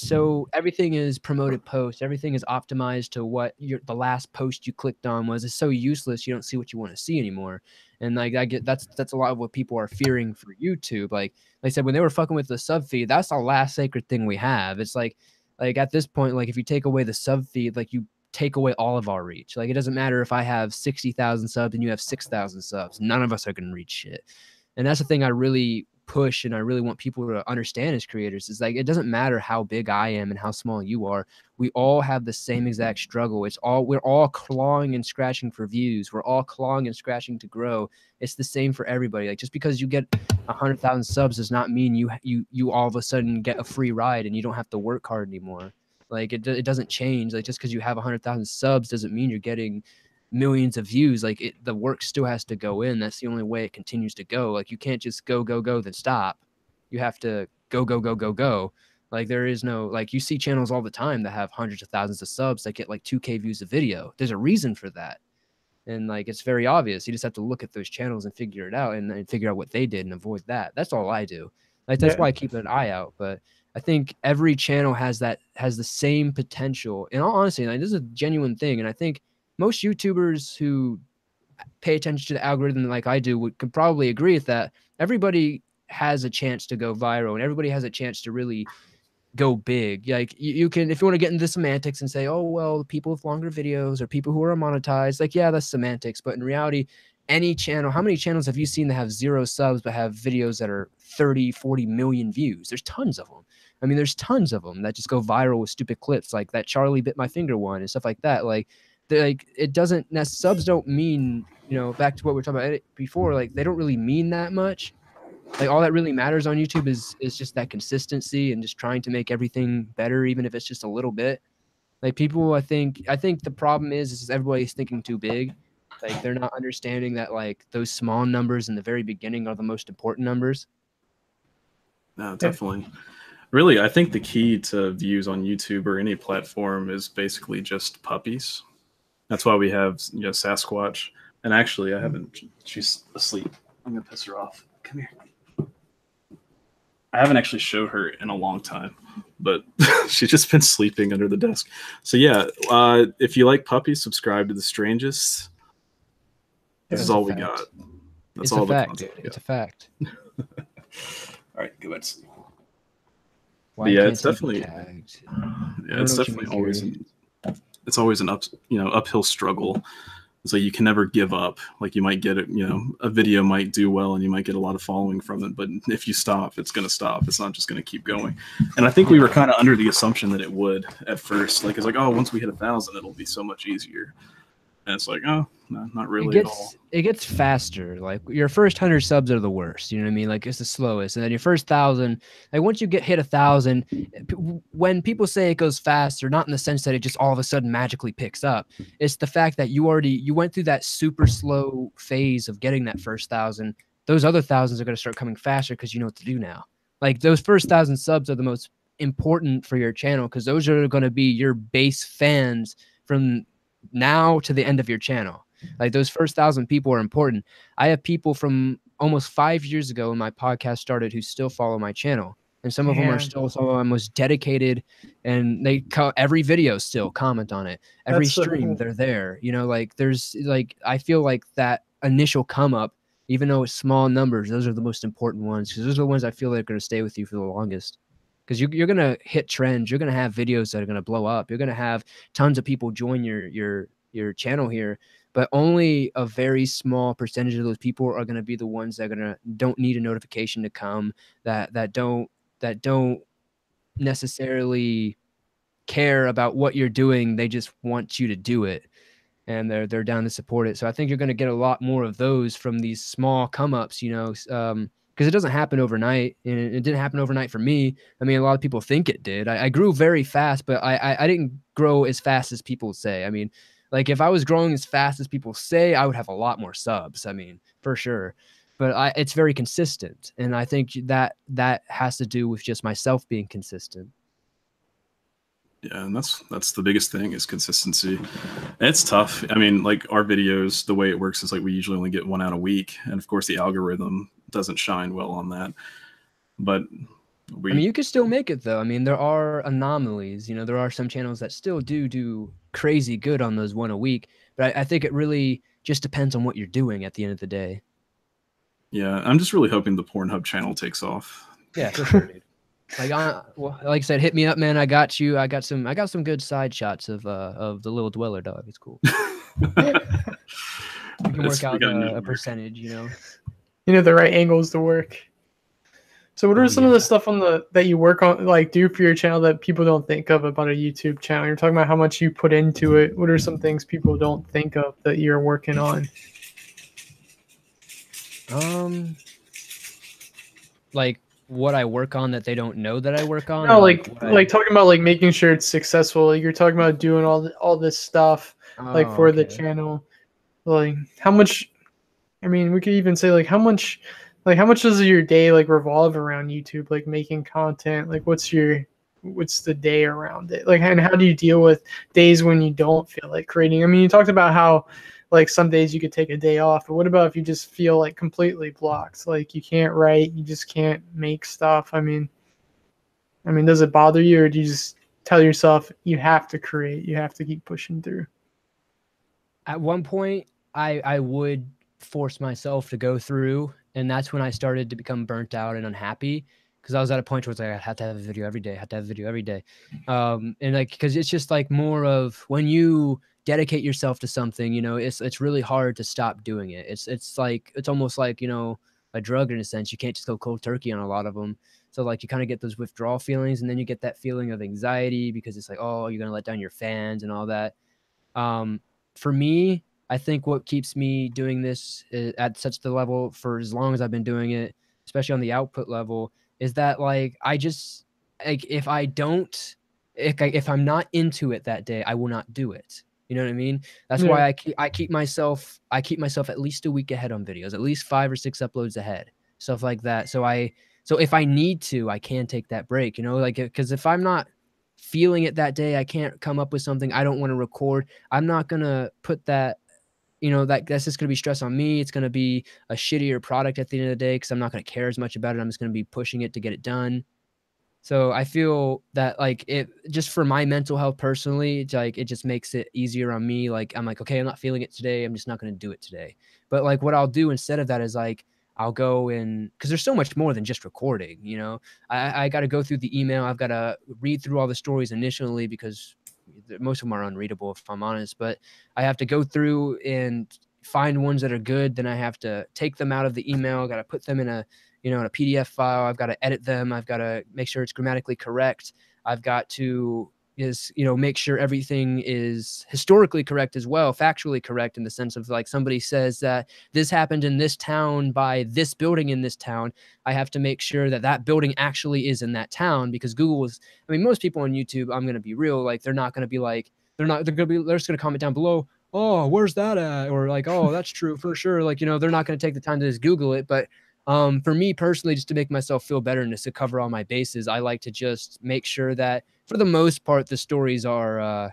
so everything is promoted post. Everything is optimized to what the last post you clicked on was. It's so useless. You don't see what you want to see anymore. And like I get that's a lot of what people are fearing for YouTube. Like I said, when they were fucking with the sub feed, that's the last sacred thing we have. It's like at this point, like if you take away the sub feed, like you take away all of our reach. Like it doesn't matter if I have 60,000 subs and you have 6,000 subs. None of us are going to reach shit. And that's the thing I really push and I really want people to understand as creators is like it doesn't matter how big I am and how small you are. We all have the same exact struggle. We're all clawing and scratching for views. We're all clawing and scratching to grow. It's the same for everybody. Like just because you get 100,000 subs does not mean you all of a sudden get a free ride and you don't have to work hard anymore. Like it doesn't change. Like just because you have 100,000 subs doesn't mean you're getting millions of views. Like the work still has to go in. That's the only way it continues to go. Like you can't just go then stop. You have to go. Like there is no, like you see channels all the time that have hundreds of thousands of subs that get like 2K views a video. There's a reason for that. And like it's very obvious. You just have to look at those channels and figure it out and figure out what they did and avoid that. That's all I do. Like that's why I keep an eye out. But I think every channel has the same potential. In all honesty, like this is a genuine thing. And I think most YouTubers who pay attention to the algorithm like I do could probably agree with that. Everybody has a chance to go viral and everybody has a chance to really go big. Like you can, if you want to get into the semantics and say, oh, well, people with longer videos or people who are monetized, like, yeah, that's semantics. But in reality, any channel, how many channels have you seen that have 0 subs but have videos that are 30, 40 million views? There's tons of them. I mean, there's tons of them that just go viral with stupid clips like that Charlie bit my finger one and stuff like that. Like it doesn't, subs don't mean, back to what we were talking about before, like they don't really mean that much. Like all that really matters on YouTube is just that consistency and just trying to make everything better, even if it's just a little bit. Like people, I think the problem is everybody's thinking too big. Like they're not understanding that like those small numbers in the very beginning are the most important numbers. No, definitely. Really, I think the key to views on YouTube or any platform is basically just puppies. That's why we have, Sasquatch. And actually, I haven't. She's asleep. I'm gonna piss her off. Come here. I haven't actually showed her in a long time, but she's just been sleeping under the desk. So yeah, if you like puppies, subscribe to the Strangest. This is all we got. That's all the content. It's a fact. All right, go back to sleep. Yeah, it's definitely. Yeah, it's definitely always an uphill struggle. It's like you can never give up. Like you might get it, a video might do well and you might get a lot of following from it, but if you stop, it's going to stop. It's not just going to keep going. And I think we were kind of under the assumption that it would at first. Like it's like, oh, once we hit 1,000, it'll be so much easier. And it's like, oh, no, not really at all. It gets faster. Like your first 100 subs are the worst. You know what I mean? Like it's the slowest. And then your first 1,000, like once you hit 1,000, when people say it goes faster, not in the sense that it just all of a sudden magically picks up. It's the fact that you went through that super slow phase of getting that first 1,000. Those other thousands are going to start coming faster because you know what to do now. Like those first 1,000 subs are the most important for your channel because those are going to be your base fans from now to the end of your channel. Like those first 1,000 people are important. I have people from almost 5 years ago when my podcast started who still follow my channel, and some of them are still some of my most dedicated, and they every video still comment on it. Every stream they're there. Like there's like I feel like that initial come up, even though it's small numbers, those are the most important ones because those are the ones I feel like are going to stay with you for the longest. Because you're going to hit trends. You're going to have videos that are going to blow up. You're going to have tons of people join your channel here, but only a very small percentage of those people are going to be the ones that don't need a notification to come, that don't necessarily care about what you're doing. They just want you to do it, and they're down to support it. So I think you're going to get a lot more of those from these small come ups, because it doesn't happen overnight, and it didn't happen overnight for me. I mean, a lot of people think it did. I grew very fast, but I didn't grow as fast as people say. I mean, like if I was growing as fast as people say, I would have a lot more subs. I mean, for sure. But it's very consistent, and I think that has to do with just myself being consistent. Yeah, and that's the biggest thing is consistency. And it's tough. I mean, like our videos, the way it works is like we usually only get one out a week, and of course the algorithm doesn't shine well on that. But I mean, you could still make it though. I mean, there are anomalies. You know, there are some channels that still do crazy good on those one a week. But I think it really just depends on what you're doing at the end of the day. yeah, I'm just really hoping the Pornhub channel takes off. Yeah, for sure, dude. Like, well, like I said, hit me up, man. I got you. I got some good side shots of the little dweller dog. It's cool. We can work out a percentage, you know. You know the right angles to work. So what are some of the stuff on that you work on, like do for your channel that people don't think of about a YouTube channel? You're talking about how much you put into it. What are some things people don't think of that you're working on? Like what I work on that they don't know that I work on. No, like talking about like making sure it's successful. Like you're talking about doing all this stuff like for the channel. Like how much? I mean, we could even say like how much does your day like revolve around YouTube? Like making content. Like what's the day around it? Like, and how do you deal with days when you don't feel like creating? I mean, you talked about how like some days you could take a day off, but what about if you just feel like completely blocked? Like you can't write, you just can't make stuff. I mean, does it bother you, or do you just tell yourself you have to create, you have to keep pushing through? At one point, I would force myself to go through, and that's when I started to become burnt out and unhappy, because I was at a point where it's like I had to have a video every day, and like because it's just like more of when you dedicate yourself to something, you know, it's really hard to stop doing it. It's like it's almost like, you know, a drug in a sense. You can't just go cold turkey on a lot of them. So like you kind of get those withdrawal feelings, and then you get that feeling of anxiety because it's like, oh, you're gonna let down your fans and all that. For me, I think what keeps me doing this at such the level for as long as I've been doing it, especially on the output level, is that like I just like if I'm not into it that day, I will not do it. You know what I mean? That's why I keep myself at least a week ahead on videos, at least 5 or 6 uploads ahead, stuff like that. So if I need to, I can take that break. You know, like because if I'm not feeling it that day, I can't come up with something, I don't want to record, I'm not gonna put that, you know, that's just gonna be stress on me. It's gonna be a shittier product at the end of the day because I'm not gonna care as much about it. I'm just gonna be pushing it to get it done. So I feel that like it just for my mental health personally, it's like it just makes it easier on me. Like I'm like, okay, I'm not feeling it today. I'm just not going to do it today. But like what I'll do instead of that is like I'll go and because there's so much more than just recording, you know. I got to go through the email. I've got to read through all the stories initially because most of them are unreadable if I'm honest. But I have to go through and find ones that are good. Then I have to take them out of the email. I got to put them in a in a PDF file. I've got to edit them. I've got to make sure it's grammatically correct. I've got to make sure everything is historically correct as well, factually correct in the sense of like somebody says that this happened in this town by this building in this town. I have to make sure that that building actually is in that town because Google is, I mean, most people on YouTube, I'm going to be real, like they're not going to be like, they're just going to comment down below, oh, where's that at? Or like, oh, that's true for sure. Like, you know, they're not going to take the time to just Google it. But for me personally, just to make myself feel better and just to cover all my bases, I like to just make sure that for the most part, the stories are, I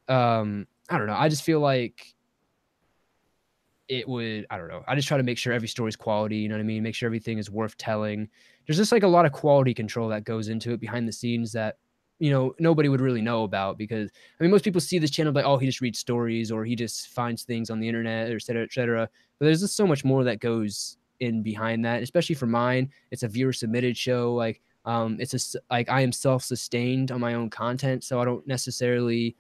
don't know. I just feel like I don't know. I just try to make sure every story's quality. You know what I mean? Make sure everything is worth telling. There's just like a lot of quality control that goes into it behind the scenes that, you know, nobody would really know about because I mean, most people see this channel like, oh, he just reads stories or he just finds things on the internet or et cetera, et cetera. But there's just so much more that goes in behind that, especially for mine. It's a viewer submitted show. Like, like I am self-sustained on my own content. So I don't necessarily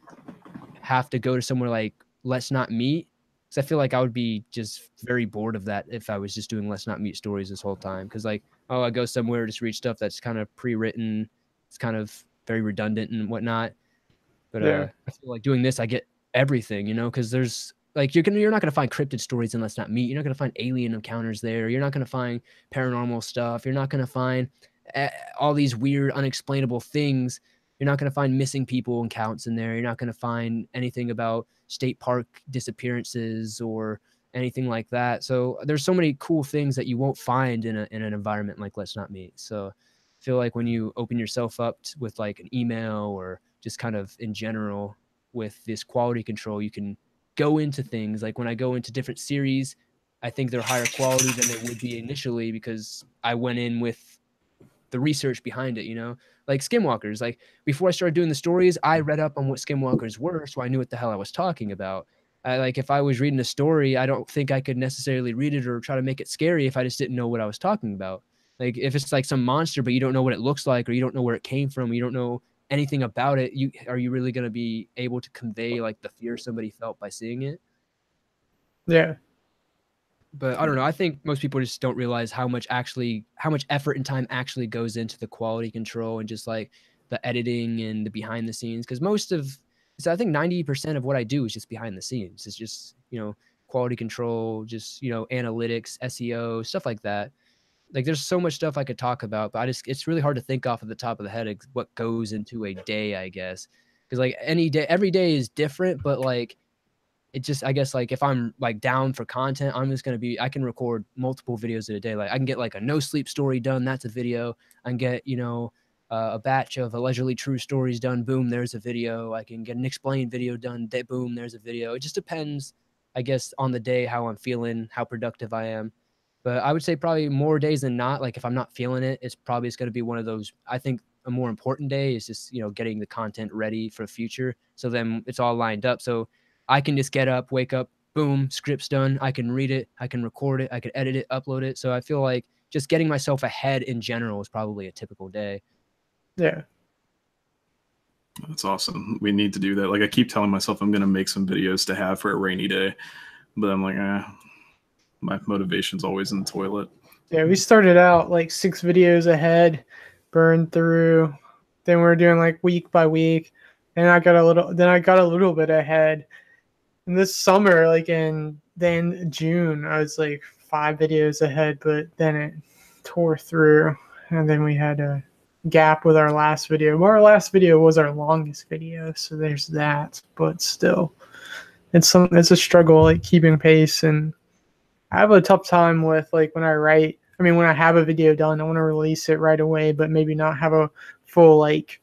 have to go to somewhere like Let's Not Meet. Cause I feel like I would be just very bored of that if I was just doing Let's Not Meet stories this whole time. Cause like, oh, I go somewhere, just read stuff that's kind of pre-written. It's kind of very redundant and whatnot. But I feel like doing this, I get everything, you know, because there's like you're not gonna find cryptid stories in Let's Not Meet. You're not gonna find alien encounters there. You're not gonna find paranormal stuff. You're not gonna find all these weird, unexplainable things. You're not gonna find missing people accounts in there. You're not gonna find anything about state park disappearances or anything like that. So there's so many cool things that you won't find in an environment like Let's Not Meet. So I feel like when you open yourself up with like an email or just kind of in general with this quality control, you can go into things like when I go into different series, I think they're higher quality than they would be initially because I went in with the research behind it, you know, like skinwalkers. Like before I started doing the stories, I read up on what skinwalkers were, so I knew what the hell I was talking about. Like if I was reading a story, I don't think I could necessarily read it or try to make it scary if I just didn't know what I was talking about. Like if it's like some monster, but you don't know what it looks like, or you don't know where it came from, or you don't know anything about it, are you really going to be able to convey like the fear somebody felt by seeing it? Yeah. But I don't know. I think most people just don't realize how much effort and time actually goes into the quality control and just like the editing and the behind the scenes. Because I think 90% of what I do is just behind the scenes. It's just, you know, quality control, just, you know, analytics, SEO, stuff like that. Like there's so much stuff I could talk about, but it's really hard to think off of the top of the head what goes into a day, I guess. Because like every day is different, but like it just, I guess, like if I'm like down for content, I can record multiple videos in a day. Like I can get like a no sleep story done. That's a video. I can get, you know, a batch of allegedly true stories done. Boom, there's a video. I can get an explained video done. Boom, there's a video. It just depends, I guess, on the day, how I'm feeling, how productive I am. But I would say probably more days than not, like if I'm not feeling it, it's going to be one of those. I think a more important day is just, you know, getting the content ready for the future. So then it's all lined up. So I can just get up, wake up, boom, script's done. I can read it, I can record it, I can edit it, upload it. So I feel like just getting myself ahead in general is probably a typical day. Yeah. That's awesome. We need to do that. Like I keep telling myself I'm going to make some videos to have for a rainy day, but I'm like, my motivation's always in the toilet. Yeah, we started out like 6 videos ahead, burned through. Then we were doing like week by week. And I got a little bit ahead. And this summer, like then June, I was like 5 videos ahead, but then it tore through. And then we had a gap with our last video. Well, our last video was our longest video, so there's that. But still, it's a struggle, like keeping pace. And I have a tough time with like when I have a video done, I want to release it right away, but maybe not have a full like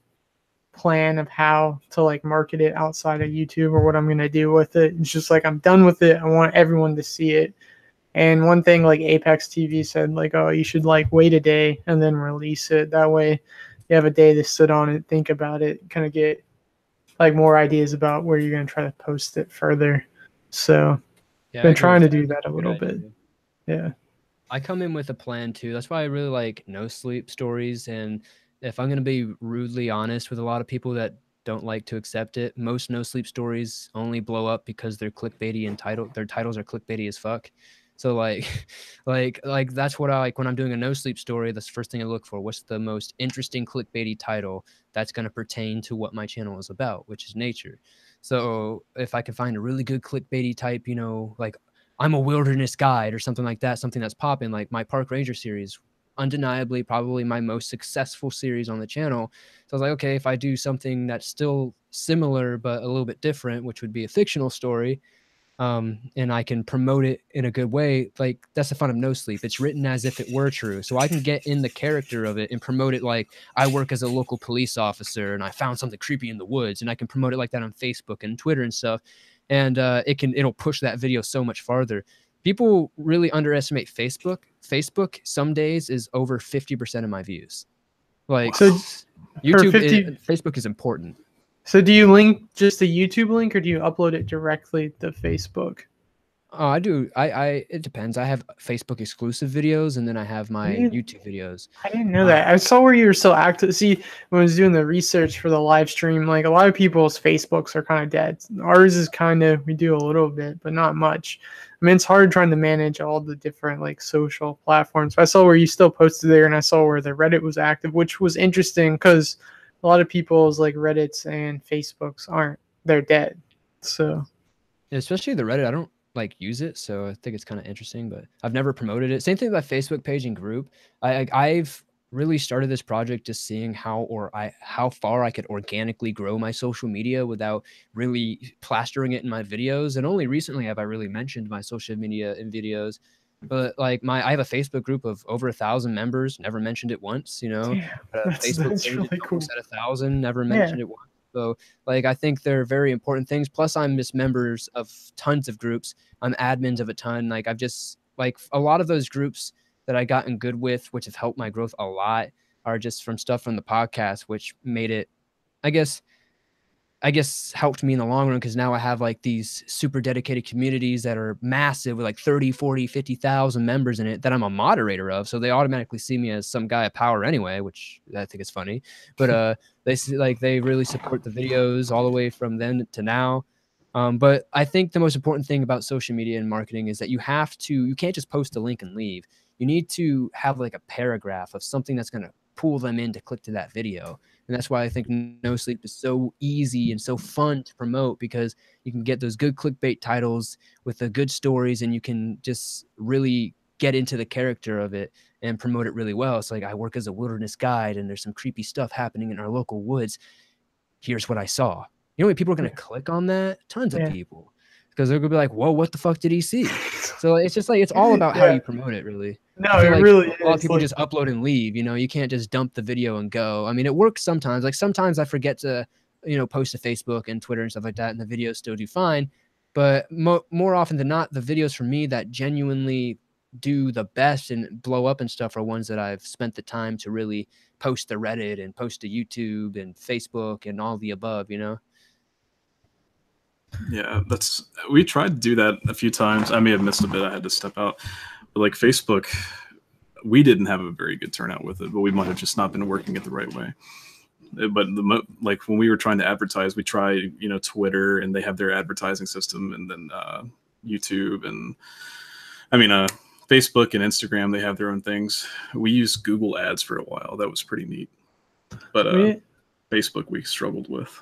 plan of how to like market it outside of YouTube or what I'm going to do with it. It's just like I'm done with it. I want everyone to see it. And one thing like Apex TV said, like, oh, you should like wait a day and then release it. That way you have a day to sit on it, think about it, kind of get like more ideas about where you're going to try to post it further. So yeah, been trying to do that a little bit. Yeah. I come in with a plan too. That's why I really like no sleep stories. And if I'm going to be rudely honest with a lot of people that don't like to accept it, most no sleep stories only blow up because they're clickbaity and their titles are clickbaity as fuck. So like, like that's what I like when I'm doing a no sleep story. That's the first thing I look for. What's the most interesting clickbaity title that's going to pertain to what my channel is about, which is nature. So if I can find a really good clickbaity type, you know, like I'm a wilderness guide or something like that, something that's popping, like my park ranger series, undeniably probably my most successful series on the channel. So I was like, okay, if I do something that's still similar but a little bit different, which would be a fictional story, and I can promote it in a good way, like that's the fun of no sleep. It's written as if it were true, so I can get in the character of it and promote it like I work as a local police officer and I found something creepy in the woods, and I can promote it like that on Facebook and Twitter and stuff. And it'll push that video so much farther. People really underestimate Facebook. Facebook some days is over 50% of my views. Like, so Facebook is important. So do you link just the YouTube link or do you upload it directly to Facebook? Oh, I do. It depends. I have Facebook exclusive videos and then I have my YouTube videos. I didn't know that. I saw where you were so active. See, when I was doing the research for the live stream, like a lot of people's Facebooks are kind of dead. Ours is we do a little bit, but not much. I mean, it's hard trying to manage all the different like social platforms. I saw where you still posted there and I saw where the Reddit was active, which was interesting because a lot of people's like Reddits and Facebooks they're dead. So especially the Reddit, I don't like use it, so I think it's kind of interesting, but I've never promoted it. Same thing with my Facebook page and group. I've really started this project just seeing how far I could organically grow my social media without really plastering it in my videos. And only recently have I really mentioned my social media in videos. But like I have a Facebook group of over 1,000 members, never mentioned it once, you know. Damn, that's really cool. At 1,000, never mentioned it once. So like I think they're very important things. Plus I'm just members of tons of groups. I'm admins of a ton. Like I've just like a lot of those groups that I gotten good with, which have helped my growth a lot, are just from stuff from the podcast, which made it, I guess, helped me in the long run, because now I have like these super dedicated communities that are massive with like 30, 40, 50,000 members in it that I'm a moderator of. So they automatically see me as some guy of power anyway, which I think is funny. But they see, like, they really support the videos all the way from then to now. But I think the most important thing about social media and marketing is that you can't just post a link and leave. You need to have like a paragraph of something that's going to pull them in to click to that video. And that's why I think No Sleep is so easy and so fun to promote, because you can get those good clickbait titles with the good stories, and you can just really get into the character of it and promote it really well. It's like, I work as a wilderness guide and there's some creepy stuff happening in our local woods. Here's what I saw. You know how many people are going to click on that? Tons of people. Because they're going to be like, whoa, what the fuck did he see? So it's just like, it's all about how you promote it, really. No, I feel it like really a lot of is. people just upload and leave. You know, you can't just dump the video and go. I mean, it works sometimes. Like sometimes I forget to, post to Facebook and Twitter and stuff like that, and the videos still do fine. But more often than not, the videos for me that genuinely do the best and blow up and stuff are ones that I've spent the time to really post to Reddit and post to YouTube and Facebook and all the above, Yeah, we tried to do that a few times. I may have missed a bit. I had to step out. But like Facebook, we didn't have a very good turnout with it, but we might have just not been working it the right way. But like when we were trying to advertise, we tried, Twitter, and they have their advertising system, and then YouTube, and Facebook and Instagram, they have their own things. We used Google Ads for a while. That was pretty neat. But Facebook we struggled with.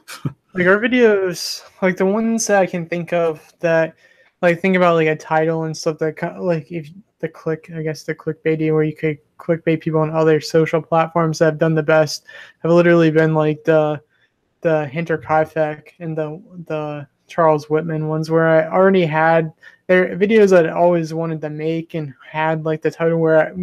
Like our videos, like the ones that I can think of that, like, think about like a title and stuff that like, if the clickbaity, where you could clickbait people on other social platforms that have done the best, have literally been like the Hinter Kaifek and the Charles Whitman ones, where I already had their videos that I always wanted to make and had like the title where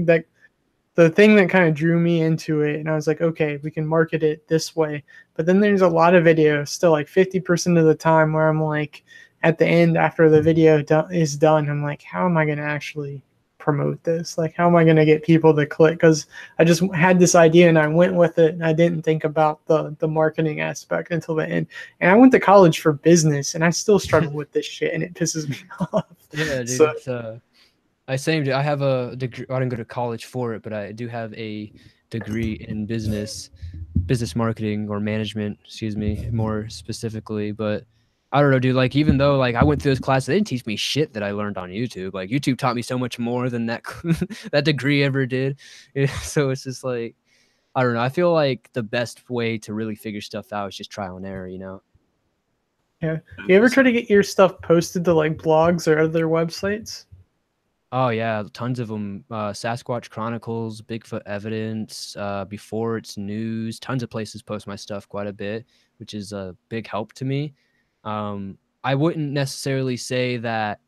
the thing that kind of drew me into it, and I was like, okay, we can market it this way. But then there's a lot of videos still, like 50% of the time, where I'm like, at the end, after the video is done, I'm like, how am I going to actually promote this? Like, how am I going to get people to click? Because I just had this idea and I went with it, and I didn't think about the marketing aspect until the end. And I went to college for business, and I still struggle with this shit, and it pisses me off. Yeah, dude. So, I have a degree. I didn't go to college for it, but I do have a degree in business marketing or management, excuse me, more specifically. But I don't know, dude. Like, even though like I went through those classes, they didn't teach me shit that I learned on YouTube. Like, YouTube taught me so much more than that that degree ever did. So it's just like, I don't know. I feel like the best way to really figure stuff out is just trial and error, yeah. You ever try to get your stuff posted to like blogs or other websites? Oh yeah, tons of them. Sasquatch Chronicles, Bigfoot Evidence, Before It's News. Tons of places post my stuff quite a bit, which is a big help to me. I wouldn't necessarily say that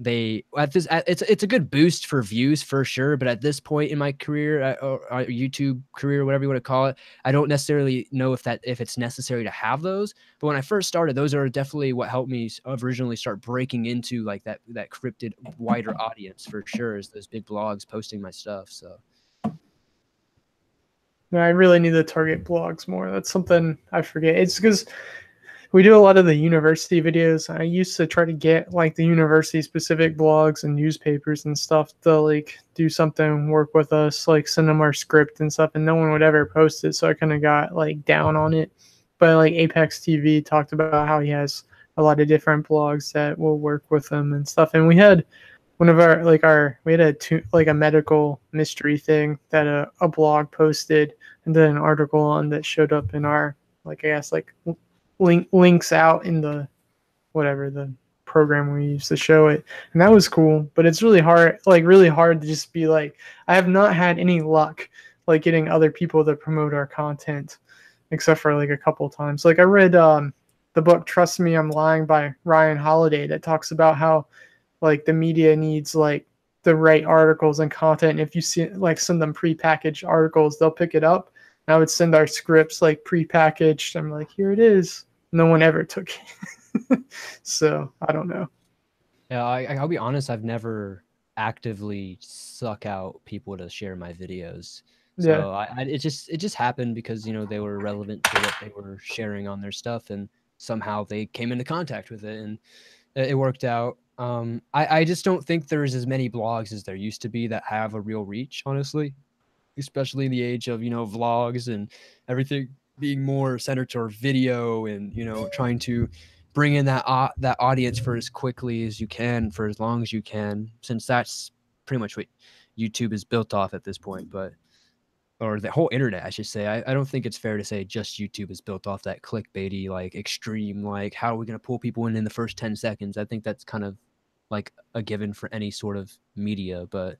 it's a good boost for views for sure, but at this point in my career, or YouTube career, whatever you want to call it, I don't necessarily know if it's necessary to have those. But when I first started, those are definitely what helped me originally start breaking into like that cryptid wider audience for sure, is those big blogs posting my stuff. So No, I really need to target blogs more. That's something I forget. It's because we do a lot of the university videos. I used to try to get like the university specific blogs and newspapers and stuff to like do something, work with us, like send them our script and stuff, and no one would ever post it. So I kind of got like down on it. But like Apex TV talked about how he has a lot of different blogs that will work with him and stuff. And we had one of we had a medical mystery thing that a blog posted, and then an article on that showed up in our, like, I guess like links out in the program we used to show it, and that was cool. But it's really hard to just be like, I have not had any luck like getting other people to promote our content, except for like a couple times. Like I read the book Trust Me, I'm Lying by Ryan Holiday, that talks about how like the media needs like the right articles and content. If you send them prepackaged articles, they'll pick it up. And I would send our scripts like prepackaged. I'm like, here it is. No one ever took it. So I don't know. yeah, I'll be honest. I've never actively suck out people to share my videos. Yeah. So it just happened because, you know, they were relevant to what they were sharing on their stuff, and somehow they came into contact with it, and it worked out. I just don't think there's as many blogs as there used to be that have a real reach, honestly, especially in the age of, you know, vlogs and everything being more centered toward video, and, you know, trying to bring in that audience for as quickly as you can for as long as you can, since that's pretty much what YouTube is built off at this point. But or the whole internet, I should say. I don't think it's fair to say just YouTube is built off that clickbaity, like extreme, like how are we going to pull people in the first 10 seconds? I think that's kind of like a given for any sort of media, but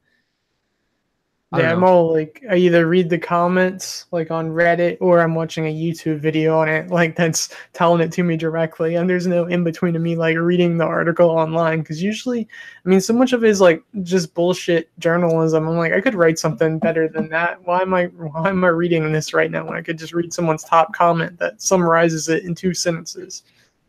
I don't Yeah, I'm know. all like, I either read the comments like on Reddit or I'm watching a YouTube video on it, like that's telling it to me directly. And there's no in between of me like reading the article online. Cause usually, I mean, so much of it is like just bullshit journalism. I'm like, I could write something better than that. Why am I reading this right now when I could just read someone's top comment that summarizes it in 2 sentences?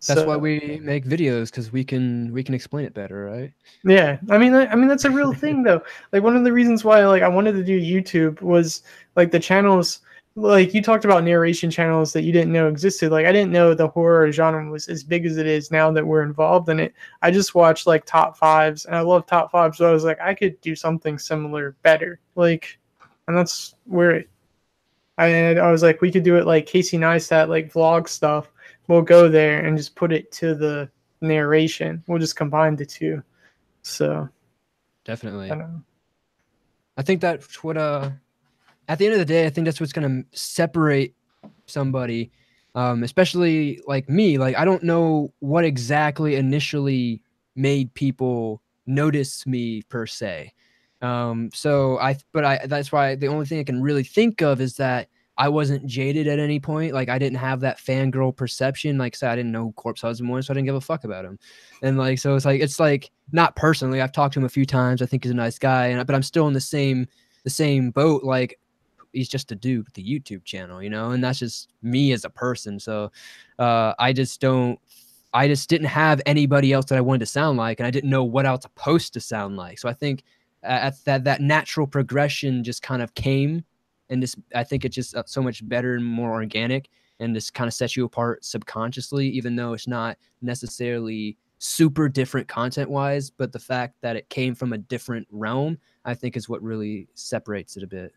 That's why So we make videos, because we can explain it better, right? yeah, I mean that's a real thing though. Like one of the reasons why like I wanted to do YouTube was like the channels, like you talked about narration channels that you didn't know existed. Like I didn't know the horror genre was as big as it is now that we're involved in it. I just watched like top fives and I love top fives, so I was like I could do something similar better. Like, and that's where I was like we could do it like Casey Neistat, like vlog stuff. We'll go there and just put it to the narration. We'll just combine the two. So I Definitely. don't know. I think that's what at the end of the day, I think that's what's going to separate somebody, especially like me. Like, I don't know what exactly initially made people notice me per se. That's why the only thing I can really think of is that I wasn't jaded at any point. Like, I didn't have that fangirl perception. Like, say I didn't know who Corpse Husband was, so I didn't give a fuck about him. And like, so it's like not personally. I've talked to him a few times. I think he's a nice guy, but I'm still in the same boat. Like, he's just a dude with the YouTube channel, you know, and that's just me as a person. So I just didn't have anybody else that I wanted to sound like, and I didn't know what else to post to sound like. So I think at that natural progression just kind of came, and this I think it's just so much better and more organic, and just kind of sets you apart subconsciously, even though it's not necessarily super different content wise, but the fact that it came from a different realm, I think is what really separates it a bit.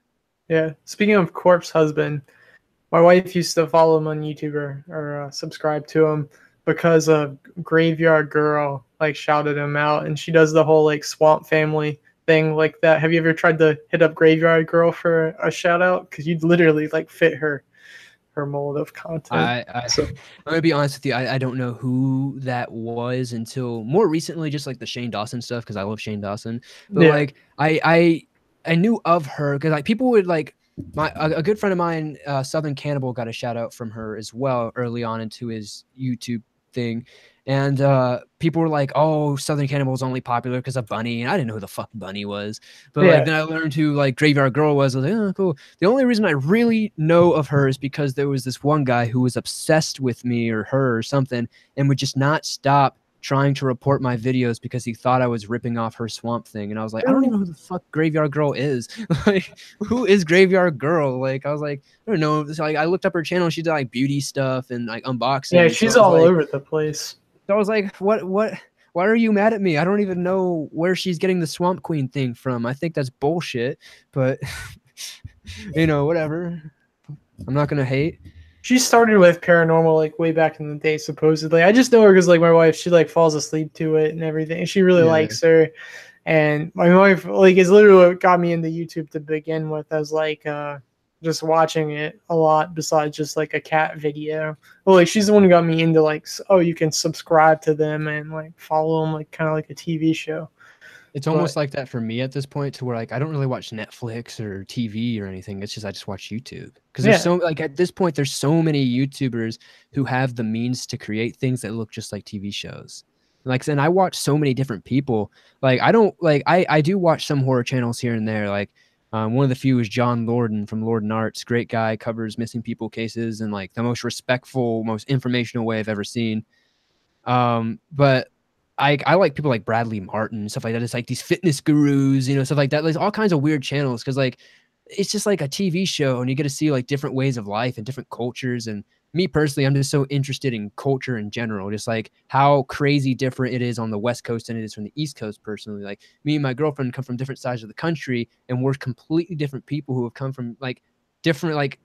Yeah. Speaking of Corpse Husband, my wife used to follow him on YouTube or subscribe to him because of Graveyard Girl like shouted him out, and she does the whole like Swamp Family thing like that. Have you ever tried to hit up Graveyard Girl for a shout out? Because you'd literally like fit her mold of content. I So I'm gonna be honest with you. I don't know who that was until more recently, just like the Shane Dawson stuff, because I love Shane Dawson. But yeah, like I knew of her because like people would like a good friend of mine, Southern Cannibal, got a shout out from her as well early on into his YouTube thing. And people were like, "Oh, Southern Cannibal is only popular because of Bunny," and I didn't know who the fuck Bunny was. But like yeah, then I learned who like Graveyard Girl was. I was like, "Oh, cool." The only reason I really know of her is because there was this one guy who was obsessed with me or her or something, and would just not stop trying to report my videos because he thought I was ripping off her Swamp Thing. And I was like, I don't even know who the fuck Graveyard Girl is. Like, who is Graveyard Girl? Like, I was like, I don't know. So, like, I looked up her channel. She did like beauty stuff and like yeah. unboxing. She's all over the place. So I was like, what? Why are you mad at me? I don't even know where she's getting the Swamp Queen thing from. I think that's bullshit. But you know, whatever. I'm not gonna hate. She started with paranormal like way back in the day, supposedly. I just know her because like my wife, she like falls asleep to it and everything. She really Yeah. likes her, and my wife like is literally what got me into YouTube to begin with. As like just watching it a lot, besides just like a cat video. Well, like she's the one who got me into like oh you can subscribe to them and like follow them like kind of like a TV show. It's But almost like that for me at this point, to where like I don't really watch Netflix or TV or anything. It's just I just watch YouTube because there's yeah, so like at this point there's so many YouTubers who have the means to create things that look just like TV shows. Like, and I watch so many different people. Like I don't like I do watch some horror channels here and there. Like one of the few is John Lorden from Lorden Arts. Great guy, covers missing people cases in like the most respectful, most informational way I've ever seen. But I like people like Bradley Martin, stuff like that. It's like these fitness gurus, you know, stuff like that. There's all kinds of weird channels because like it's just like a TV show, and you get to see like different ways of life and different cultures. And me personally, I'm just so interested in culture in general, just like how crazy different it is on the West Coast than it is from the East Coast. Personally, like me and my girlfriend come from different sides of the country, and we're completely different people who have come from like different like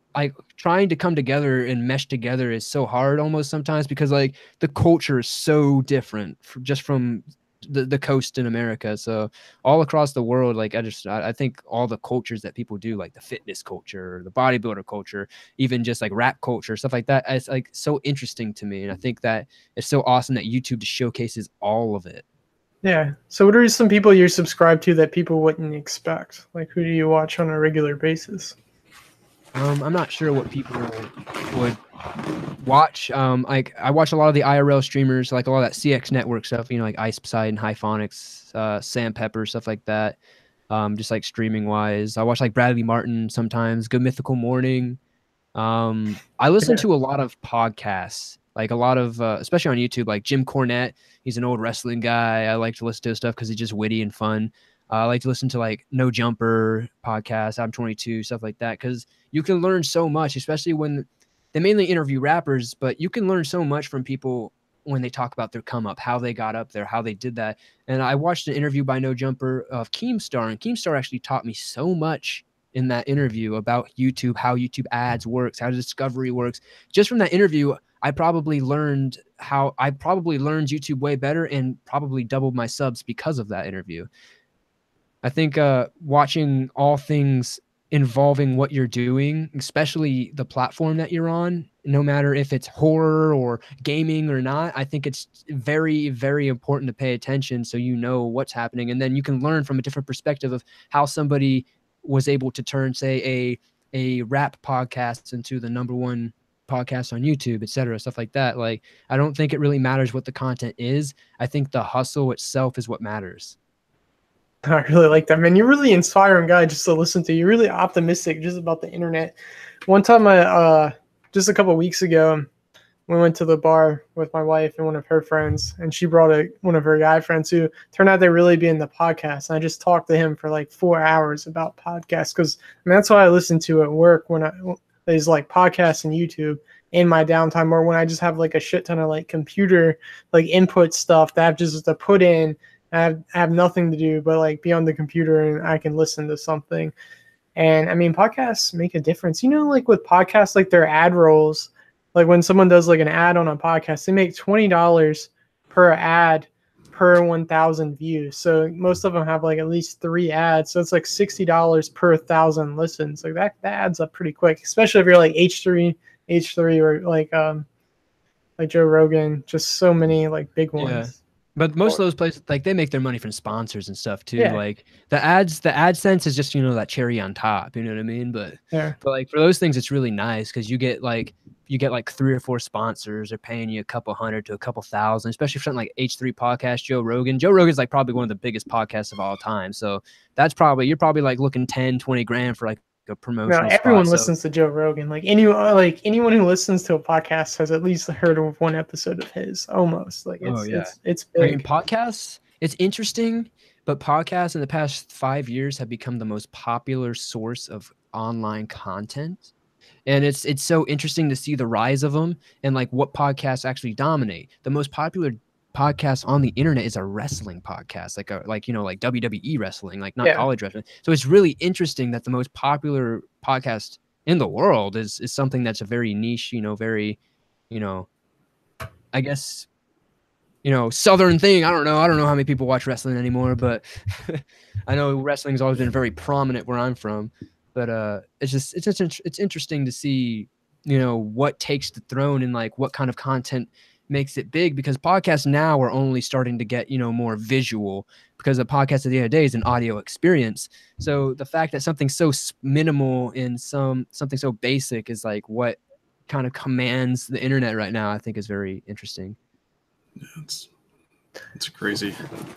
trying to come together and mesh together is so hard almost sometimes, because like the culture is so different just from the coast in America. So all across the world, like I think all the cultures that people do, like the fitness culture, the bodybuilder culture, even just like rap culture, stuff like that, it's like so interesting to me. And I think that it's so awesome that YouTube just showcases all of it. Yeah. So what are some people you're subscribed to that people wouldn't expect? Like, who do you watch on a regular basis? I'm not sure what people would watch. Like I watch a lot of the IRL streamers, like a lot of that CX network stuff, you know, like Ice Poseidon, Hyphonics, Sam Pepper, stuff like that. Just like streaming wise. I watch like Bradley Martin sometimes, Good Mythical Morning. I listen Yeah. to a lot of podcasts, like a lot of, especially on YouTube, like Jim Cornette. He's an old wrestling guy. I like to listen to his stuff because he's just witty and fun. I like to listen to like No Jumper podcast, I'm 22, stuff like that, because you can learn so much, especially when they mainly interview rappers, but you can learn so much from people when they talk about their come up, how they got up there, how they did that. And I watched an interview by No Jumper of Keemstar, and Keemstar actually taught me so much in that interview about YouTube, how YouTube ads works, how discovery works. Just from that interview, I probably learned YouTube way better and probably doubled my subs because of that interview. I think watching all things involving what you're doing, especially the platform that you're on, no matter if it's horror or gaming or not, I think it's very, very important to pay attention so you know what's happening. And then you can learn from a different perspective of how somebody was able to turn, say, a rap podcast into the number one podcast on YouTube, et cetera, stuff like that. Like, I don't think it really matters what the content is. I think the hustle itself is what matters. I really like that, man. You're really inspiring guy just to listen to. You're really optimistic just about the internet. One time just a couple of weeks ago, we went to the bar with my wife and one of her friends, and she brought one of her guy friends who turned out to really be in the podcast. And I just talked to him for like 4 hours about podcasts, because that's what I listen to at work is like podcasts and YouTube in my downtime, or when I just have like a shit ton of like computer like input stuff that I have just to put in. I have nothing to do but like be on the computer and I can listen to something. And I mean, podcasts make a difference. You know, like with podcasts, like their ad rolls, like when someone does like an ad on a podcast, they make $20 per ad per 1,000 views. So most of them have like at least 3 ads. So it's like $60 per 1,000 listens. Like that adds up pretty quick, especially if you're like H3 or like Joe Rogan, just so many like big ones. Yeah. But most of those places, like they make their money from sponsors and stuff too. Yeah. Like the AdSense is just, you know, that cherry on top, you know what I mean? But Yeah. like for those things, it's really nice because you get like 3 or 4 sponsors. They're paying you a couple hundred to a couple thousand, especially for something like H3 podcast, Joe Rogan. Joe Rogan's like probably one of the biggest podcasts of all time. So you're probably like looking 10, 20 grand for like a promotional No, everyone spot. listens to Joe Rogan. Like anyone who listens to a podcast has at least heard of one episode of his. Almost like it's big. I mean, podcasts. It's interesting, but podcasts in the past 5 years have become the most popular source of online content, and it's so interesting to see the rise of them and like what podcasts actually dominate. The most popular podcast on the internet is a wrestling podcast, like WWE wrestling, like not college wrestling. So it's really interesting that the most popular podcast in the world is something that's a very niche, very, I guess, Southern thing. I don't know how many people watch wrestling anymore, but I know wrestling's always been very prominent where I'm from. But it's interesting to see, what takes the throne and like what kind of content makes it big, because podcasts now are only starting to get, more visual, because a podcast at the end of the day is an audio experience. So the fact that something so minimal and something so basic is like what kind of commands the internet right now, I think is very interesting. Yeah, it's crazy.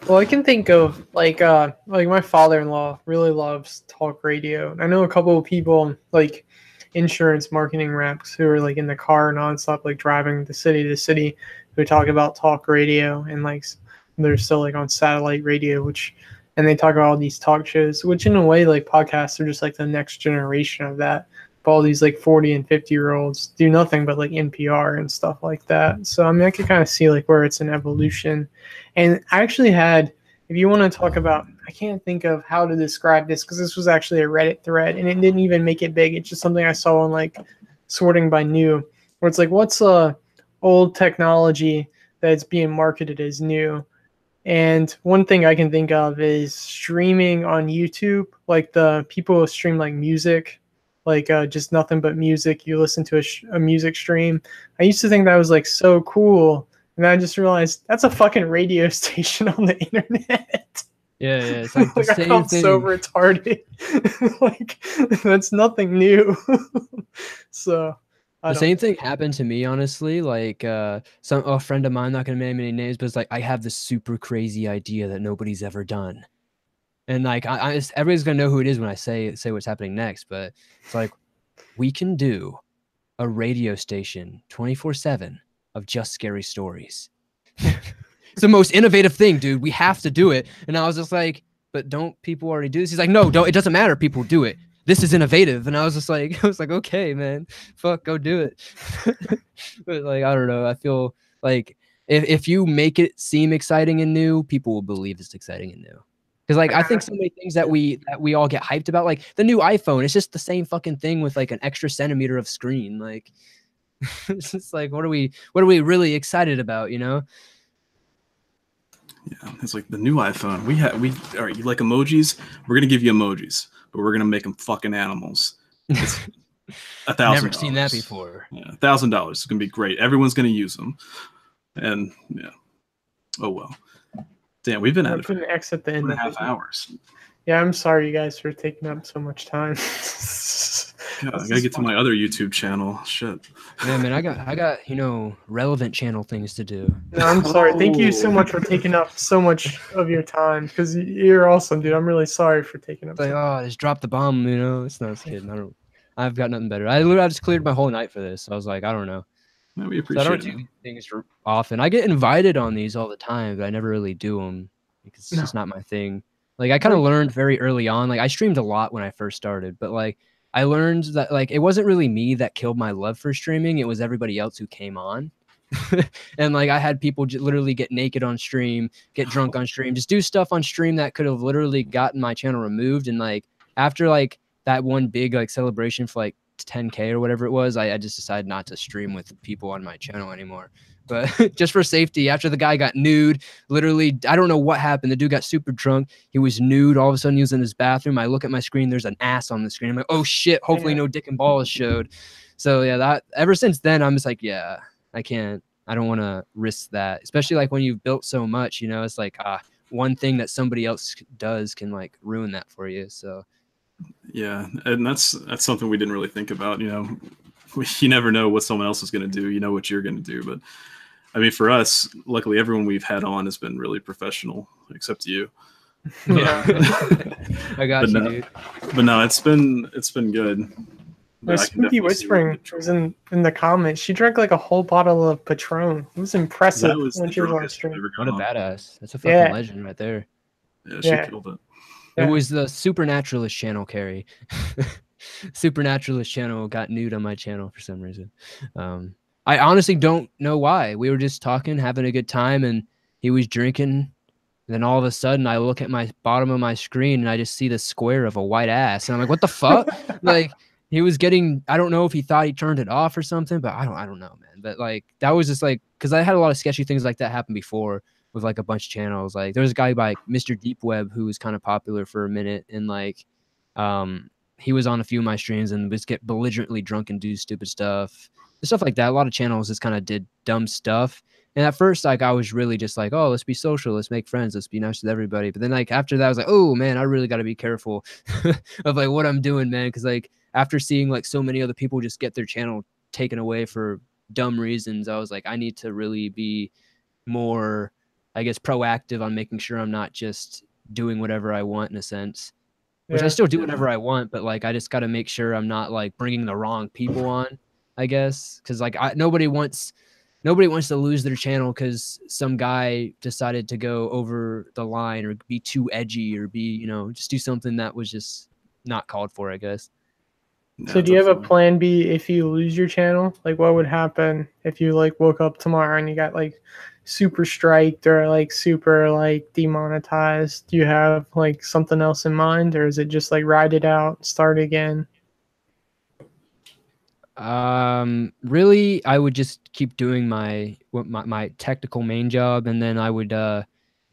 Well, I can think of like my father-in-law really loves talk radio. I know a couple of people like insurance marketing reps who are like in the car nonstop, like driving to city who talk about talk radio, and like they're still like on satellite radio, which and they talk about all these talk shows, which in a way, like podcasts are just like the next generation of that. But all these like 40 and 50-year-olds do nothing but like NPR and stuff like that. So I mean, I could kind of see like where it's an evolution. And I actually had, if you want to talk about, I can't think of how to describe this because this was actually a Reddit thread and it didn't even make it big. It's just something I saw on like sorting by new, where it's like, what's old technology that's being marketed as new? And one thing I can think of is streaming on YouTube, like the people who stream like music, like just nothing but music. You listen to a music stream. I used to think that was like so cool, and then I just realized that's a fucking radio station on the internet. Yeah, it's like the like, I same felt thing. so retarded. Like that's nothing new. So The same thing happened to me, honestly. Like a friend of mine, not gonna name any names, but it's like I have this super crazy idea that nobody's ever done, and like everybody's gonna know who it is when I say what's happening next. But it's like we can do a radio station 24/7 of just scary stories. It's the most innovative thing, dude. We have to do it. And I was just like, but don't people already do this? He's like, no, don't. It doesn't matter. People do it. This is innovative. And I was like, okay, man, fuck, go do it. But like, I don't know. I feel like if you make it seem exciting and new, people will believe it's exciting and new. Because like I think so many things that we all get hyped about, like the new iPhone, it's just the same fucking thing with like an extra centimeter of screen. Like it's just like what are we really excited about, you know? Yeah, it's like the new iPhone. All right, you like emojis? We're gonna give you emojis, but we're gonna make them fucking animals. It's $1,000. Never seen that before. Yeah, $1,000. It's gonna be great. Everyone's gonna use them, and yeah. Oh well. Damn, we've been at it for X at the end 2.5 hours. Yeah, I'm sorry you guys for taking up so much time. God, I gotta get to my other YouTube channel. Shit. Yeah, man, I got relevant channel things to do. No, I'm sorry. Thank you so much for taking up so much of your time because you're awesome, dude. I'm really sorry for taking up. Like, oh, just drop the bomb, you know. It's not kidding. I've got nothing better. I just cleared my whole night for this. So I was like, I don't know. Yeah, we appreciate I don't do these things often. I get invited on these all the time, but I never really do them because it's just not my thing. Like I kind of learned very early on. Like I streamed a lot when I first started, but like I learned that like it wasn't really me that killed my love for streaming. It was everybody else who came on. And like I had people literally get naked on stream, get drunk on stream, just do stuff on stream that could have literally gotten my channel removed. And like after like that one big like celebration for like 10K or whatever it was, I just decided not to stream with people on my channel anymore. But just for safety, after the guy got nude, literally, I don't know what happened. The dude got super drunk. He was nude. All of a sudden, he was in his bathroom. I look at my screen. There's an ass on the screen. I'm like, oh, shit. Hopefully no dick and balls showed. So, yeah, that ever since then, I'm just like, yeah, I can't. I don't want to risk that, especially like when you've built so much, you know, it's like one thing that somebody else does can like ruin that for you. So, yeah, and that's something we didn't really think about, you know. You never know what someone else is going to do. You know what you're going to do. But I mean, for us, luckily, everyone we've had on has been really professional, except you. Yeah, I got you, dude. But no, it's been good. Spooky Whispering was in the comments. She drank like a whole bottle of Patron. It was impressive when she was on stream. What a badass! That's a fucking legend right there. Yeah, she killed it. It was the Supernaturalist channel, Carrie. Supernaturalist channel got nude on my channel for some reason. I honestly don't know why. We were just talking, having a good time, and he was drinking. And then all of a sudden, I look at my bottom of my screen, and I just see the square of a white ass, and I'm like, "What the fuck?" Like he was getting. I don't know if he thought he turned it off or something, but I don't know, man. But like that was just like because I had a lot of sketchy things like that happen before with like a bunch of channels. Like there was a guy by Mr. Deep Web who was kind of popular for a minute, and like he was on a few of my streams and was get belligerently drunk and do stupid stuff like that. A lot of channels just kind of did dumb stuff. And at first, like, I was really just like, oh, let's be social. Let's make friends. Let's be nice with everybody. But then, like, after that, I was like, oh, man, I really got to be careful of, like, what I'm doing, man. Because, like, after seeing, like, so many other people just get their channel taken away for dumb reasons, I was like, I need to really be more, I guess, proactive on making sure I'm not just doing whatever I want in a sense. Which I still do whatever I want, but like I just got to make sure I'm not like bringing the wrong people on, I guess, because like nobody wants nobody wants to lose their channel because some guy decided to go over the line or be too edgy or be, just do something that was just not called for, I guess. So Yeah, do you have a definitely. plan B if you lose your channel? Like what would happen if you like woke up tomorrow and you got like super striked or like super like demonetized? Do you have like something else in mind, or is it just like ride it out, start again? Really, I would just keep doing my technical main job, and then I would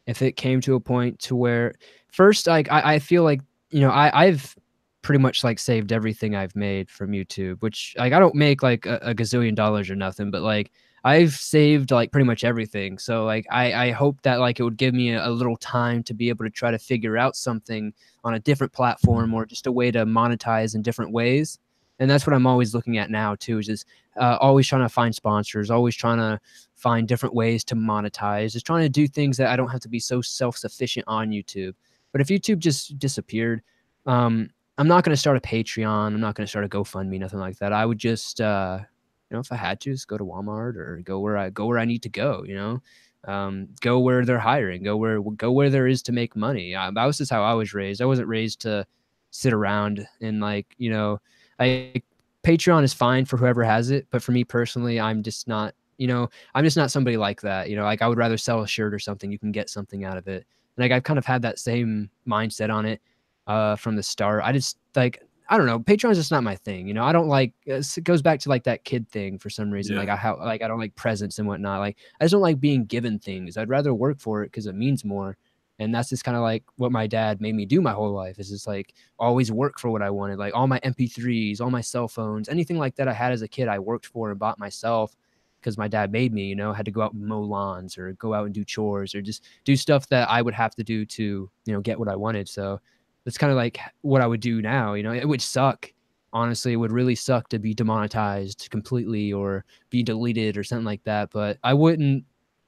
if it came to a point to where first like I feel like I've pretty much like saved everything I've made from YouTube, which like I don't make like a gazillion dollars or nothing, but like I've saved like pretty much everything. So like I hope that like it would give me a little time to be able to try to figure out something on a different platform or just a way to monetize in different ways. And that's what I'm always looking at now too, is just always trying to find sponsors, always trying to find different ways to monetize, just trying to do things that I don't have to be so self-sufficient on YouTube. But if YouTube just disappeared, I'm not going to start a Patreon. I'm not going to start a GoFundMe, nothing like that. I would just, if I had to, just go to Walmart or go where I need to go. Go where they're hiring, go where there is to make money. That was just how I was raised. I wasn't raised to sit around and like I Patreon is fine for whoever has it, but for me personally, I'm just not somebody like that. Like I would rather sell a shirt or something. You can get something out of it. And like I've kind of had that same mindset on it from the start. I just like I don't know. Patreon's just not my thing. I don't like. It goes back to like that kid thing for some reason. Like Yeah. I don't like presents and whatnot. Like I just don't like being given things. I'd rather work for it because it means more. And that's just kind of like what my dad made me do my whole life. Is just like always work for what I wanted. Like all my MP3s, all my cell phones, anything like that I had as a kid, I worked for and bought myself because my dad made me, had to go out and mow lawns or go out and do chores or just do stuff that I would have to do to, get what I wanted. So that's kind of like what I would do now. It would suck. Honestly, it would really suck to be demonetized completely or be deleted or something like that. But I wouldn't,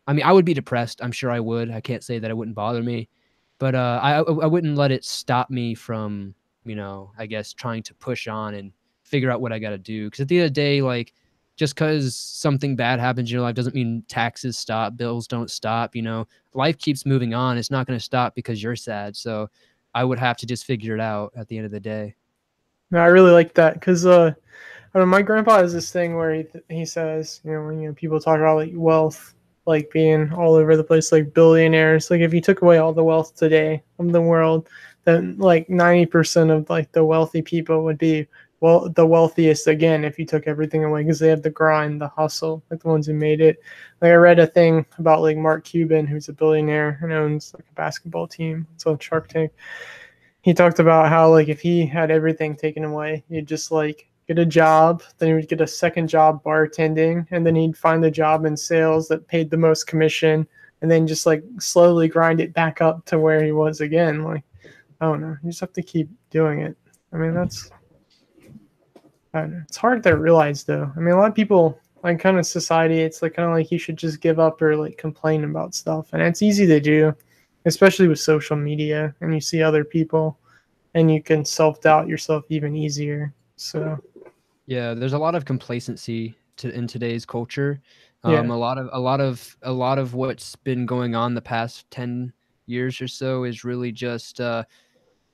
I mean, I would be depressed. I'm sure I would. I can't say that it wouldn't bother me, but I wouldn't let it stop me from, I guess trying to push on and figure out what I got to do. Because at the end of the day, like, just because something bad happens in your life doesn't mean taxes stop, bills don't stop. Life keeps moving on. It's not going to stop because you're sad. So I would have to just figure it out at the end of the day. No, I really like that because I don't know, my grandpa has this thing where he says, when people talk about like wealth, like being all over the place, like billionaires. Like if you took away all the wealth today from the world, then like 90% of like the wealthy people would be the wealthiest again if you took everything away because they have the grind, the hustle, like the ones who made it. Like I read a thing about like Mark Cuban, who's a billionaire and owns like a basketball team. It's on Shark Tank. He talked about how like if he had everything taken away, he'd just like get a job, then he would get a second job bartending, and then he'd find a job in sales that paid the most commission, and then just like slowly grind it back up to where he was again. Like I don't know, you just have to keep doing it. I mean I don't know. It's hard to realize though. I mean a lot of people like kind of society, it's like kind of like you should just give up or like complain about stuff, and it's easy to do, especially with social media, and you see other people and you can self-doubt yourself even easier. So Yeah, there's a lot of complacency in today's culture. yeah, A lot of what's been going on the past 10 years or so is really just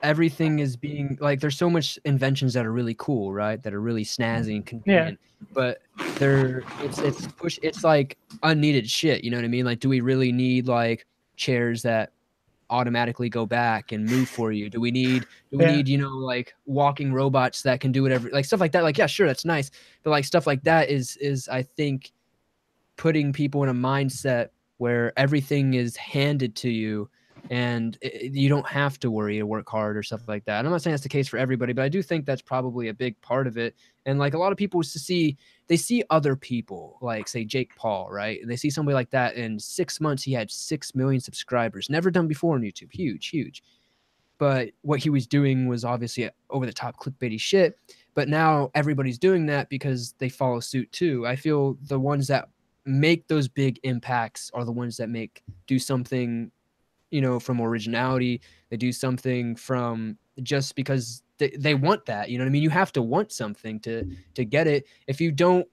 everything is being like there's so much inventions that are really cool, right? That are really snazzy and yeah, convenient, but it's like unneeded shit, you know what I mean? Like do we really need like chairs that automatically go back and move for you? Do we yeah, need, like walking robots that can do whatever, like stuff like that? Like, yeah, sure, that's nice. But like stuff like that is I think putting people in a mindset where everything is handed to you and you don't have to worry or work hard or stuff like that. And I'm not saying that's the case for everybody, but I do think that's probably a big part of it. And like a lot of people they see other people like say Jake Paul, right? And they see somebody like that in 6 months, he had 6 million subscribers, never done before on YouTube. Huge, huge. But what he was doing was obviously over the top clickbaity shit. But now everybody's doing that because they follow suit too. I feel the ones that make those big impacts are the ones that do something, from originality. They do something from just because they want that. You know what I mean? You have to want something to get it. If you don't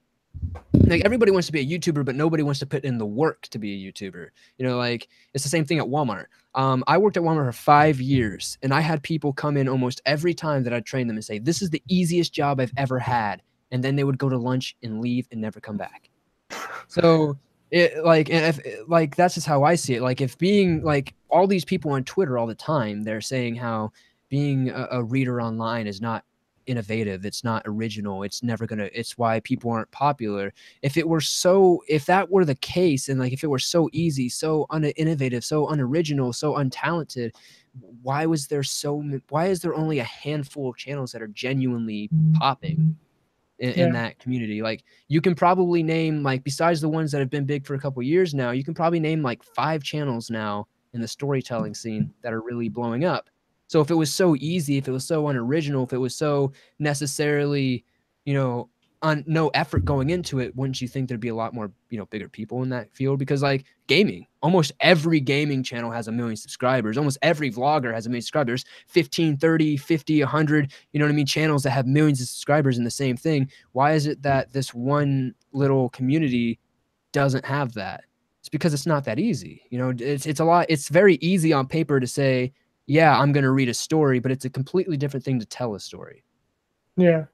like everybody wants to be a YouTuber, but nobody wants to put in the work to be a YouTuber. You know, like it's the same thing at Walmart. I worked at Walmart for 5 years, and I had people come in almost every time that I'd train them and say, "This is the easiest job I've ever had," and then they would go to lunch and leave and never come back. So it like, and if like that's just how I see it. Like if being like all these people on Twitter all the time, they're saying how being a reader online is not innovative, it's not original, it's never gonna, it's why people aren't popular. If it were so, if that were the case, and like if it were so easy, so uninnovative, so unoriginal, so untalented, why is there only a handful of channels that are genuinely popping in Yeah. that community? Like you can probably name, like besides the ones that have been big for a couple years now, you can probably name like 5 channels now in the storytelling scene that are really blowing up. So if it was so easy, if it was so unoriginal, if it was so necessarily, you know, no effort going into it, wouldn't you think there'd be a lot more, you know, bigger people in that field? Because like gaming, almost every gaming channel has 1 million subscribers. Almost every vlogger has 1 million subscribers. 15, 30, 50, 100, you know what I mean? Channels that have millions of subscribers in the same thing. Why is it that this one little community doesn't have that? It's because it's not that easy. You know, it's a lot. It's very easy on paper to say, yeah, I'm going to read a story, but it's a completely different thing to tell a story. Yeah.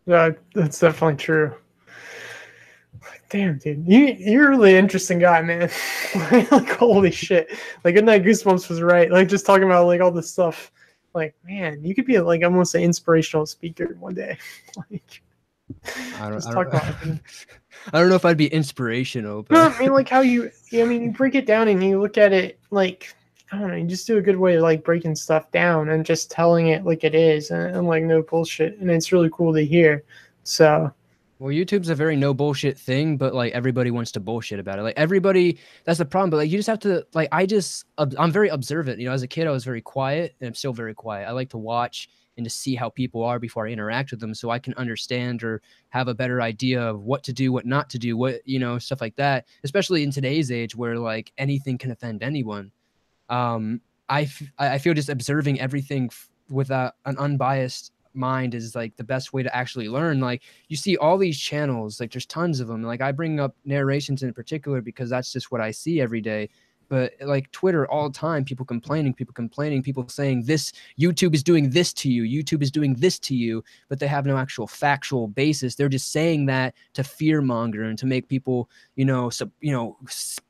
Yeah, that's definitely true. Damn, dude, you're a really interesting guy, man. Like, holy shit! Like, Good Night Goosebumps was right. Like, just talking about like all this stuff. Like, man, you could be like almost an inspirational speaker one day. Like, I don't, just I talk don't, about. Like, I don't know if I'd be inspirational, no, but I mean, like how you. I mean, you break it down and you look at it like, I don't know. You just do a good way of like breaking stuff down and just telling it like it is, and like no bullshit. And it's really cool to hear. So well, YouTube's a very no bullshit thing, but like everybody wants to bullshit about it. Like everybody, that's the problem. But like you just have to, like, I'm very observant. You know, as a kid, I was very quiet, and I'm still very quiet. I like to watch and to see how people are before I interact with them, so I can understand or have a better idea of what to do, what not to do, what, you know, stuff like that. Especially in today's age where like anything can offend anyone. um I feel just observing everything with an unbiased mind is like the best way to actually learn. Like you see all these channels, like there's tons of them. Like I bring up narrations in particular because that's just what I see every day. But like Twitter all the time, people complaining, people saying this, YouTube is doing this to you, YouTube is doing this to you, but they have no actual factual basis. They're just saying that to fear monger and to make people,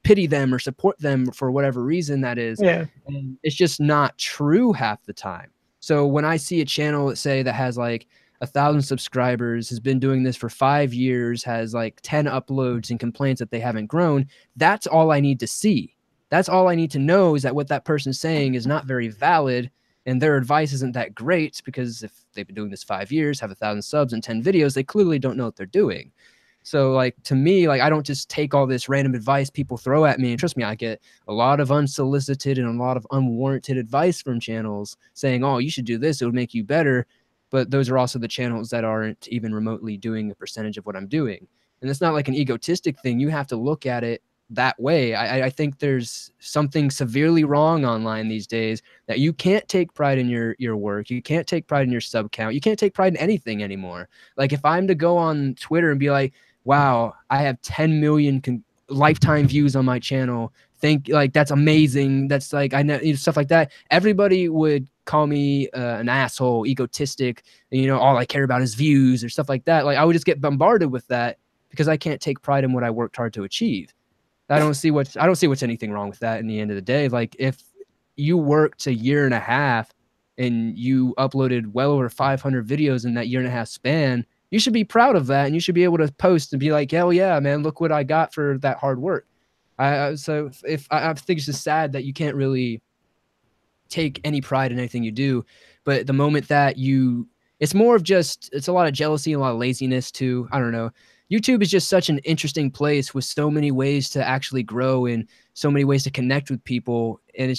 pity them or support them for whatever reason that is. yeah, And it's just not true half the time. So when I see a channel, let's say, that has like 1,000 subscribers, has been doing this for 5 years, has like 10 uploads and complains that they haven't grown, that's all I need to see. That's all I need to know, is that what that person's saying is not very valid and their advice isn't that great, because if they've been doing this 5 years, have 1,000 subs and 10 videos, they clearly don't know what they're doing. So like to me, like I don't just take all this random advice people throw at me. And trust me, I get a lot of unsolicited and a lot of unwarranted advice from channels saying, "Oh, you should do this, it would make you better." But those are also the channels that aren't even remotely doing a percentage of what I'm doing. And it's not like an egotistic thing. You have to look at it that way. I think there's something severely wrong online these days, that you can't take pride in your work. You can't take pride in your sub count. You can't take pride in anything anymore. Like if I'm to go on Twitter and be like, wow, I have 10 million lifetime views on my channel, think like that's amazing, that's like, I know, stuff like that, everybody would call me an asshole, egotistic, and, all I care about is views or stuff like that. Like I would just get bombarded with that because I can't take pride in what I worked hard to achieve. I don't see what's anything wrong with that in the end of the day. Like if you worked a year and a half and you uploaded well over 500 videos in that year and a half span, you should be proud of that, and you should be able to post and be like, hell yeah, man, look what I got for that hard work. So if I think it's just sad that you can't really take any pride in anything you do, but the moment that it's more of just, it's a lot of jealousy and a lot of laziness too. I don't know. YouTube is just such an interesting place with so many ways to actually grow and so many ways to connect with people. And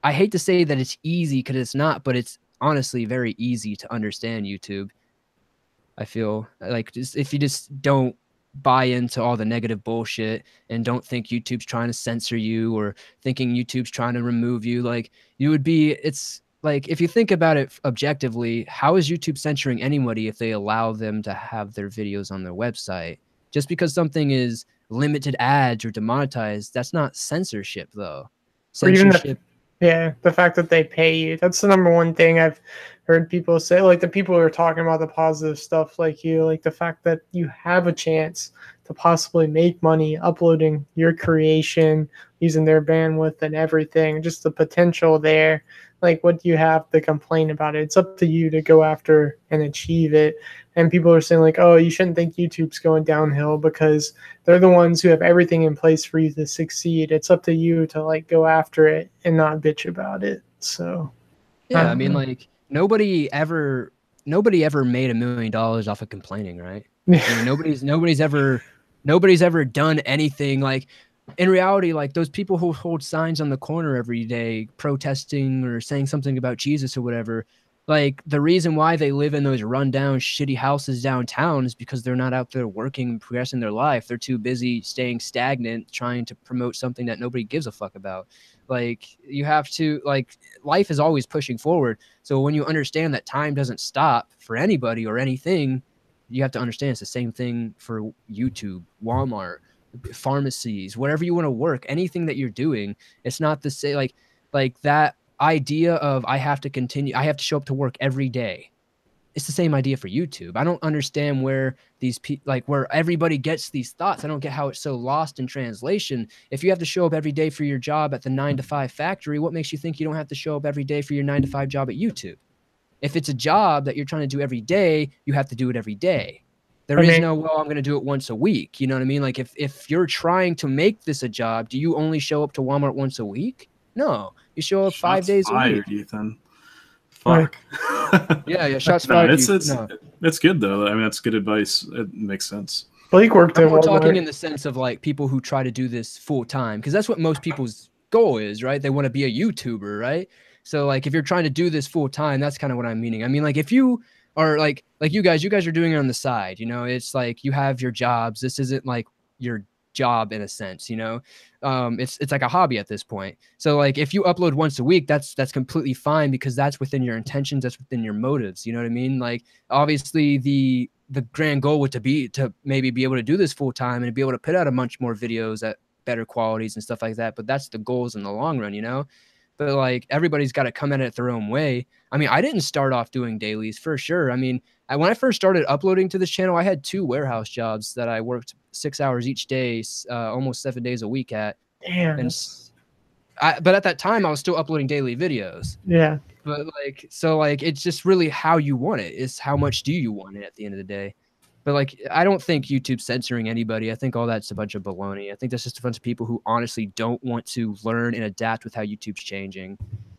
I hate to say that it's easy, because it's not, but it's honestly very easy to understand YouTube. I feel like just if you just don't buy into all the negative bullshit and don't think YouTube's trying to censor you or thinking YouTube's trying to remove you, like you would be, like if you think about it objectively, how is YouTube censoring anybody if they allow them to have their videos on their website? Just because something is limited ads or demonetized, that's not censorship though. Or even the Censorship. yeah, the fact that they pay you. That's the number one thing I've heard people say. Like the people who are talking about the positive stuff, like you, like the fact that you have a chance to possibly make money uploading your creation, using their bandwidth and everything. Just the potential there. Like, what do you have to complain about it? It's up to you to go after and achieve it. And people are saying like, oh, you shouldn't think YouTube's going downhill because they're the ones who have everything in place for you to succeed. It's up to you to like go after it and not bitch about it. So Yeah, I mean, like nobody ever made $1 million off of complaining, right? I mean, nobody's ever done anything. Like in reality, like those people who hold signs on the corner every day protesting or saying something about Jesus or whatever, like the reason why they live in those rundown shitty houses downtown is because they're not out there working and progressing their life. They're too busy staying stagnant trying to promote something that nobody gives a fuck about. Like you have to, like, life is always pushing forward. So when you understand that time doesn't stop for anybody or anything, you have to understand it's the same thing for YouTube, Walmart, pharmacies, whatever you want to work, anything that you're doing. It's not the same. Like that idea of I have to show up to work every day. It's the same idea for YouTube. I don't understand where where everybody gets these thoughts. I don't get how it's so lost in translation. If you have to show up every day for your job at the 9 to 5 factory, what makes you think you don't have to show up every day for your 9 to 5 job at YouTube? If it's a job that you're trying to do every day, you have to do it every day. There is no, well, I'm going to do it once a week. You know what I mean? Like if you're trying to make this a job, do you only show up to Walmart once a week? No, you show up 5 days a week. Ethan. Fuck. Yeah. Shots fired. It's good though. I mean, that's good advice. It makes sense. Blake worked at We're talking in the sense of like people who try to do this full time, because that's what most people's goal is, right? They want to be a YouTuber, right? So like if you're trying to do this full time, that's kind of what I'm meaning. I mean, like if you are like you guys are doing it on the side, you know, it's like you have your jobs. This isn't like your job in a sense, you know. It's like a hobby at this point. So like if you upload once a week, that's completely fine because that's within your intentions, that's within your motives, you know what I mean? Like obviously the grand goal would to maybe be able to do this full time and be able to put out a bunch more videos at better qualities and stuff like that, but that's the goals in the long run, you know. But like everybody's got to come at it their own way. I mean, I didn't start off doing dailies for sure. I mean, when I first started uploading to this channel, I had 2 warehouse jobs that I worked 6 hours each day, almost 7 days a week at. Damn. But at that time, I was still uploading daily videos. Yeah. But like, it's just really how you want it. Is how much do you want it at the end of the day? But like, I don't think YouTube's censoring anybody. I think all that's a bunch of baloney. I think that's just a bunch of people who honestly don't want to learn and adapt with how YouTube's changing.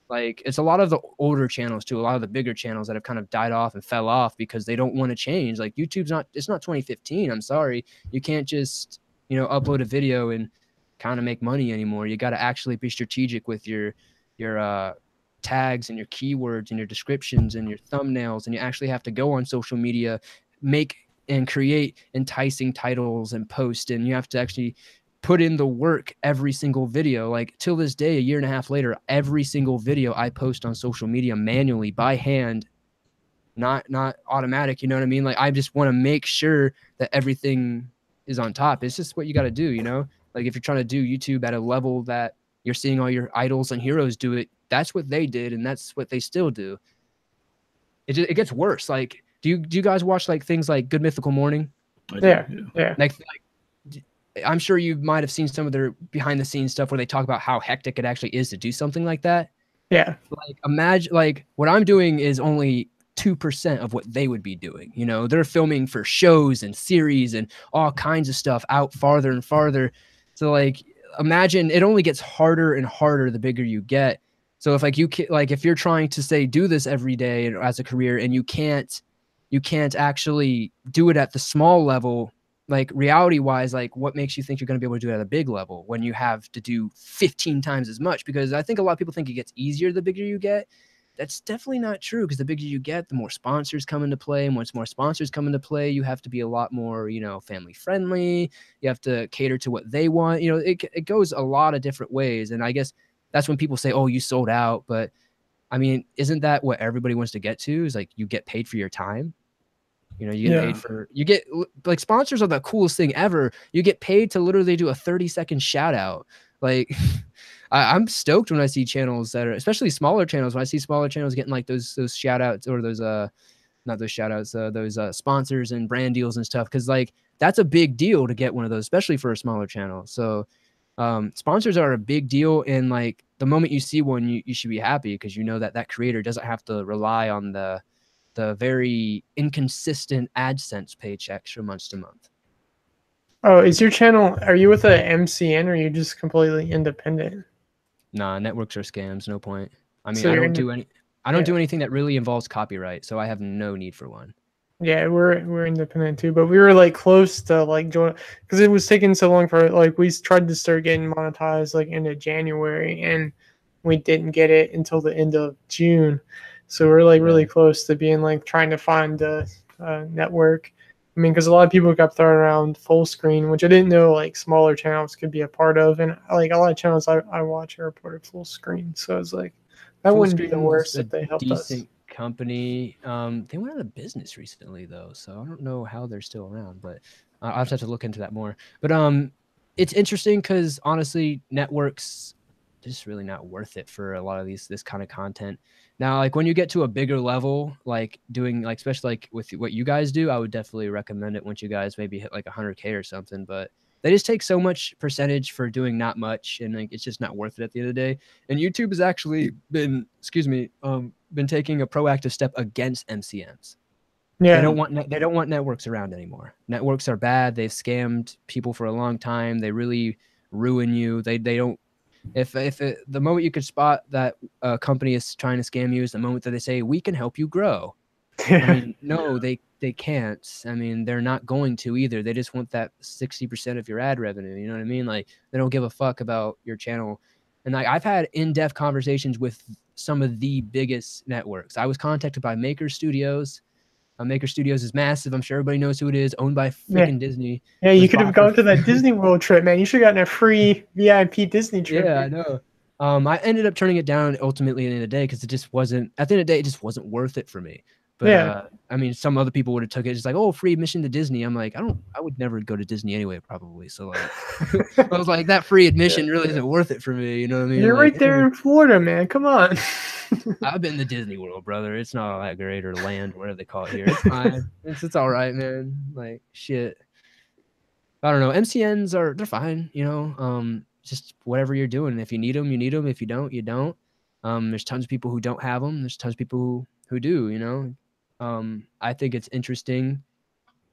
Like, it's a lot of the older channels too, a lot of the bigger channels that have kind of died off and fell off because they don't want to change. Like it's not 2015. I'm sorry. You can't just, you know, upload a video and kind of make money anymore. You got to actually be strategic with your tags and your keywords and your descriptions and your thumbnails. And you actually have to go on social media, make and create enticing titles and post, and you have to actually put in the work every single video. Like till this day, a year and a half later, every single video I post on social media manually by hand, not automatic, you know what I mean? Like I just want to make sure that everything is on top. It's just what you got to do, you know? Like if you're trying to do YouTube at a level that you're seeing all your idols and heroes do it, that's what they did and that's what they still do. It gets worse. Like do you guys watch like things like Good Mythical Morning? Yeah. Like I'm sure you might have seen some of their behind the scenes stuff where they talk about how hectic it actually is to do something like that. Yeah. Like imagine like what I'm doing is only 2% of what they would be doing. You know, they're filming for shows and series and all kinds of stuff out farther and farther. So like imagine it only gets harder and harder the bigger you get. So if if you're trying to say do this every day as a career and you can't actually do it at the small level, like reality wise, like what makes you think you're going to be able to do it at a big level when you have to do 15 times as much? Because I think a lot of people think it gets easier the bigger you get. That's definitely not true, because the bigger you get, the more sponsors come into play. And once more sponsors come into play, you have to be a lot more, you know, family friendly. You have to cater to what they want. You know, it goes a lot of different ways. And I guess that's when people say, oh, you sold out. But I mean, isn't that what everybody wants to get to? Is like you get paid for your time. You know, you get paid for you get like sponsors are the coolest thing ever. You get paid to literally do a 30-second shout out. Like I'm stoked when I see channels that are, especially smaller channels, when I see smaller channels getting like those shout outs or those not those shout outs, those sponsors and brand deals and stuff. Cause like that's a big deal to get one of those, especially for a smaller channel. So sponsors are a big deal. And like the moment you see one, you should be happy because you know that that creator doesn't have to rely on the very inconsistent AdSense paychecks from month to month. Oh, is your channel, are you with a MCN or are you just completely independent? Nah, networks are scams. No point. I mean, So I you're don't do yeah. anything that really involves copyright, so I have no need for one. Yeah, we're independent too, but we were like close to like join because it was taking so long for like we tried to start getting monetized like end of January and we didn't get it until the end of June. So we're like really close to being like trying to find a network. I mean, because a lot of people kept throwing around full screen, which I didn't know like smaller channels could be a part of, and like a lot of channels I watch are part of full screen. So it's like that Full wouldn't be the Screen's worst a if they helped us. decent company. They went out of business recently though, so I don't know how they're still around, but I'll have to look into that more. But it's interesting because honestly, networks just really not worth it for a lot of this kind of content. Now, like when you get to a bigger level, like doing like especially like with what you guys do, I would definitely recommend it once you guys maybe hit like 100K or something. But they just take so much percentage for doing not much, and like it's just not worth it at the end of the day. And YouTube has actually been, been taking a proactive step against MCNs. Yeah, They don't want networks around anymore. Networks are bad. They've scammed people for a long time. They really ruin you. They don't. The moment you could spot that a company is trying to scam you is the moment that they say we can help you grow. I mean, no, they can't. I mean, they're not going to either. They just want that 60% of your ad revenue. You know what I mean? Like they don't give a fuck about your channel. And like I've had in-depth conversations with some of the biggest networks. I was contacted by Maker Studios. Maker Studios is massive. I'm sure everybody knows who it is. Owned by yeah. freaking Disney. Yeah, Was you could have bought for gone to that Disney World trip, man. You should have gotten a free VIP Disney trip. Yeah, I know. I ended up turning it down ultimately at the end of the day because it just wasn't, at the end of the day, it just wasn't worth it for me. But Yeah. I mean, some other people would have took it just like, oh, free admission to Disney. I'm like, I would never go to Disney anyway, probably. So like, I was like, that free admission really isn't worth it for me. You know what I mean? You're Like, right there in Florida, man. Come on. I've been to Disney World, brother. It's not all that great, or land, whatever they call it here. It's fine. It's all right, man. Like shit. I don't know. MCNs they're fine, you know. Just whatever you're doing. If you need them, you need them. If you don't, you don't. There's tons of people who don't have them. There's tons of people who do, you know. I think it's interesting,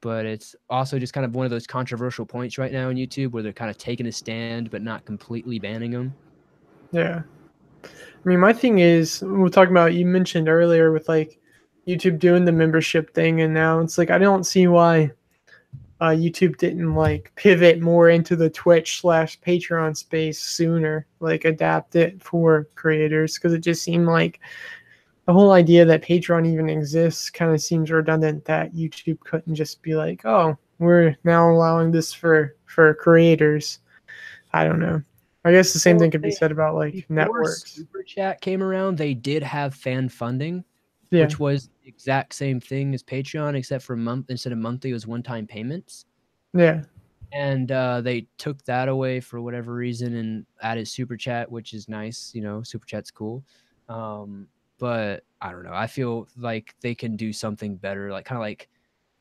but it's also just kind of one of those controversial points right now on YouTube where they're kind of taking a stand but not completely banning them. Yeah. I mean, my thing is, we're talking about, you mentioned earlier with like YouTube doing the membership thing, and now it's like, I don't see why YouTube didn't like pivot more into the Twitch/Patreon space sooner, like adapt it for creators, because it just seemed like the whole idea that Patreon even exists kind of seems redundant, that YouTube couldn't just be like, oh, we're now allowing this for creators. I don't know. I guess the same thing could be said about like Before networks. Super Chat came around, they did have fan funding, Yeah. which was the exact same thing as Patreon, except for instead of monthly, it was one-time payments. Yeah. And they took that away for whatever reason and added Super Chat, which is nice. You know, Super Chat's cool. But I don't know. I feel like they can do something better, like kind of like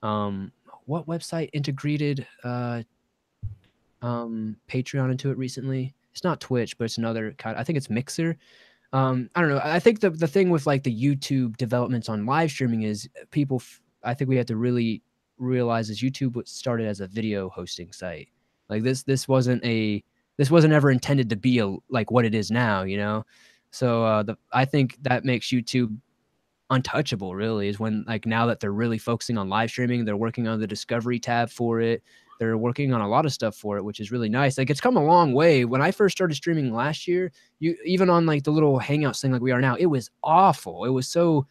what website integrated Patreon into it recently? It's not Twitch, but it's another kind. I think it's Mixer. I don't know. I think the thing with like the YouTube developments on live streaming is I think we have to really realize is YouTube was started as a video hosting site. Like this wasn't ever intended to be like what it is now, you know? So I think that makes YouTube untouchable, really, is when like now that they're really focusing on live streaming, they're working on the discovery tab for it. They're working on a lot of stuff for it, which is really nice. Like it's come a long way. When I first started streaming last year, you even on like the little Hangouts thing like we are now, it was awful. It was so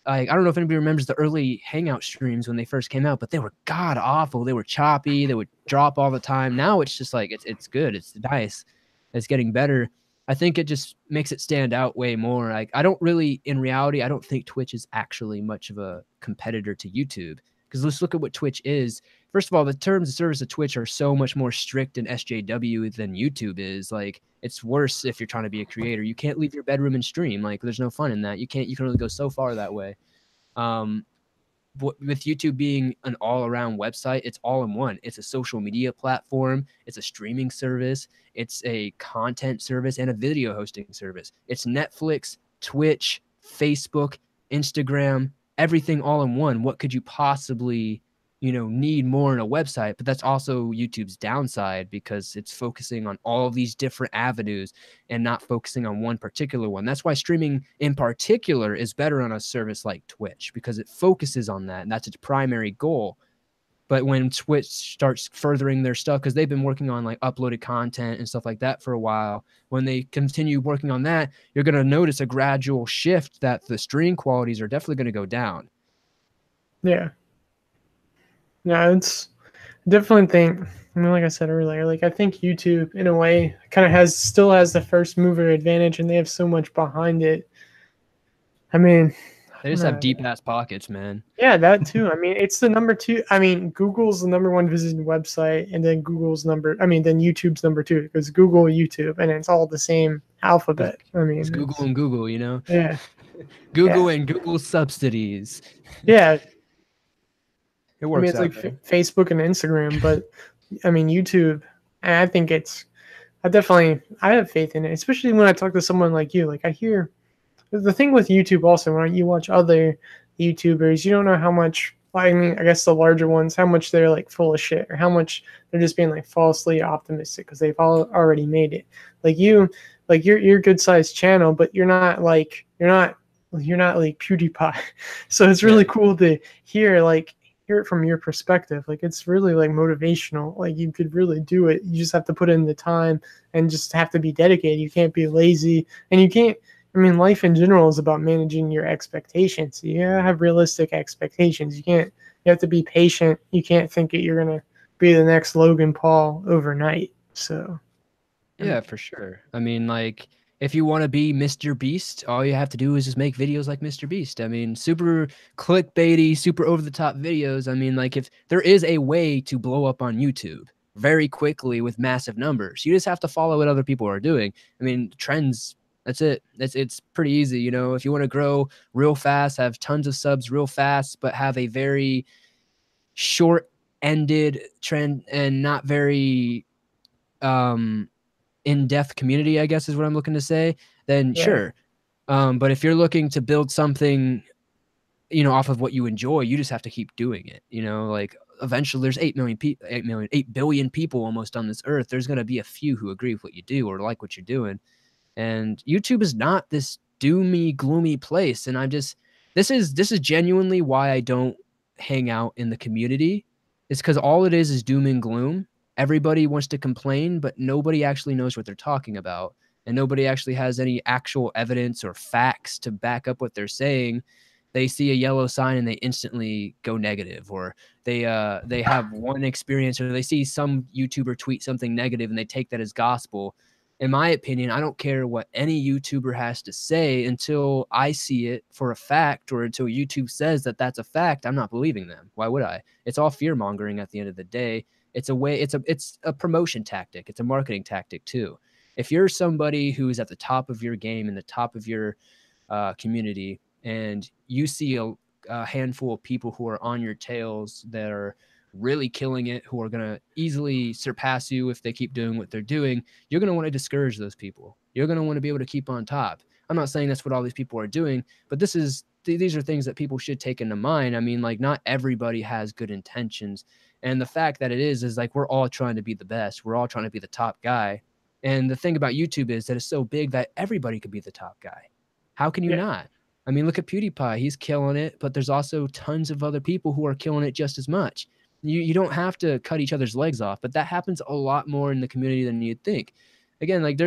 like, I don't know if anybody remembers the early Hangout streams when they first came out, but they were god awful. They were choppy. They would drop all the time. Now it's just like it's good. It's nice. It's getting better. I think it just makes it stand out way more. Like I don't really, in reality, I don't think Twitch is actually much of a competitor to YouTube. Because let's look at what Twitch is. First of all, the terms of service of Twitch are so much more strict and SJW than YouTube is. Like it's worse if you're trying to be a creator. You can't leave your bedroom and stream. Like there's no fun in that. You can only go so far that way. With YouTube being an all-around website, it's all in one. It's a social media platform, it's a streaming service, it's a content service, and a video hosting service. It's Netflix, Twitch, Facebook, Instagram, everything all in one. What could you possibly, need more in a website? But that's also YouTube's downside because it's focusing on all of these different avenues and not focusing on one particular one. That's why streaming in particular is better on a service like Twitch because it focuses on that and that's its primary goal. But when Twitch starts furthering their stuff, because they've been working on like uploaded content and stuff like that for a while, when they continue working on that, you're going to notice a gradual shift that the stream qualities are definitely going to go down. Yeah. Yeah, it's definitely think. I mean, like I said earlier, like I think YouTube in a way kind of still has the first mover advantage, and they have so much behind it. I mean, they just have deep ass pockets, man. Yeah, that too. I mean, it's the number 2. I mean, Google's the number 1 visited website, and then then YouTube's number 2 because Google, YouTube, and it's all the same alphabet. I mean, it's Google and Google, Yeah. Google and Google subsidies. Yeah. It works. I mean, it's like Facebook and Instagram, but I mean, YouTube. And I think I have faith in it, especially when I talk to someone like you. Like I hear the thing with YouTube also when you watch other YouTubers, you don't know how much. I mean, I guess the larger ones, how much they're like full of shit, or how much they're just being like falsely optimistic because they've already made it. Like you're a good sized channel, but you're not like PewDiePie. So it's really cool to hear it from your perspective. Like it's really like motivational. Like you could really do it. You just have to put in the time and just have to be dedicated. You can't be lazy, and you can't. I mean, life in general is about managing your expectations. You gotta have realistic expectations. You have to be patient. You can't think that you're gonna be the next Logan Paul overnight. So yeah, for sure. I mean, like if you want to be Mr. Beast, all you have to do is just make videos like Mr. Beast. I mean, super clickbaity, super over the top videos. I mean, like if there is a way to blow up on YouTube very quickly with massive numbers, you just have to follow what other people are doing. I mean, trends. That's it. It's pretty easy. If you want to grow real fast, have tons of subs real fast, but have a very short-ended trend and not very in-depth community, I guess is what I'm looking to say, then sure. But if you're looking to build something, off of what you enjoy, you just have to keep doing it. Like eventually there's 8 billion people almost on this earth. There's going to be a few who agree with what you do or like what you're doing. And YouTube is not this doomy, gloomy place. And this is genuinely why I don't hang out in the community. It's because all it is doom and gloom. Everybody wants to complain, but nobody actually knows what they're talking about. And nobody actually has any actual evidence or facts to back up what they're saying. They see a yellow sign and they instantly go negative, or they have one experience, or they see some YouTuber tweet something negative and they take that as gospel. In my opinion, I don't care what any YouTuber has to say until I see it for a fact, or until YouTube says that that's a fact. I'm not believing them. Why would I? It's all fear mongering at the end of the day. It's a promotion tactic. It's a marketing tactic too. If you're somebody who is at the top of your game and the top of your community, and you see a handful of people who are on your tails that are really killing it, who are going to easily surpass you if they keep doing what they're doing, you're going to want to discourage those people. You're going to want to be able to keep on top. I'm not saying that's what all these people are doing, but these are things that people should take into mind. I mean, like not everybody has good intentions. And the fact that it is like we're all trying to be the best. We're all trying to be the top guy. And the thing about YouTube is that it's so big that everybody could be the top guy. How can you not? I mean, look at PewDiePie. He's killing it, but there's also tons of other people who are killing it just as much. You don't have to cut each other's legs off, but that happens a lot more in the community than you'd think. Again, like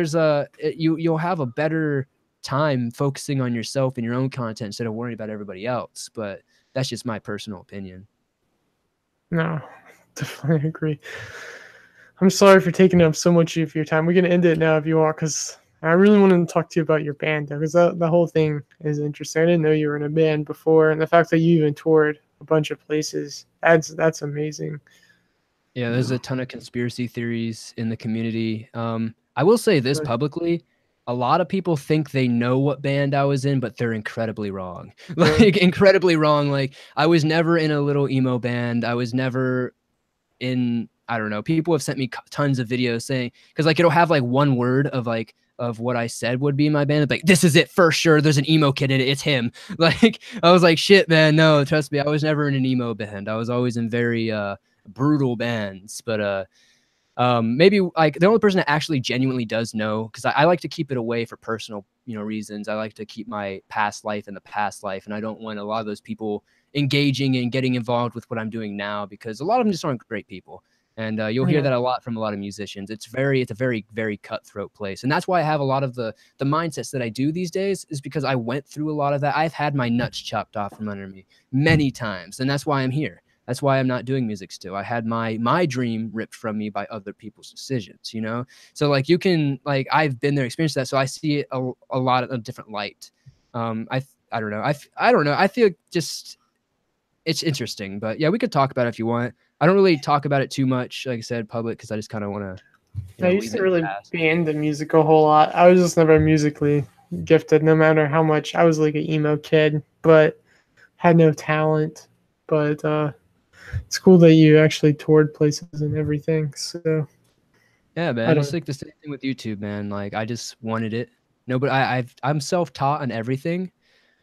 you'll have a better time focusing on yourself and your own content instead of worrying about everybody else. But that's just my personal opinion. No, definitely agree. I'm sorry for taking up so much of your time. We can end it now if you want, because I really wanted to talk to you about your band though, because the whole thing is interesting. I didn't know you were in a band before, and the fact that you even toured a bunch of places, that's amazing. Yeah, there's a ton of conspiracy theories in the community. I will say this But, publicly. A lot of people think they know what band I was in, but they're incredibly wrong. really? Like incredibly wrong. Like I was never in a little emo band. I was never in, I don't know. People have sent me tons of videos saying, because like it'll have like one word of like of what I said would be in my band. Like, this is it for sure. There's an emo kid in it. It's him. Like I was like, shit, man. No, trust me. I was never in an emo band. I was always in very brutal bands. But maybe like the only person that actually genuinely does know, because I like to keep it away for personal, reasons. I like to keep my past life in the past life, and I don't want a lot of those people engaging and getting involved with what I'm doing now, because a lot of them just aren't great people. And you'll hear Yeah. that a lot from a lot of musicians. It's a very, very cutthroat place, and that's why I have a lot of the mindsets that I do these days, is because I went through a lot of that. I've had my nuts chopped off from under me many times, and that's why I'm here. That's why I'm not doing music still. I had my dream ripped from me by other people's decisions, So like you can, like, I've been there, experienced that, so I see it a lot of a different light. I don't know. I don't know. I feel just it's interesting, but yeah, we could talk about it if you want. I don't really talk about it too much, like I said, public, because I just kind of want to, I used leave to it in really the past. be into music a whole lot. I was just never musically gifted, no matter how much I was like an emo kid, but had no talent. But it's cool that you actually toured places and everything. So Yeah, I man. don't It's like the same thing with YouTube, man. Like I just wanted it. No, but I'm self-taught on everything.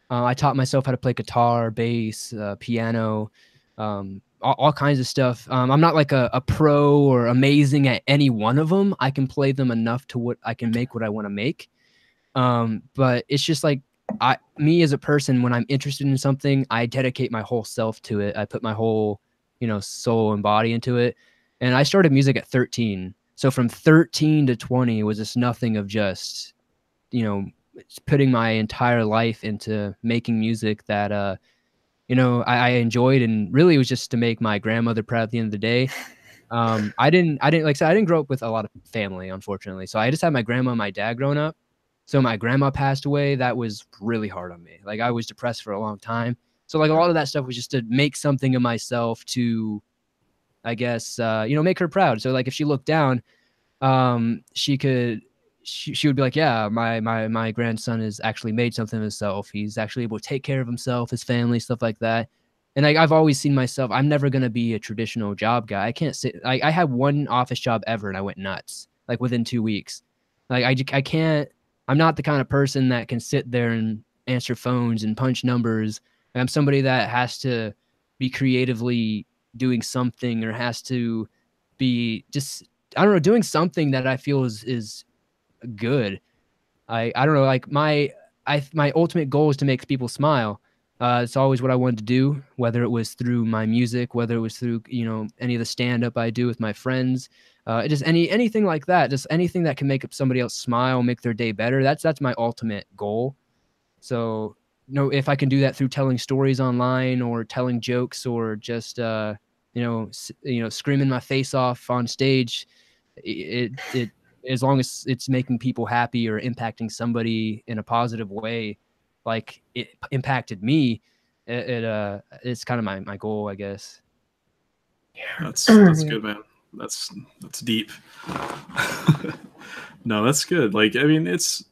I taught myself how to play guitar, bass, piano, all kinds of stuff. I'm not like a pro or amazing at any one of them. I can play them enough to what I can make what I want to make. But it's just like me as a person, when I'm interested in something, I dedicate my whole self to it. I put my whole, soul and body into it. And I started music at 13. So from 13 to 20 was just nothing of just, you know, putting my entire life into making music that I enjoyed, and really it was just to make my grandmother proud at the end of the day. I didn't like I said, I didn't grow up with a lot of family, unfortunately. So I just had my grandma and my dad growing up. So my grandma passed away. That was really hard on me. Like I was depressed for a long time. So like a lot of that stuff was just to make something of myself to, I guess, make her proud. So like if she looked down, she could she would be like, yeah, my grandson has actually made something of himself. He's actually able to take care of himself, his family, stuff like that. And I've always seen myself, I'm never going to be a traditional job guy. I can't sit, I had one office job ever and I went nuts, like within 2 weeks. Like I can't, I'm not the kind of person that can sit there and answer phones and punch numbers. I'm somebody that has to be creatively doing something, or has to be just, I don't know, doing something that I feel is good. I don't know, like my ultimate goal is to make people smile. It's always what I wanted to do, whether it was through my music, whether it was through any of the stand up I do with my friends, just anything like that, just anything that can make somebody else smile, make their day better. That's my ultimate goal. So if I can do that through telling stories online, or telling jokes, or just screaming my face off on stage, it as long as it's making people happy or impacting somebody in a positive way, like it impacted me, it's kind of my goal, I guess. That's Yeah. good, man. That's deep. No, that's good. Like, I mean, it's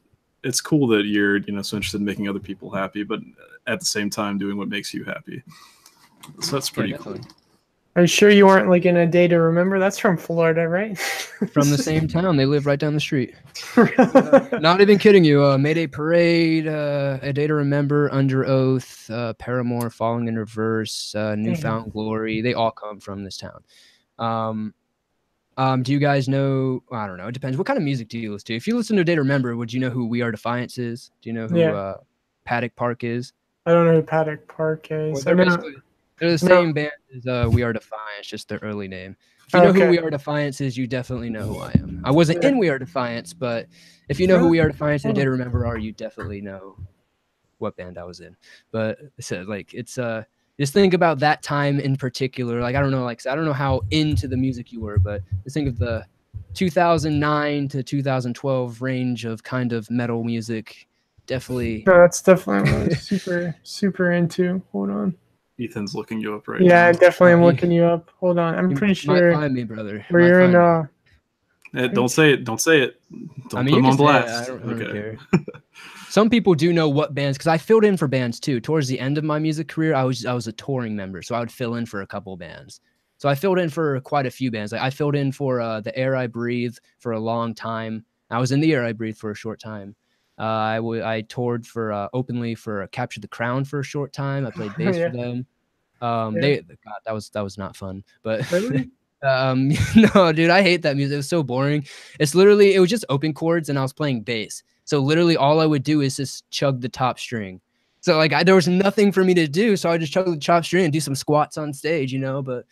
cool that you're so interested in making other people happy, but at the same time doing what makes you happy. So that's pretty cool. Are you sure you aren't like in A Day to Remember? That's from Florida, right? From the same town. They live right down the street. Not even kidding you. Mayday Parade, A Day to Remember, Under Oath, Paramore, Falling in Reverse, Newfound Glory. They all come from this town. Do you guys know? I don't know. It depends. What kind of music do you listen to? If you listen to A Day to Remember, would you know who We Are Defiance is? Do you know who Paddock Park is? I don't know who Paddock Park is. Well, they're the same band as We Are Defiance, just their early name. If you know who We Are Defiance is, you definitely know who I am. I wasn't in We Are Defiance, but if you know who We Are Defiance and A Day to Remember are, you definitely know what band I was in. But like it's just think about that time in particular. Like I don't know how into the music you were, but just think of the 2009 to 2012 range of kind of metal music. Definitely. No, that's definitely what I was super into. Hold on. Ethan's looking you up right Yeah, now. I definitely am looking you up. Hold on. I'm You pretty might sure find me, brother. where Might you're in find me. Don't say it. Don't say it. Don't I mean, put you him can on say it. blast. I don't care. Some people do know what bands, because I filled in for bands too. Towards the end of my music career, I was a touring member, so I would fill in for a couple bands. So I filled in for quite a few bands. Like I filled in for The Air I Breathe for a long time. I was in The Air I Breathe for a short time. I toured for openly for Capture the Crown for a short time. I played bass Yeah. for them. Yeah. God, that was not fun. But Really? no, dude, I hate that music. It was so boring. It was just open chords and I was playing bass. So literally all I would do is just chug the top string. So like there was nothing for me to do. So I just chug the top string and do some squats on stage, you know, but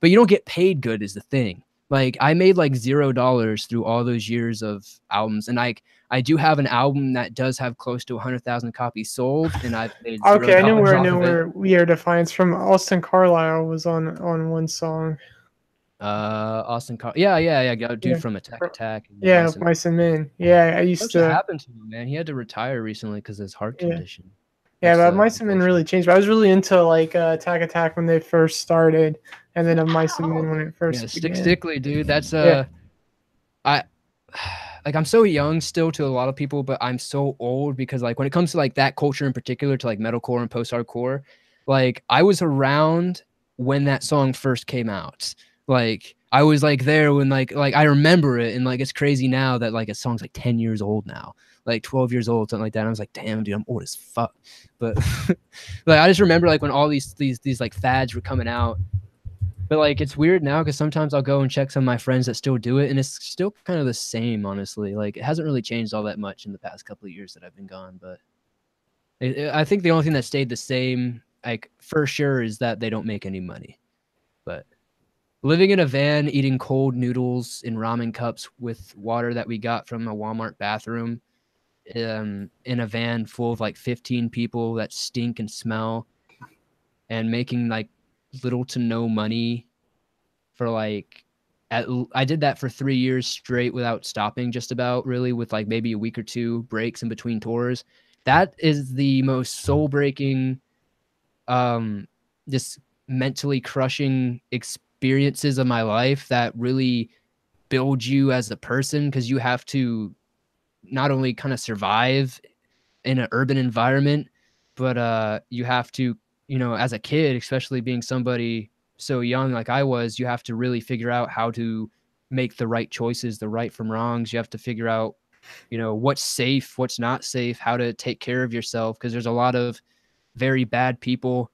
you don't get paid good is the thing. Like I made like $0 through all those years of albums. And I do have an album that does have close to 100,000 copies sold, and I've made Okay, I know $0 where off of it. We Are Defiance from. Austin Carlisle was on one song. Yeah, Yeah. dude from Attack Attack and Yeah, Mice and Mice and Men. Yeah, I a used bunch of to. happened to him, man. He had to retire recently because of his heart Yeah. condition. Yeah, That's but Mice and Men unfortunate. really changed. But I was really into like Attack Attack when they first started, and then of Mice and Men when it Yeah, first Stick began. Stickly, dude. That's Yeah. I like I'm so young still to a lot of people, but I'm so old because like when it comes to like that culture in particular, to like metalcore and post-hardcore, like I was around when that song first came out. Like I was like there when like I remember it, and like it's crazy now that like a song's like 10 years old now, like 12 years old, something like that. And I was like, damn, dude, I'm old as fuck. But like I just remember like when all these like fads were coming out. But like it's weird now because sometimes I'll go and check some of my friends that still do it, and it's still kind of the same, honestly. Like it hasn't really changed all that much in the past couple of years that I've been gone. But I think the only thing that stayed the same, like for sure, is that they don't make any money. But living in a van, eating cold noodles in ramen cups with water that we got from a Walmart bathroom, in a van full of like 15 people that stink and smell, and making like little to no money for like I did that for 3 years straight without stopping, just about, really, with like maybe a week or two breaks in between tours. That is the most soul breaking, just mentally crushing experiences of my life that really build you as a person, because you have to not only kind of survive in an urban environment, but you have to, you know, as a kid, especially being somebody so young like I was, you have to really figure out how to make the right choices, the right from wrongs. You have to figure out, you know, what's safe, what's not safe, how to take care of yourself, because there's a lot of very bad people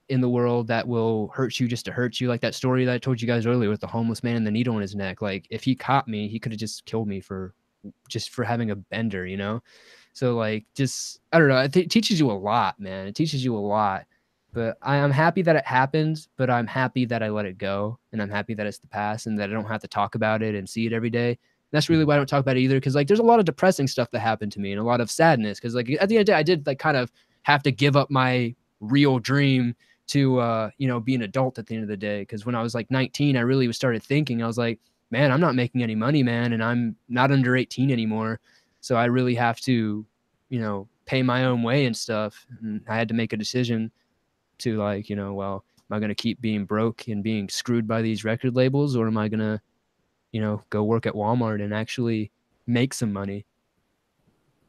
in the world that will hurt you just to hurt you. Like that story that I told you guys earlier with the homeless man and the needle in his neck. Like if he caught me, he could have just killed me for having a bender, you know? So like, just, I don't know. It teaches you a lot, man. It teaches you a lot. But I'm happy that it happened, but I'm happy that I let it go, and I'm happy that it's the past and that I don't have to talk about it and see it every day. That's really why I don't talk about it either. Cause like there's a lot of depressing stuff that happened to me and a lot of sadness. Cause like at the end of the day, I did like kind of have to give up my real dream to you know, be an adult at the end of the day. Because when I was like 19, I really started thinking, I was like, man, I'm not making any money, man, and I'm not under 18 anymore, so I really have to, you know, pay my own way and stuff. And I had to make a decision to, like, you know, well, am I going to keep being broke and being screwed by these record labels, or am I going to, you know, go work at Walmart and actually make some money?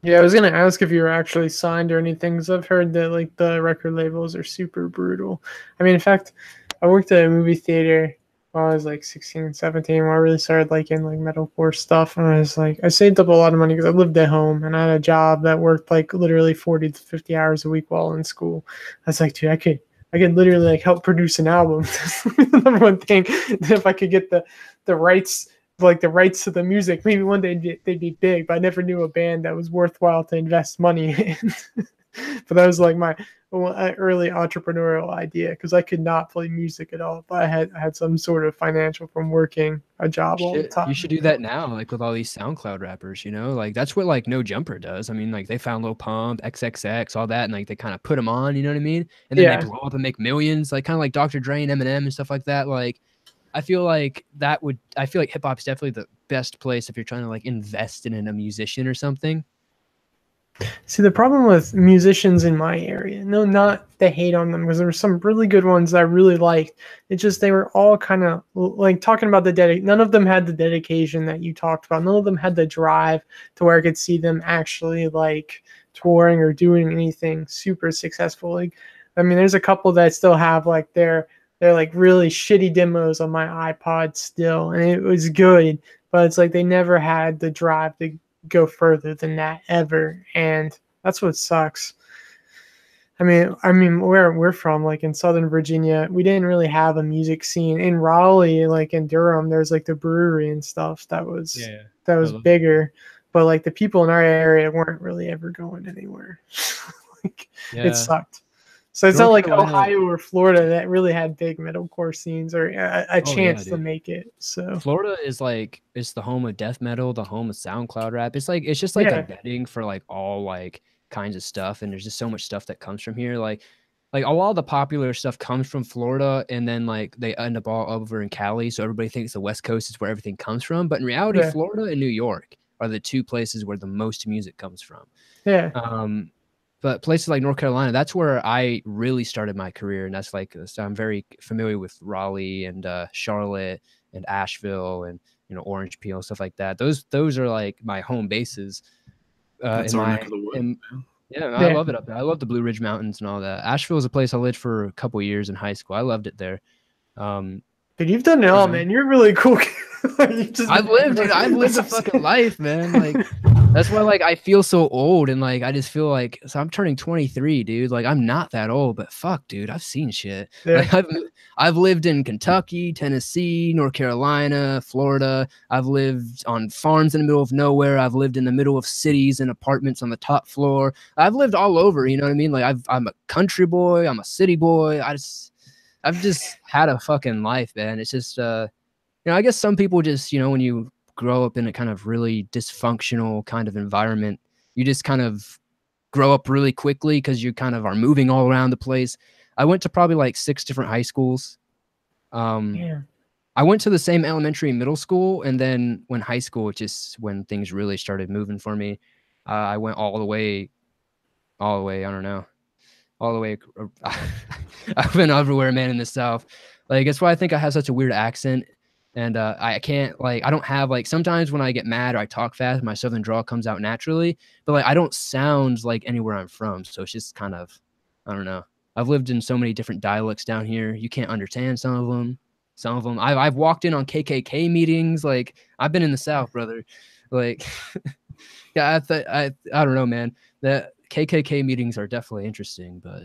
Yeah, I was gonna ask if you were actually signed or anything, because I've heard that like the record labels are super brutal. I mean, in fact, I worked at a movie theater when I was like 16 and 17, when I really started liking like metalcore stuff. And I was like, I saved up a lot of money because I lived at home and I had a job that worked like literally 40 to 50 hours a week while in school. I was like, dude, I could literally like help produce an album. That's the number one thing. If I could get the rights, like the rights to the music, maybe one day they'd be big. But I never knew a band that was worthwhile to invest money in. But that was like my early entrepreneurial idea, because I could not play music at all, but I had some sort of financial from working a job all the You time. should do that now, like with all these SoundCloud rappers, you know, like that's what like No Jumper does. I mean, like they found Lil Pump, XXX, all that, and like they kind of put them on, you know what I mean? And then they Yeah, blow up and make millions, like kind of like Dr. Dre and Eminem and stuff like that. Like I feel like hip hop is definitely best place if you're trying to like invest in a musician or something. See, the problem with musicians in my area, no, not to hate on them, because there were some really good ones that I really liked. It's just they were all kind of like talking about none of them had the dedication that you talked about. None of them had the drive to where I could see them actually like touring or doing anything super successful. Like, I mean, there's a couple that still have like they're like really shitty demos on my iPod still, and it was good, but it's like they never had the drive to go further than that ever, and that's what sucks. I mean, where we're from, like in Southern Virginia, we didn't really have a music scene. In Raleigh, like in Durham, there's like the brewery and stuff that was bigger, but like the people in our area weren't really ever going anywhere. Like, it sucked. So it's North not like Carolina, Ohio or Florida that really had big metalcore scenes or a chance to make it. So Florida is like, it's the home of death metal, the home of SoundCloud rap. It's like, it's just like a bedding for like all like kinds of stuff, and there's just so much stuff that comes from here. Like a lot of the popular stuff comes from Florida, and then like they end up all over in Cali, so everybody thinks the West Coast is where everything comes from, but in reality, Florida and New York are the two places where the most music comes from. But places like North Carolina, that's where I really started my career. And that's like, so I'm very familiar with Raleigh and Charlotte and Asheville and, you know, Orange Peel, stuff like that. Those are like my home bases. That's our neck of the woods. I love it up there. I love the Blue Ridge Mountains and all that. Asheville is a place I lived for a couple years in high school. I loved it there. Dude, you've done it all, man. You're really cool. I've lived a fucking life, man. Like, that's why, like, I feel so old, and like I just feel like, so I'm turning 23, dude. Like, I'm not that old, but fuck, dude, I've seen shit. Like, I've lived in Kentucky, Tennessee, North Carolina, Florida. I've lived on farms in the middle of nowhere. I've lived in the middle of cities and apartments on the top floor. I've lived all over. You know what I mean? Like, I'm a country boy. I'm a city boy. I've just had a fucking life, man. It's just, you know, I guess some people just, you know, when you grow up in a kind of really dysfunctional kind of environment, you just kind of grow up really quickly because you kind of are moving all around the place. I went to probably like 6 different high schools. I went to the same elementary and middle school, and then when high school, just when things really started moving for me, I went all the way, I don't know. All the way. I've been everywhere, man, in the South. Like, that's why I think I have such a weird accent. And I can't, like, I don't have, like, sometimes when I get mad or I talk fast, my Southern drawl comes out naturally. But, like, I don't sound like anywhere I'm from. So it's just kind of, I don't know. I've lived in so many different dialects down here. You can't understand some of them. Some of them. I've walked in on KKK meetings. Like, I've been in the South, brother. Like, yeah, I don't know, man. The KKK meetings are definitely interesting, but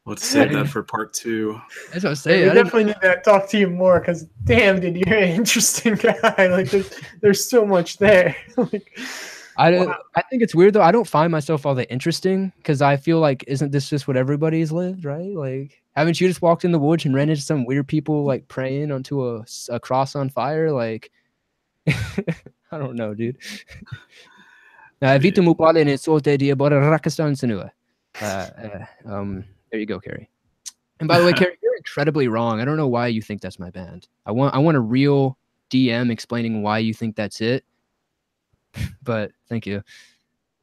let's save that for part 2. That's what I'm saying. We definitely need to talk to you more, because damn, dude, you're an interesting guy. Like, there's so much there. Like, I think it's weird though. I don't find myself all that interesting, because I feel like, isn't this just what everybody's lived, right? Like, haven't you just walked in the woods and ran into some weird people like praying onto a cross on fire? Like, I don't know, dude. There you go, Carrie. And by the way, Carrie, you're incredibly wrong. I don't know why you think that's my band. I want a real DM explaining why you think that's it. But thank you.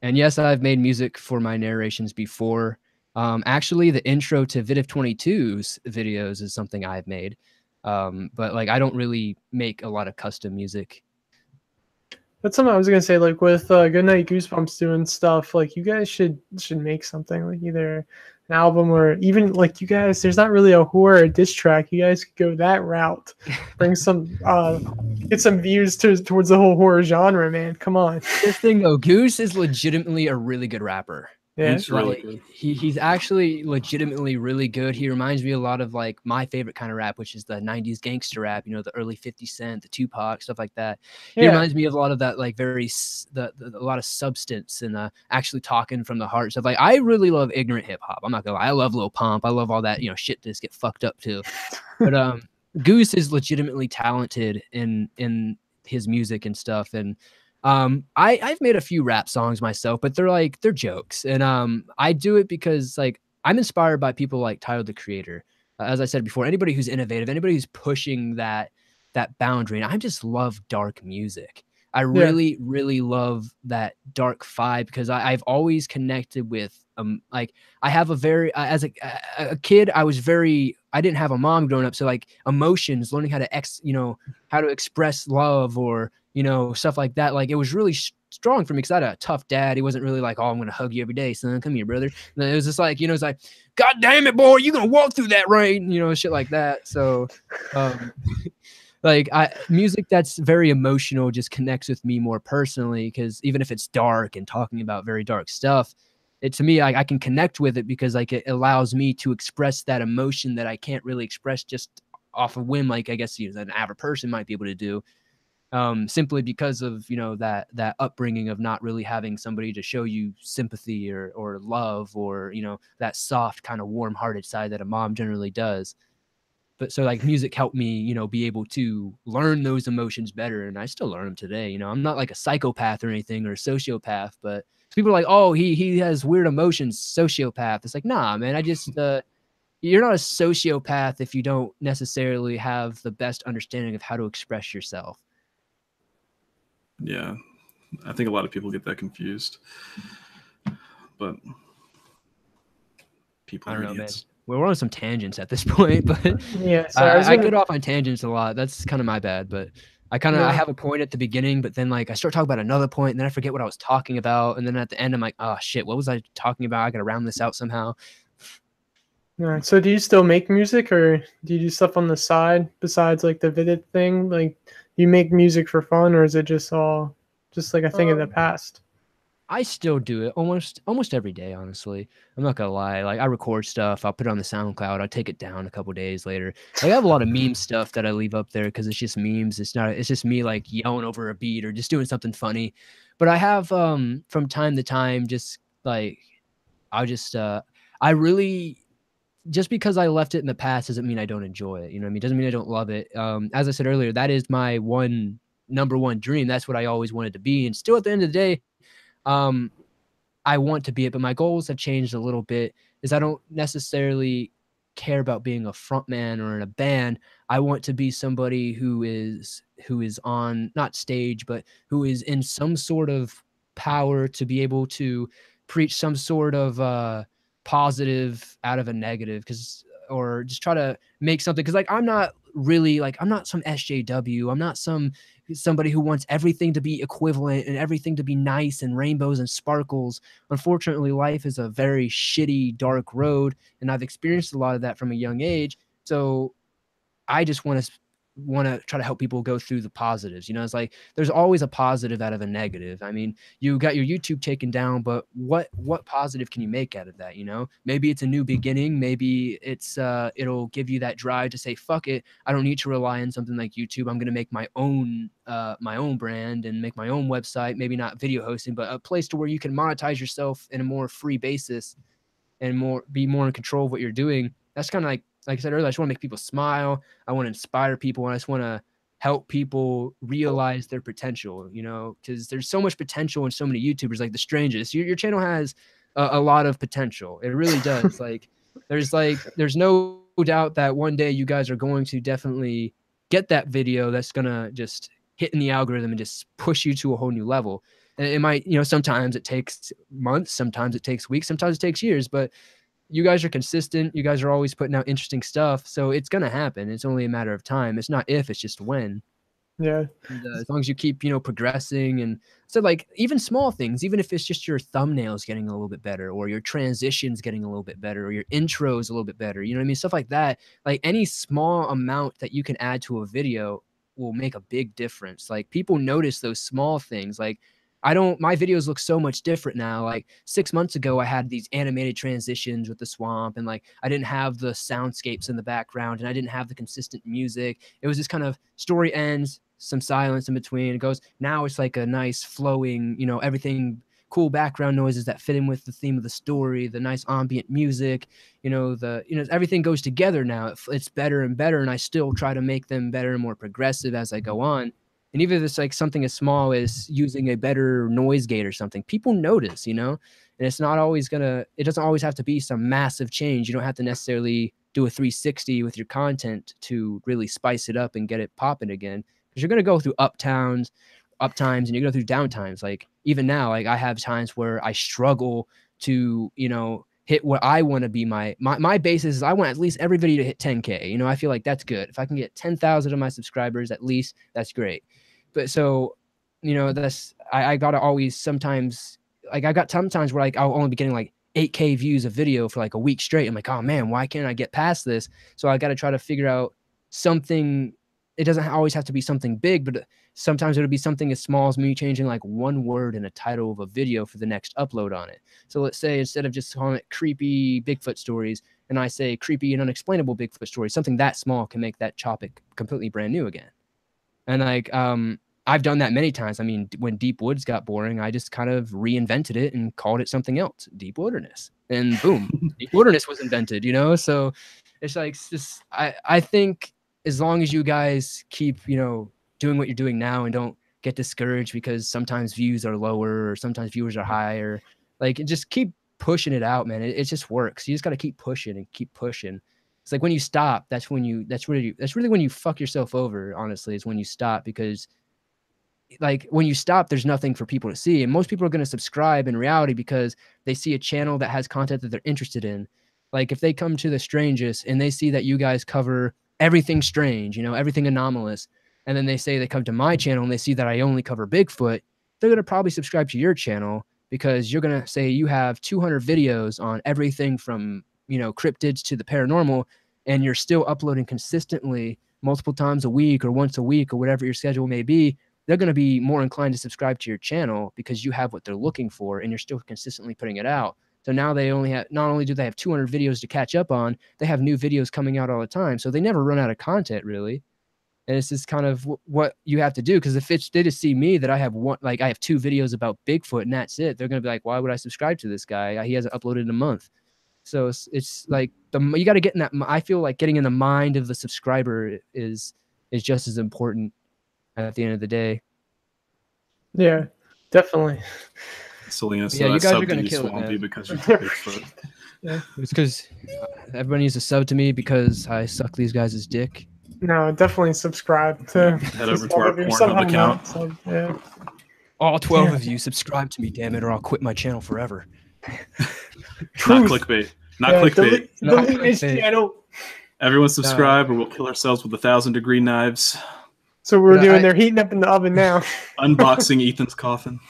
And yes, I've made music for my narrations before. Actually, the intro to Vidiv22's videos is something I've made. But like, I don't really make a lot of custom music. That's something I was gonna say. Like with Goodnight Goosebumps doing stuff, like you guys should make something, like either an album or even like you guys. There's not really a horror diss track. You guys could go that route. Bring some, get some views towards the whole horror genre, man. Come on. This thing though, Goose is legitimately a really good rapper. Yeah, he's really good. He's actually legitimately really good. He reminds me a lot of like my favorite kind of rap, which is the 90s gangster rap, you know, the early 50 Cent, the Tupac, stuff like that. He reminds me of a lot of that, like a lot of substance and actually talking from the heart stuff. Like, I really love ignorant hip hop. I'm not gonna lie. I love Lil Pump. I love all that, you know, shit to just get fucked up too. But Goose is legitimately talented in his music and stuff. And I've made a few rap songs myself, but they're jokes. And I do it because like I'm inspired by people like Tyler the Creator. As I said before, anybody who's innovative, anybody who's pushing that that boundary. And I just love dark music. I Yeah. really, really love that dark vibe because I've always connected with like I have a very as a kid I didn't have a mom growing up, so like emotions, learning how to how to express love or stuff like that. Like it was really strong for me because I had a tough dad. He wasn't really like, oh, I'm gonna hug you every day, son. Come here, brother. And it was just like it's like, God damn it, boy, you gonna walk through that rain, shit like that. So, um, like music that's very emotional just connects with me more personally because even if it's dark and talking about very dark stuff, to me I can connect with it because like it allows me to express that emotion that I can't really express just off a whim, like I guess an average person might be able to do, simply because of that upbringing of not really having somebody to show you sympathy or love or that soft kind of warm-hearted side that a mom generally does. But so like music helped me, be able to learn those emotions better. And I still learn them today. I'm not like a psychopath or anything or a sociopath, but people are like, oh, he has weird emotions, sociopath. It's like, nah, man, I just, you're not a sociopath if you don't necessarily have the best understanding of how to express yourself. Yeah. I think a lot of people get that confused, but people I are don't know, man. idiots. We're on some tangents at this point, but Yeah. Sorry, I was I gonna. get off on tangents a lot. That's kind of my bad, but I No. have a point at the beginning, but then like I start talking about another point, and then I forget what I was talking about, and then at the end I'm like, oh shit, what was I talking about? I gotta round this out somehow. All right. So do you still make music, or do you do stuff on the side besides like the Vivid thing? Like, you make music for fun, or is it just all just like a thing of the Um, past? I still do it almost every day, honestly. I'm not gonna lie. Like I record stuff, I'll put it on the SoundCloud, I'll take it down a couple days later. Like I have a lot of meme stuff that I leave up there because it's just memes. It's just me like yelling over a beat or just doing something funny. But I have from time to time just like I'll just I really just because I left it in the past doesn't mean I don't enjoy it. You know what I mean? Doesn't mean I don't love it. As I said earlier, that is my number one dream. That's what I always wanted to be. And still at the end of the day, um, I want to be it, but my goals have changed a little bit. Is I don't necessarily care about being a front man or in a band. I want to be somebody who is on not stage, but who is in some sort of power to be able to preach some sort of positive out of a negative, because or just try to make something, because like I'm not really like I'm not some SJW. I'm not somebody who wants everything to be equivalent and everything to be nice and rainbows and sparkles. Unfortunately, life is a very shitty, dark road, and I've experienced a lot of that from a young age. So I just want to try to help people go through the positives. It's like there's always a positive out of a negative. I mean, you got your YouTube taken down, but what positive can you make out of that? Maybe it's a new beginning. Maybe it's it'll give you that drive to say, fuck it, I don't need to rely on something like YouTube. I'm gonna make my own brand and make my own website. Maybe not video hosting, but a place to where you can monetize yourself in a more free basis and be more in control of what you're doing. That's kind of like I said earlier, I just want to make people smile. I want to inspire people, and I just want to help people realize their potential, because there's so much potential in so many YouTubers, like the Strangest. Your channel has a lot of potential. It really does. There's no doubt that one day you guys are going to definitely get that video that's gonna just hit in the algorithm and just push you to a whole new level. And it might, sometimes it takes months, sometimes it takes weeks, sometimes it takes years, but you guys are consistent. You guys are always putting out interesting stuff. So it's going to happen. It's only a matter of time. It's not if, it's just when. Yeah. And as long as you keep, progressing, and so like even small things, even if it's just your thumbnails getting a little bit better, or your transitions getting a little bit better, or your intros a little bit better, you know what I mean? Stuff like that. Like any small amount that you can add to a video will make a big difference. Like people notice those small things. Like my videos look so much different now. Like 6 months ago, I had these animated transitions with the swamp, and like I didn't have the soundscapes in the background, and I didn't have the consistent music. It was just kind of story ends, some silence in between. It goes, now it's like a nice flowing, everything cool background noises that fit in with the theme of the story, the nice ambient music, everything goes together now. It's better and better, and I still try to make them better and more progressive as I go on. And even if it's like something as small as using a better noise gate or something, people notice, and it doesn't always have to be some massive change. You don't have to necessarily do a 360 with your content to really spice it up and get it popping again. Because you're going to go through uptimes and you go through downtimes. Like even now, like I have times where I struggle to, you know, hit what I want to be my basis is I want at least every video to hit 10K. You know, I feel like that's good. If I can get 10,000 of my subscribers, at least that's great. But so, you know, that's, I got to always sometimes, like I got sometimes where like I'll only be getting like 8K views a video for like a week straight. I'm like, oh man, why can't I get past this? So I got to try to figure out something. It doesn't always have to be something big, but sometimes it'll be something as small as me changing like one word in a title of a video for the next upload on it. So let's say instead of just calling it creepy Bigfoot stories, and I say creepy and unexplainable Bigfoot stories, something that small can make that topic completely brand new again. And like, I've done that many times. I mean, when Deep Woods got boring, I just kind of reinvented it and called it something else, Deep Wilderness. And boom, Deep Wilderness was invented, you know? So it's like, it's just, I think as long as you guys keep, you know, doing what you're doing now and don't get discouraged because sometimes views are lower or sometimes viewers are higher, like just keep pushing it out, man. It just works. You just got to keep pushing and keep pushing. It's like when you stop, that's really when you fuck yourself over, honestly, is when you stop, because like when you stop, there's nothing for people to see. And most people are going to subscribe in reality because they see a channel that has content that they're interested in. Like if they come to the Strangest and they see that you guys cover everything strange, you know, everything anomalous, and then they say they come to my channel and they see that I only cover Bigfoot, they're going to probably subscribe to your channel because you're going to say you have 200 videos on everything from, you know, cryptids to the paranormal, and you're still uploading consistently multiple times a week or once a week or whatever your schedule may be. They're going to be more inclined to subscribe to your channel because you have what they're looking for and you're still consistently putting it out. So now they only have, not only do they have 200 videos to catch up on, they have new videos coming out all the time. So they never run out of content, really. And it's just kind of what you have to do. Because if they just see me that I have one, like I have 2 videos about Bigfoot and that's it, they're going to be like, why would I subscribe to this guy? He hasn't uploaded in a month. So it's like you got to get in that. I feel like getting in the mind of the subscriber is just as important at the end of the day. Yeah, definitely. Selena, so yeah, you guys are gonna kill Swampy it, because you're Bigfoot. Yeah, it's because everybody needs to sub to me because I suck these guys' dick. No, definitely subscribe to. Head over to our Pornhub account. So, yeah. All 12 of you subscribe to me, damn it, or I'll quit my channel forever. Not clickbait. Not clickbait. Delete his channel. Everyone subscribe or we'll kill ourselves with 1,000-degree knives. So we're doing, they're heating up in the oven now. Unboxing Ethan's coffin.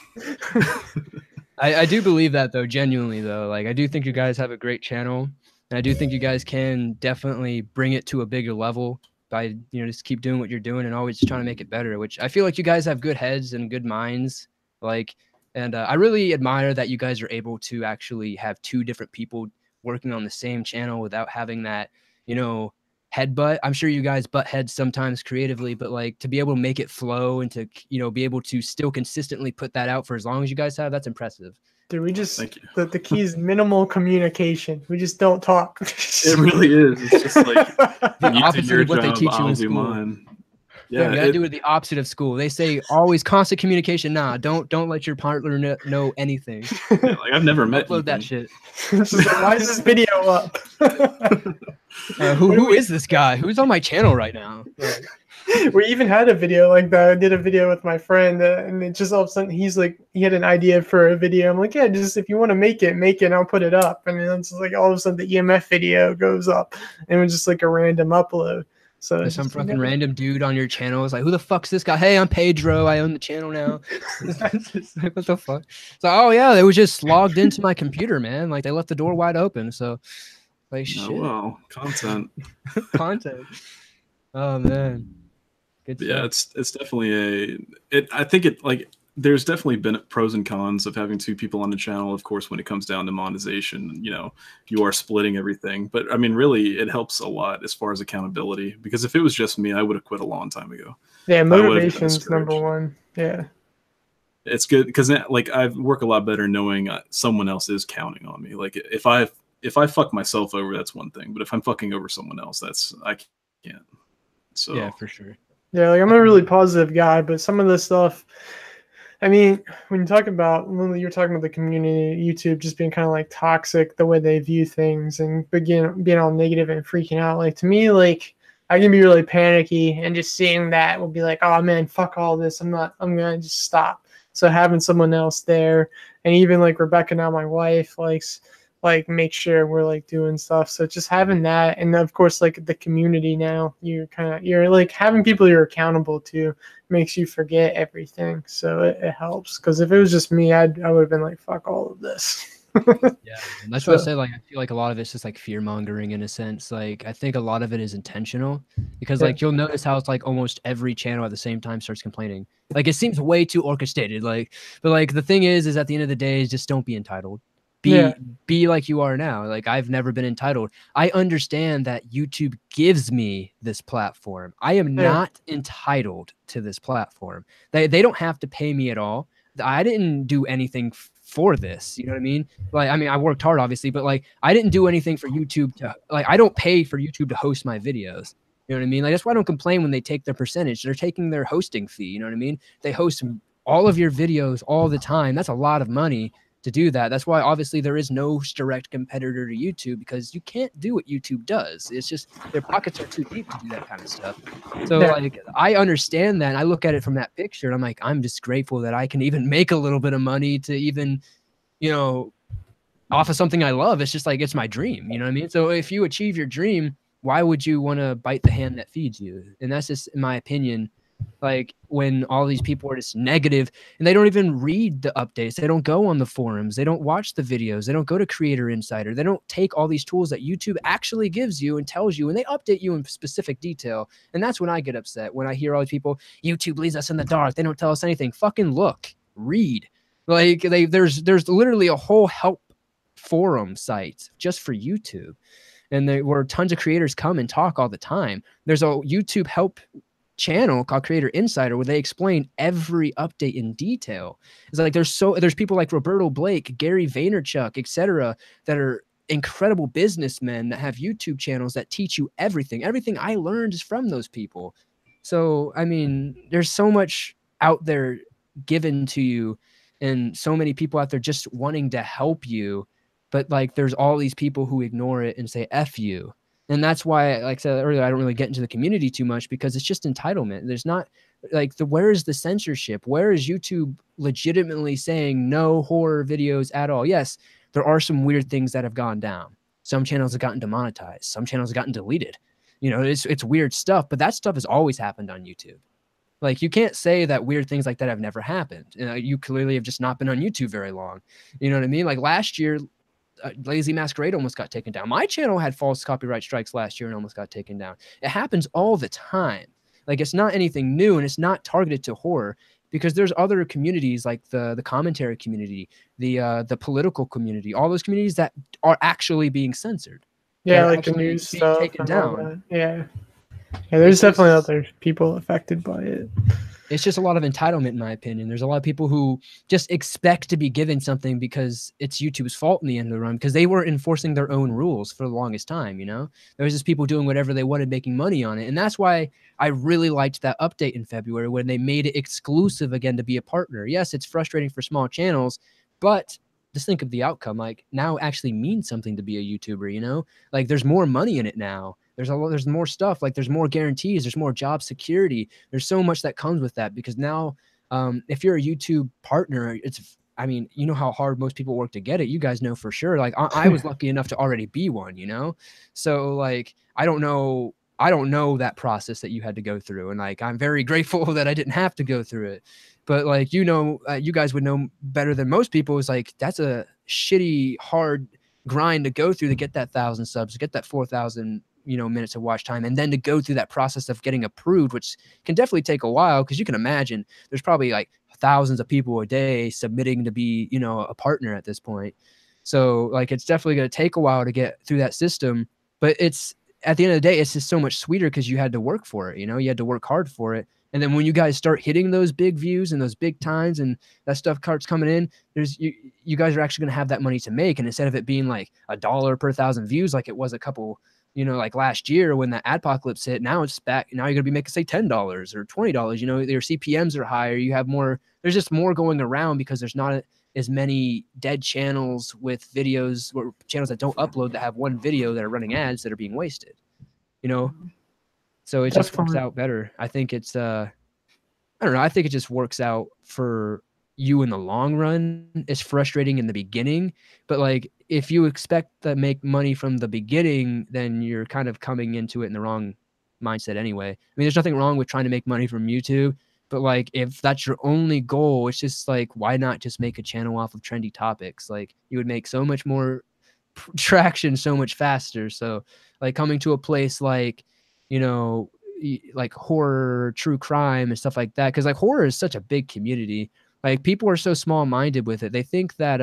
I do believe that, though, genuinely, though. Like, I do think you guys have a great channel, and I do think you guys can definitely bring it to a bigger level by, you know, just keep doing what you're doing and always trying to make it better, which I feel like you guys have good heads and good minds. Like, and I really admire that you guys are able to actually have 2 different people working on the same channel without having that, you know, headbutt. I'm sure you guys butt heads sometimes creatively, but like to be able to make it flow and to, you know, be able to still consistently put that out for as long as you guys have, that's impressive. Dude, we just, the key is minimal communication. We just don't talk. It really is. It's just like the opposite of what they teach you in school. Mine. Yeah, you gotta do it the opposite of school. They say always constant communication. Nah, don't let your partner know anything. Yeah, like I've never met. Upload that shit. Why is this video up? Who is this guy? Who's on my channel right now? We even had a video like that. I did a video with my friend, and it just all of a sudden he's like, he had an idea for a video. I'm like, yeah, just if you want to make it, and I'll put it up. And then it's like all of a sudden the EMF video goes up, and it was just like a random upload. So there's some fucking random dude on your channel is like, who the fuck's this guy? Hey, I'm Pedro. I own the channel now. Like, what the fuck? So, oh yeah, they was just logged into my computer, man. Like they left the door wide open. So, like, shit. Oh, wow, content. Content. Oh man. Good stuff. Yeah, it's definitely I think it like. There's definitely been pros and cons of having 2 people on the channel. Of course, when it comes down to monetization, you know, you are splitting everything. But I mean, really, it helps a lot as far as accountability. Because if it was just me, I would have quit a long time ago. Yeah, motivation's number one. Yeah, it's good because like I work a lot better knowing someone else is counting on me. Like if I fuck myself over, that's one thing. But if I'm fucking over someone else, I can't. So yeah, for sure. Yeah, like I'm a really positive guy, but some of this stuff, I mean, when you're talking about the community, YouTube just being kind of like toxic, the way they view things and being all negative and freaking out. Like to me, like I can be really panicky, and just seeing that will be like, oh man, fuck all this. I'm gonna just stop. So having someone else there, and even like Rebecca now, my wife, likes like make sure we're like doing stuff. So just having that, and of course like the community now, you're like having people you're accountable to makes you forget everything. So it helps, because if it was just me, I would have been like, fuck all of this. Yeah, and that's what I said. Like, I feel like a lot of it's just like fear mongering in a sense. Like, I think a lot of it is intentional, because Yeah. like you'll notice how it's like almost every channel at the same time starts complaining. Like, it seems way too orchestrated. Like, but like the thing is at the end of the day is just don't be entitled. Yeah. Be like you are now. Like, I've never been entitled. I understand that YouTube gives me this platform. I am Yeah. not entitled to this platform. They don't have to pay me at all. I didn't do anything for this. You know what I mean? Like, I mean, I worked hard, obviously, but like, I didn't do anything for YouTube to, like, I don't pay for YouTube to host my videos. You know what I mean? Like, that's why I don't complain when they take their percentage. They're taking their hosting fee. You know what I mean? They host all of your videos all the time. That's a lot of money to do that. That's why obviously there is no direct competitor to YouTube, because you can't do what YouTube does. It's just their pockets are too deep to do that kind of stuff. So like, I understand that, and I look at it from that picture, and I'm like, I'm just grateful that I can even make a little bit of money to even, you know, off of something I love. It's just like, it's my dream. You know what I mean? So if you achieve your dream, why would you want to bite the hand that feeds you? And that's just, in my opinion, like when all these people are just negative and they don't even read the updates, they don't go on the forums, they don't watch the videos, they don't go to Creator Insider, they don't take all these tools that YouTube actually gives you and tells you, and they update you in specific detail. And that's when I get upset, when I hear all these people, YouTube leaves us in the dark, they don't tell us anything. Fucking look, read. Like, there's literally a whole help forum site just for YouTube, and where tons of creators come and talk all the time. There's a YouTube help channel called Creator Insider where they explain every update in detail. It's like there's people like Roberto Blake, Gary Vaynerchuk, etc., that are incredible businessmen that have YouTube channels that teach you everything. Everything I learned is from those people. So I mean, there's so much out there given to you, and so many people out there just wanting to help you, but like there's all these people who ignore it and say F you. And that's why, like I said earlier, I don't really get into the community too much, because it's just entitlement. There's not like where is the censorship? Where is YouTube legitimately saying no horror videos at all? Yes, there are some weird things that have gone down. Some channels have gotten demonetized. Some channels have gotten deleted. You know, it's weird stuff, but that stuff has always happened on YouTube. Like, you can't say that weird things like that have never happened. You clearly have just not been on YouTube very long. You know what I mean? Like last year, Lazy Masquerade almost got taken down. My channel had false copyright strikes last year and almost got taken down. It happens all the time. Like, it's not anything new, and it's not targeted to horror, because there's other communities like the commentary community, the political community, all those communities that are actually being censored. Yeah, like the news stuff taken down. Yeah, there's definitely other people affected by it. It's just a lot of entitlement, in my opinion. There's a lot of people who just expect to be given something because it's YouTube's fault in the end of the run, because they were enforcing their own rules for the longest time, you know? There was just people doing whatever they wanted, making money on it. And that's why I really liked that update in February when they made it exclusive again to be a partner. Yes, it's frustrating for small channels, but just think of the outcome. Like, now it actually means something to be a YouTuber, you know? Like, there's more money in it now. There's more stuff. Like, there's more guarantees. There's more job security. There's so much that comes with that, because now if you're a YouTube partner, I mean, you know how hard most people work to get it. You guys know for sure. Like, I was lucky enough to already be one, you know? So like, I don't know that process that you had to go through. And like, I'm very grateful that I didn't have to go through it. But like, you know, you guys would know better than most people. Is like, that's a shitty, hard grind to go through to get that 1,000 subs, to get that 4,000, you know, minutes of watch time, and then to go through that process of getting approved, which can definitely take a while, because you can imagine there's probably like thousands of people a day submitting to be, you know, a partner at this point. So like, it's definitely going to take a while to get through that system, but it's, at the end of the day, it's just so much sweeter because you had to work for it. You know, you had to work hard for it. And then when you guys start hitting those big views and those big times and that stuff starts coming in, you guys are actually going to have that money to make. And instead of it being like $1 per 1,000 views, like it was a couple you know, like last year when the adpocalypse hit, now it's back. Now you're going to be making, say, $10 or $20. You know, your CPMs are higher. You have more, there's just more going around because there's not as many dead channels with videos or channels that don't upload that have one video that are running ads that are being wasted, you know? So it just works Definitely. out better. I think it's, I don't know. I think it just works out for you in the long run. It's frustrating in the beginning, but like if you expect to make money from the beginning, then you're kind of coming into it in the wrong mindset anyway. I mean, there's nothing wrong with trying to make money from YouTube, but like if that's your only goal, it's just like why not just make a channel off of trendy topics? Like you would make so much more traction so much faster. So like coming to a place like, you know, like horror, true crime and stuff like that, because like horror is such a big community. Like people are so small minded with it. They think that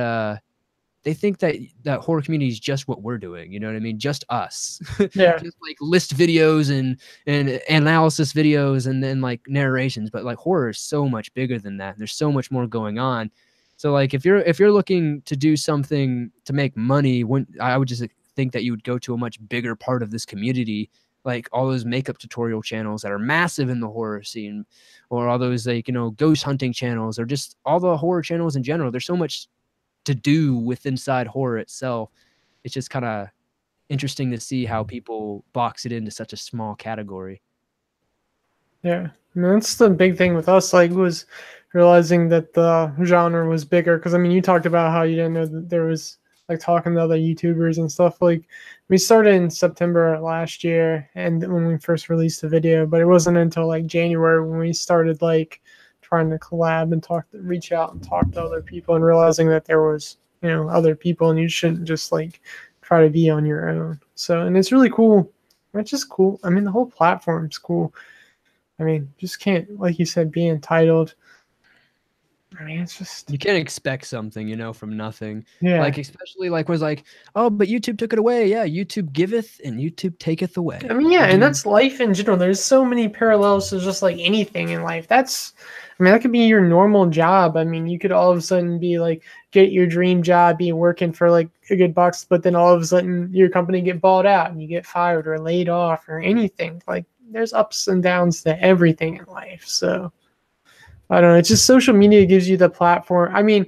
that horror community is just what we're doing. You know what I mean? Just us, Yeah. just like list videos and analysis videos and then like narrations. But like horror is so much bigger than that. There's so much more going on. So like if you're looking to do something to make money, I would just think that you would go to a much bigger part of this community, like all those makeup tutorial channels that are massive in the horror scene, or all those like, you know, ghost hunting channels, or just all the horror channels in general. There's so much to do with inside horror itself. It's just kind of interesting to see how people box it into such a small category. Yeah, I mean that's the big thing with us. Like, was realizing that the genre was bigger. Because I mean, you talked about how you didn't know that there was like talking to other YouTubers and stuff. Like, we started in September last year, and when we first released the video, but it wasn't until like January when we started like trying to collab and reach out and talk to other people, and realizing that there was, you know, other people, and you shouldn't just like try to be on your own. So, and it's really cool. It's just cool. I mean, the whole platform's cool. I mean, just can't, like you said, be entitled. I mean, it's just, You can't expect something, you know, from nothing. yeah. Like, especially like was like, oh, but YouTube took it away. Yeah, YouTube giveth and YouTube taketh away. I mean, yeah, Like, and dude, that's life in general. There's so many parallels to just like anything in life. I mean, that could be your normal job. I mean, you could all of a sudden be like, get your dream job, be working for like a good bucks, but then all of a sudden your company get bought out and you get fired or laid off or anything. Like, there's ups and downs to everything in life. So, I don't know. It's just social media gives you the platform. I mean,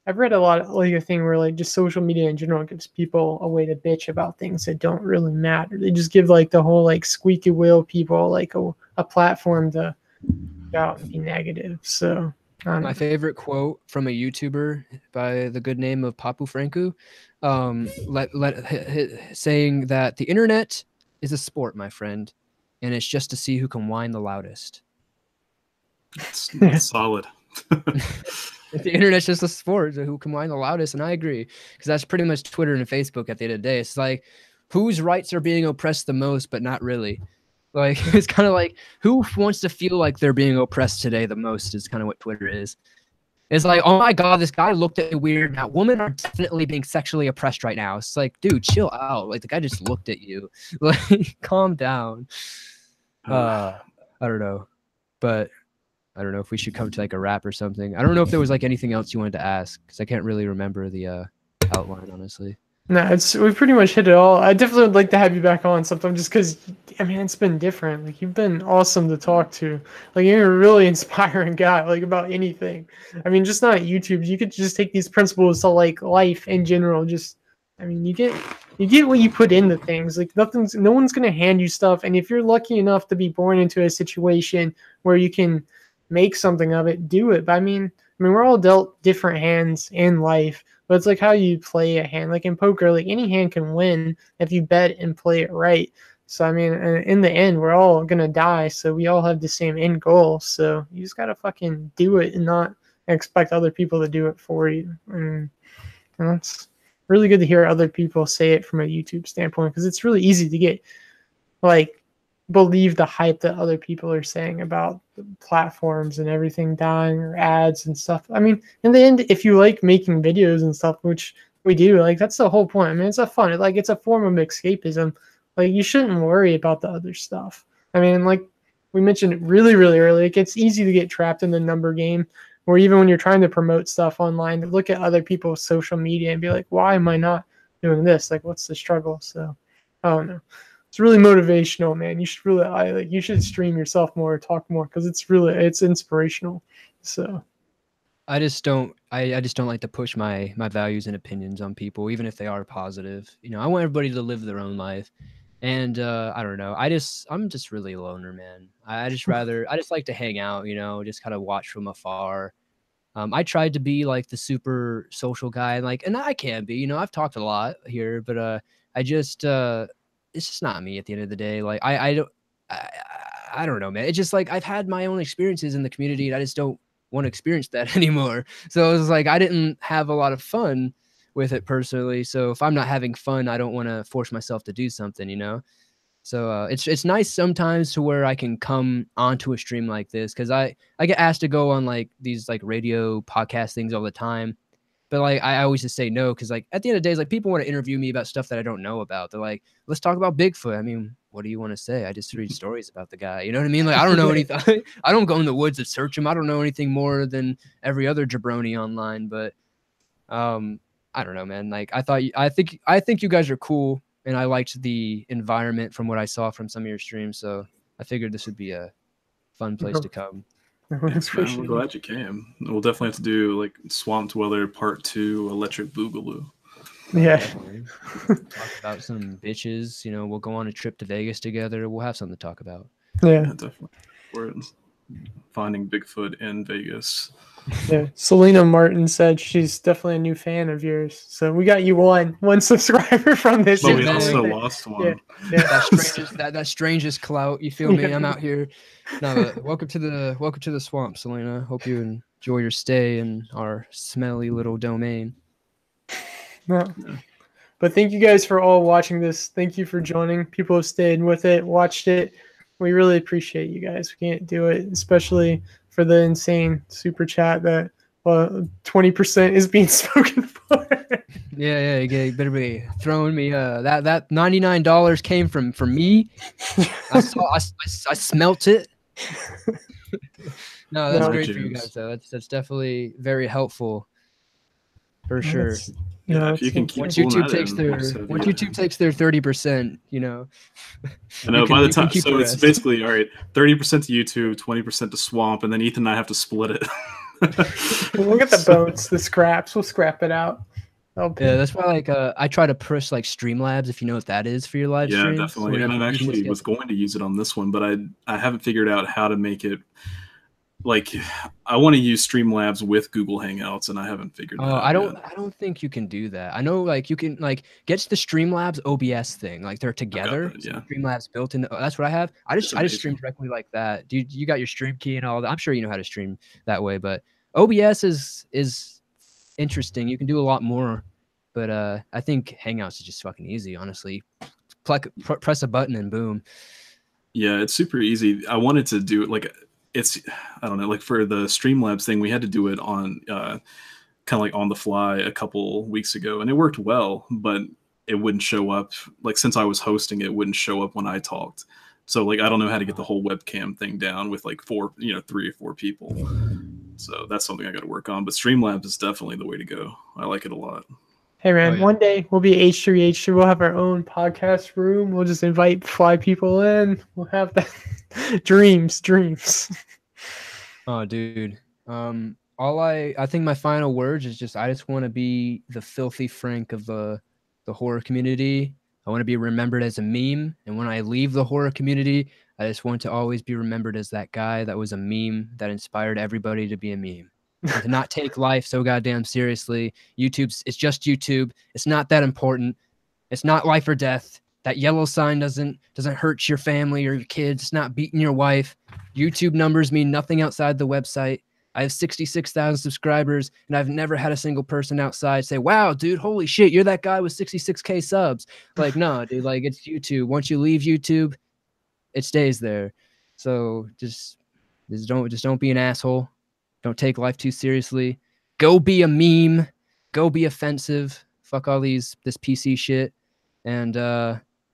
I've read a lot of like a thing where like just social media in general gives people a way to bitch about things that don't really matter. They just give like the whole like squeaky wheel people like a platform to go out and be negative. So I don't my know. favorite quote from a YouTuber by the good name of Papu Franku, saying that the internet is a sport, my friend, and it's just to see who can whine the loudest. That's solid. The internet's just a sport, so who can whine the loudest, and I agree, because that's pretty much Twitter and Facebook at the end of the day. It's like whose rights are being oppressed the most, but not really. Like it's kind of like who wants to feel like they're being oppressed today the most is kind of what Twitter is. It's like, oh my god, this guy looked at me weird. Now women are definitely being sexually oppressed right now. It's like, dude, chill out. Like the guy just looked at you. Like, calm down. I don't know, but I don't know if we should come to like a wrap or something. I don't know if there was like anything else you wanted to ask because I can't really remember the outline, honestly. No, we pretty much hit it all. I definitely would like to have you back on sometime just because, I mean, it's been different. Like, you've been awesome to talk to. Like, you're a really inspiring guy, like, about anything. I mean, just not YouTube. You could just take these principles to, like, life in general. Just, I mean, you get what you put into things. Like, no one's going to hand you stuff. And if you're lucky enough to be born into a situation where you can make something of it, do it. But I mean, we're all dealt different hands in life. But it's like how you play a hand. Like in poker, like any hand can win if you bet and play it right. So I mean, in the end, we're all gonna die. So we all have the same end goal. So you just gotta fucking do it and not expect other people to do it for you. And that's really good to hear other people say it from a YouTube standpoint, because it's really easy to get like believe the hype that other people are saying about the platforms and everything dying or ads and stuff. I mean, in the end, if you like making videos and stuff, which we do, like that's the whole point. I mean, it's a fun, like it's a form of escapism. Like you shouldn't worry about the other stuff. I mean, like we mentioned it really, really early, like it's easy to get trapped in the number game, or even when you're trying to promote stuff online, to look at other people's social media and be like, why am I not doing this? Like, what's the struggle? So I don't know. It's really motivational, man. You should really you should stream yourself more, talk more, because it's inspirational. So I just don't like to push my values and opinions on people, even if they are positive. You know, I want everybody to live their own life. And I don't know. I'm just really a loner, man. I just like to hang out, you know, just kind of watch from afar. I tried to be like the super social guy, and I can be, you know, I've talked a lot here, but I just it's just not me at the end of the day. Like I don't I don't know, man. It's just like I've had my own experiences in the community, and I just don't want to experience that anymore. So it was like I didn't have a lot of fun with it personally. So if I'm not having fun, I don't want to force myself to do something, you know. So it's nice sometimes to where I can come onto a stream like this, because I get asked to go on like these like radio podcast things all the time, but like I always just say no, because like at the end of the day, it's like people want to interview me about stuff that I don't know about. They're like, let's talk about Bigfoot. I mean, what do you want to say? I just read stories about the guy. You know what I mean? Like I don't know anything. I don't go in the woods and search him. I don't know anything more than every other jabroni online. But I don't know, man. Like I think you guys are cool, and I liked the environment from what I saw from some of your streams. So I figured this would be a fun place to come. Thanks, man. We're glad you came. We'll definitely have to do like Swamp Dweller Part 2 Electric Boogaloo. Yeah. Talk about some bitches. You know, we'll go on a trip to Vegas together. We'll have something to talk about. Yeah, definitely. We're finding Bigfoot in Vegas. Yeah, Selena Martin said she's definitely a new fan of yours. So we got you one subscriber from this. But we also lost one. Yeah. that strangest clout. You feel me? I'm out here. No, welcome to the swamp, Selena. Hope you enjoy your stay in our smelly little domain. No. Yeah. But thank you guys for all watching this. Thank you for joining. People have stayed with it, watched it. We really appreciate you guys. We can't do it, especially for the insane super chat that 20% is being spoken for. Yeah, you better be throwing me. That $99 came from me. I smelt it. No, that's great for you guys though. That's definitely very helpful, for sure. Yeah, if you can keep once YouTube takes their 30%, you know. I know by the time, so it's basically all right. 30% to YouTube, 20% to Swamp, and then Ethan and I have to split it. We'll get the bones, the scraps. We'll scrap it out. Yeah, that's why like I try to push like Streamlabs, if you know what that is for your live streams. Yeah, definitely. And I actually was going to use it on this one, but I haven't figured out how to make it. Like, I want to use Streamlabs with Google Hangouts, and I haven't figured that out. I don't think you can do that. I know, like, you can like get the Streamlabs OBS thing, like they're together. That, yeah. Streamlabs built in. That's what I have. I just stream directly like that. You got your stream key and all that. I'm sure you know how to stream that way, but OBS is interesting. You can do a lot more, but I think Hangouts is just fucking easy. Honestly, press a button and boom. Yeah, it's super easy. I wanted to do it like. I don't know, like for the Streamlabs thing, we had to do it on kind of like on the fly a couple weeks ago, and it worked well, but it wouldn't show up. Like, since I was hosting, it wouldn't show up when I talked. So like, I don't know how to get the whole webcam thing down with like 3 or 4 people. So that's something I got to work on. But Streamlabs is definitely the way to go. I like it a lot. Hey man, one day we'll be H3H3. We'll have our own podcast room. We'll just fly people in. We'll have that. dreams. Oh, dude. I think my final words is just I just want to be the filthy Frank of the horror community. I want to be remembered as a meme, and when I leave the horror community, I just want to always be remembered as that guy that was a meme that inspired everybody to be a meme. And to not take life so goddamn seriously. It's just YouTube. It's not that important. It's not life or death. That yellow sign doesn't hurt your family or your kids. It's not beating your wife. YouTube numbers mean nothing outside the website. I have 66,000 subscribers, and I've never had a single person outside say, "Wow, dude, holy shit, you're that guy with 66K subs." Like, no, dude, like, it's YouTube. Once you leave YouTube, it stays there. So just don't be an asshole. Don't take life too seriously. Go be a meme. Go be offensive. Fuck all this PC shit. And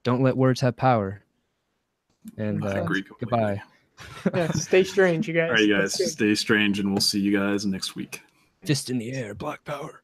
don't let words have power. And I agree completely. Goodbye. Yeah, stay strange, you guys. All right, you guys, stay strange, and we'll see you guys next week. Fist in the air, Black Power.